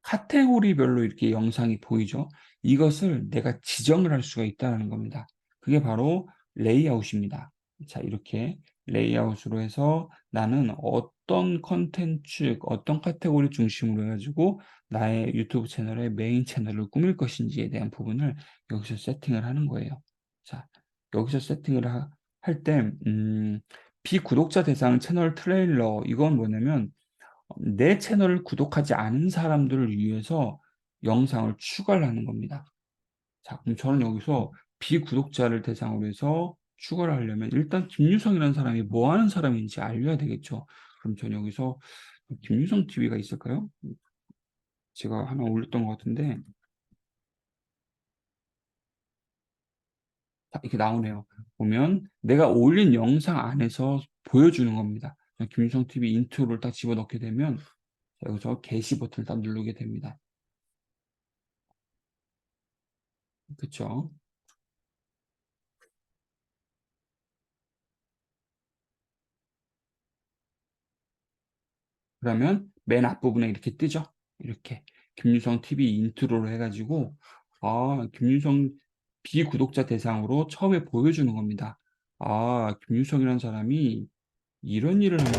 카테고리별로 이렇게 영상이 보이죠. 이것을 내가 지정을 할 수가 있다는 겁니다. 그게 바로 레이아웃입니다. 자, 이렇게 레이아웃으로 해서 나는 어떤 컨텐츠, 어떤 카테고리 중심으로 해 가지고 나의 유튜브 채널의 메인 채널을 꾸밀 것인지에 대한 부분을 여기서 세팅을 하는 거예요. 자, 여기서 세팅을 할 때 비구독자 대상 채널 트레일러, 이건 뭐냐면 내 채널을 구독하지 않은 사람들을 위해서 영상을 추가를 하는 겁니다. 자, 그럼 저는 여기서 비구독자를 대상으로 해서 추가를 하려면 일단 김유성이라는 사람이 뭐 하는 사람인지 알려야 되겠죠. 그럼 저는 여기서 김유성 TV가 있을까요? 제가 하나 올렸던 것 같은데, 자, 이렇게 나오네요. 보면 내가 올린 영상 안에서 보여주는 겁니다. 김유성 TV 인트로를 딱 집어넣게 되면 여기서 게시 버튼을 딱 누르게 됩니다. 그쵸? 그러면 맨 앞부분에 이렇게 뜨죠. 이렇게 김유성 TV 인트로로 해 가지고 김유성 비구독자 대상으로 처음에 보여주는 겁니다. 김유성이라는 사람이 이런 일을 합니다.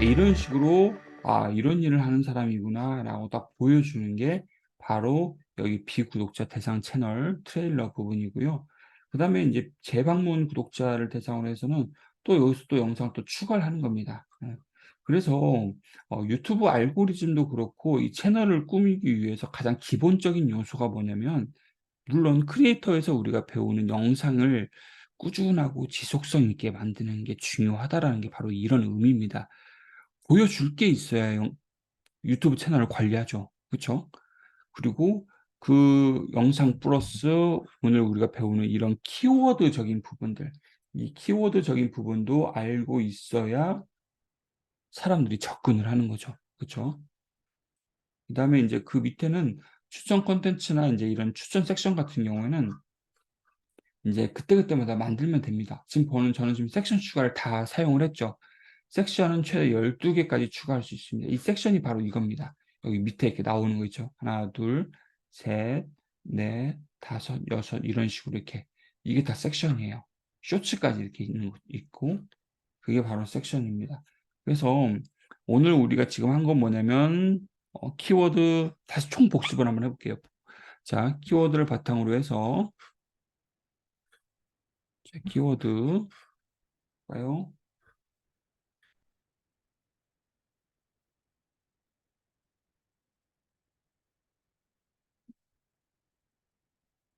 이런 식으로 '이런 일을 하는 사람이구나.'라고 딱 보여주는 게 바로 여기 비구독자 대상 채널 트레일러 부분이고요. 그다음에 인제 재방문 구독자를 대상으로 해서는 또 여기서 또 영상을 또 추가를 하는 겁니다. 예. 그래서 유튜브 알고리즘도 그렇고 이 채널을 꾸미기 위해서 가장 기본적인 요소가 뭐냐면, 물론 크리에이터에서 우리가 배우는 영상을 꾸준하고 지속성 있게 만드는 게 중요하다라는 게 바로 이런 의미입니다. 보여줄 게 있어야 유튜브 채널을 관리하죠. 그쵸? 그리고 그 영상 플러스 오늘 우리가 배우는 이런 키워드적인 부분들, 이 키워드적인 부분도 알고 있어야 사람들이 접근을 하는 거죠. 그쵸? 그다음에 인제 그 밑에는 추천 콘텐츠나 인제 이런 추천 섹션 같은 경우에는 인제 그때그때마다 만들면 됩니다. 지금 저는 지금 섹션 추가를 다 사용을 했죠. 섹션은 최대 12 개까지 추가할 수 있습니다. 이 섹션이 바로 이겁니다. 여기 밑에 이렇게 나오는 거 있죠. 하나, 둘, 셋, 넷, 다섯, 여섯, 이런 식으로 이렇게. 이게 다 섹션이에요. 쇼츠까지 이렇게 있는 거 있고, 그게 바로 섹션입니다. 그래서 오늘 우리가 지금 한 건 뭐냐면 키워드 다시 총 복습을 한번 해 볼게요. 자, 키워드를 바탕으로 해서, 자, 키워드 볼까요?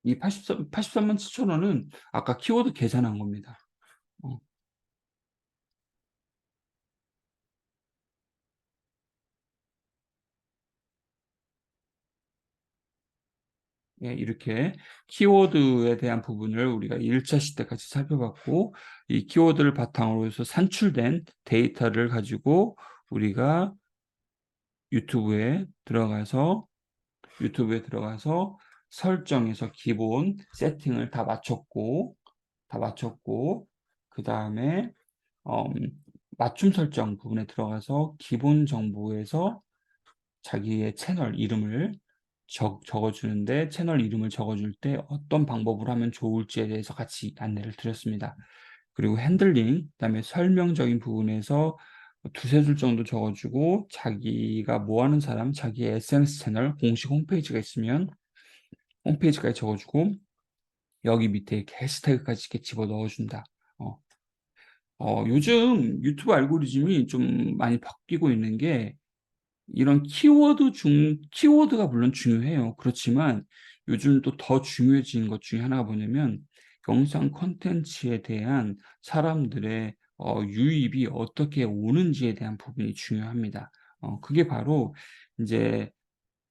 이 83만 7천 원은 아까 키워드 계산한 겁니다. 어. 예, 이렇게 키워드에 대한 부분을 우리가 1차 시대까지 살펴봤고, 이 키워드를 바탕으로 해서 산출된 데이터를 가지고 우리가 유튜브에 들어가서 설정에서 기본 세팅을 다 마쳤고, 그다음에 음 맞춤 설정 부분에 들어가서 기본 정보에서 자기의 채널 이름을 적어 주는데, 채널 이름을 적어 줄 때 어떤 방법으로 하면 좋을지에 대해서 같이 안내를 드렸습니다. 그리고 핸들링, 그다음에 설명적인 부분에서 두세 줄 정도 적어주고 자기가 뭐 하는 사람, 자기의 SNS 채널 공식 홈페이지가 있으면 홈페이지까지 적어주고 여기 밑에 이렇게 해시태그까지 이렇게 집어 넣어준다. 어, 요즘 유튜브 알고리즘이 좀 많이 바뀌고 있는 게 이런 키워드가 물론 중요해요. 그렇지만 요즘 또 더 중요해진 것 중에 하나가 뭐냐면 영상 콘텐츠에 대한 사람들의 유입이 어떻게 오는지에 대한 부분이 중요합니다. 그게 바로 인제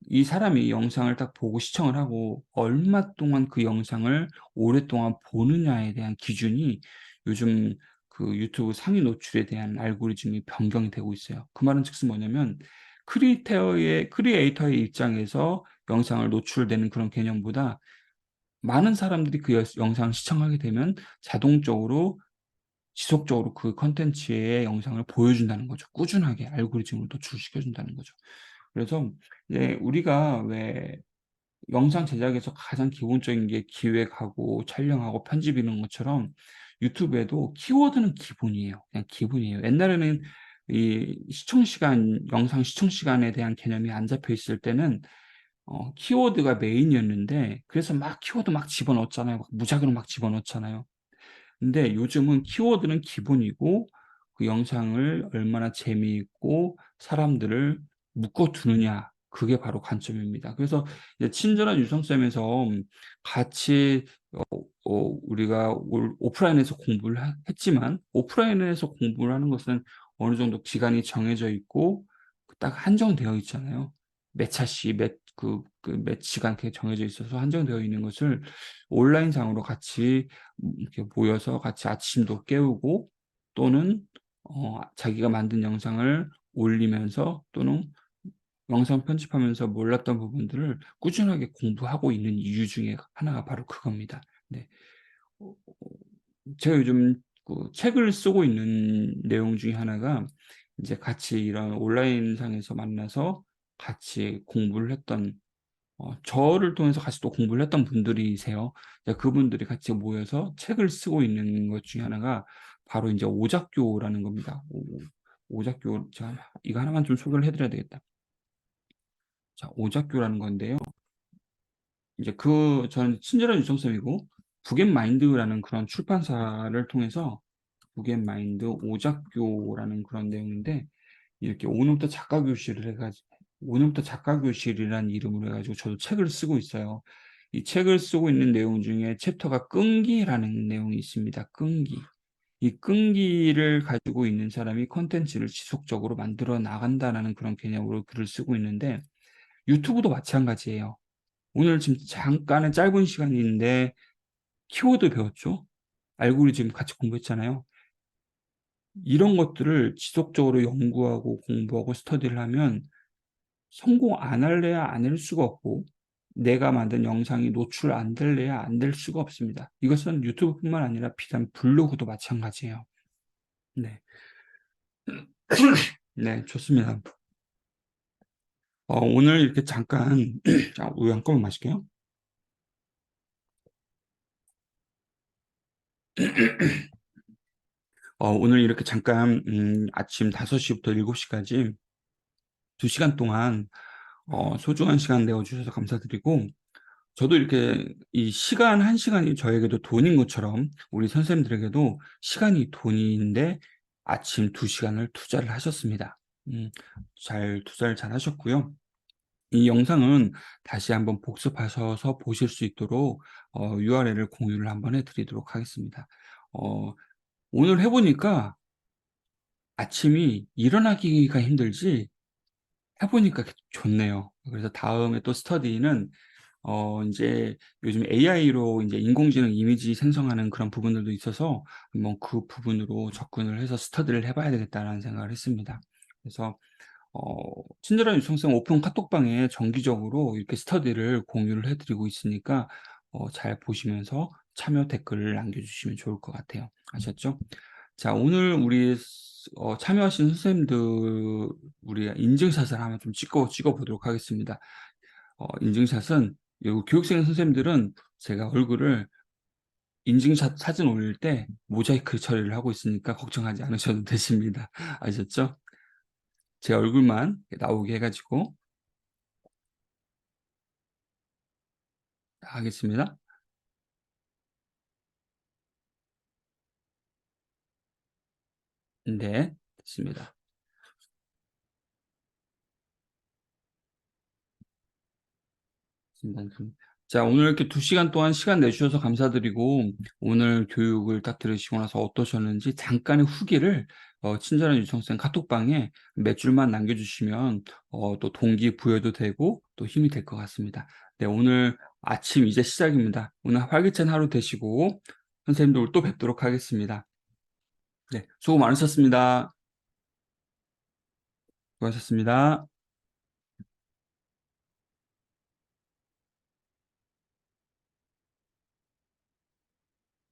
이 사람이 영상을 딱 보고 시청을 하고 얼마 동안 그 영상을 오랫동안 보느냐에 대한 기준이 요즘 그 유튜브 상위 노출에 대한 알고리즘이 변경이 되고 있어요. 그 말은 즉슨 뭐냐면 크리에이터의 입장에서 영상을 노출되는 그런 개념보다 많은 사람들이 그 영상을 시청하게 되면 자동적으로 지속적으로 그 콘텐츠의 영상을 보여준다는 거죠. 꾸준하게 알고리즘으로 노출시켜 준다는 거죠. 그래서 이제 우리가 왜 영상 제작에서 가장 기본적인 게 기획하고 촬영하고 편집 이런 것처럼 유튜브에도 키워드는 기본이에요. 그냥 기본이에요. 옛날에는 이 시청 시간, 영상 시청 시간에 대한 개념이 안 잡혀 있을 때는 키워드가 메인이었는데 그래서 막 키워드 막 집어넣었잖아요. 막 무작위로 막 집어넣었잖아요. 근데 요즘은 키워드는 기본이고 그 영상을 얼마나 재미있고 사람들을 묶어 두느냐 그게 바로 관점입니다. 그래서 이제 친절한 유성쌤에서 같이 우리가 오프라인에서 공부를 했지만 오프라인에서 공부를 하는 것은 어느 정도 기간이 정해져 있고 딱 한정되어 있잖아요. 몇 차씩 몇 시간 이렇게 정해져 있어서 한정되어 있는 것을 온라인상으로 같이 이렇게 모여서 같이 아침도 깨우고 또는 자기가 만든 영상을 올리면서 또는 영상 편집하면서 몰랐던 부분들을 꾸준하게 공부하고 있는 이유 중에 하나가 바로 그겁니다. 네. 어 제가 요즘 그 책을 쓰고 있는 내용 중에 하나가 인제 같이 이런 온라인상에서 만나서 같이 공부를 했던 저를 통해서 같이 또 공부를 했던 분들이세요. 이제 그분들이 같이 모여서 책을 쓰고 있는 것 중에 하나가 바로 인제 오작교라는 겁니다. 오작교 제가 이거 하나만 좀 소개를 해 드려야 되겠다. 자 오작교라는 건데요. 이제 저는 친절한 유성쌤이고 북앤마인드라는 그런 출판사를 통해서 북앤마인드 오작교라는 그런 내용인데 이렇게 오늘부터 작가 교실을 해 가지고 오늘부터 작가 교실이라는 이름으로 해 가지고 저도 책을 쓰고 있어요. 이 책을 쓰고 있는 내용 중에 챕터가 끈기라는 내용이 있습니다. 끈기. 이 끈기를 가지고 있는 사람이 콘텐츠를 지속적으로 만들어 나간다라는 그런 개념으로 글을 쓰고 있는데 유튜브도 마찬가지예요. 오늘 지금 잠깐의 짧은 시간인데 키워드 배웠죠? 알고리즘 같이 공부했잖아요. 이런 것들을 지속적으로 연구하고 공부하고 스터디를 하면 성공 안 할래야 안 할 수가 없고 내가 만든 영상이 노출 안 될래야 안 될 수가 없습니다. 이것은 유튜브뿐만 아니라 비단 블로그도 마찬가지예요. 네. 네, 좋습니다. 오늘 이렇게 잠깐 자, 우유 한 컵만 마실게요. 오늘 이렇게 잠깐 아침 5 시부터 7 시까지 2 시간 동안 소중한 시간 내어 주셔서 감사드리고 저도 이렇게 이 시간 1 시간이 저에게도 돈인 것처럼 우리 선생님들에게도 시간이 돈인데 아침 2 시간을 투자를 하셨습니다. 잘 투자를 잘 하셨고요. 이 영상은 다시 한번 복습하셔서 보실 수 있도록 URL을 공유를 한번 해 드리도록 하겠습니다. 어 오늘 해 보니까 아침이 일어나기가 힘들지 해 보니까 좋네요. 그래서 다음에 또 스터디는 인제 요즘 AI로 인제 인공지능 이미지 생성하는 그런 부분들도 있어서 한번 그 부분으로 접근을 해서 '스터디를 해 봐야 되겠다.'라는 생각을 했습니다. 그래서 친절한 유창성 오픈 카톡방에 정기적으로 이렇게 스터디를 공유를 해 드리고 있으니까 잘 보시면서 참여 댓글을 남겨 주시면 좋을 것 같아요. 아셨죠? 자 오늘 우리 참여하신 선생님들 우리 인증샷을 한번 좀 찍어 보도록 하겠습니다. 인증샷은 요 교육생 선생님들은 제가 얼굴을 인증샷 사진 올릴 때 모자이크 처리를 하고 있으니까 걱정하지 않으셔도 되십니다. 아셨죠? 제 얼굴만 나오게 해 가지고 하겠습니다. 네, 됐습니다. 자, 오늘 이렇게 2시간 동안 시간 내주셔서 감사드리고, 오늘 교육을 딱 들으시고 나서 어떠셨는지 잠깐의 후기를 친절한 유청쌤 카톡방에 몇 줄만 남겨주시면 또 동기부여도 되고 또 힘이 될 것 같습니다. 네, 오늘 아침 이제 시작입니다. 오늘 활기찬 하루 되시고 선생님들 또 뵙도록 하겠습니다. 네, 수고 많으셨습니다. 수고하셨습니다.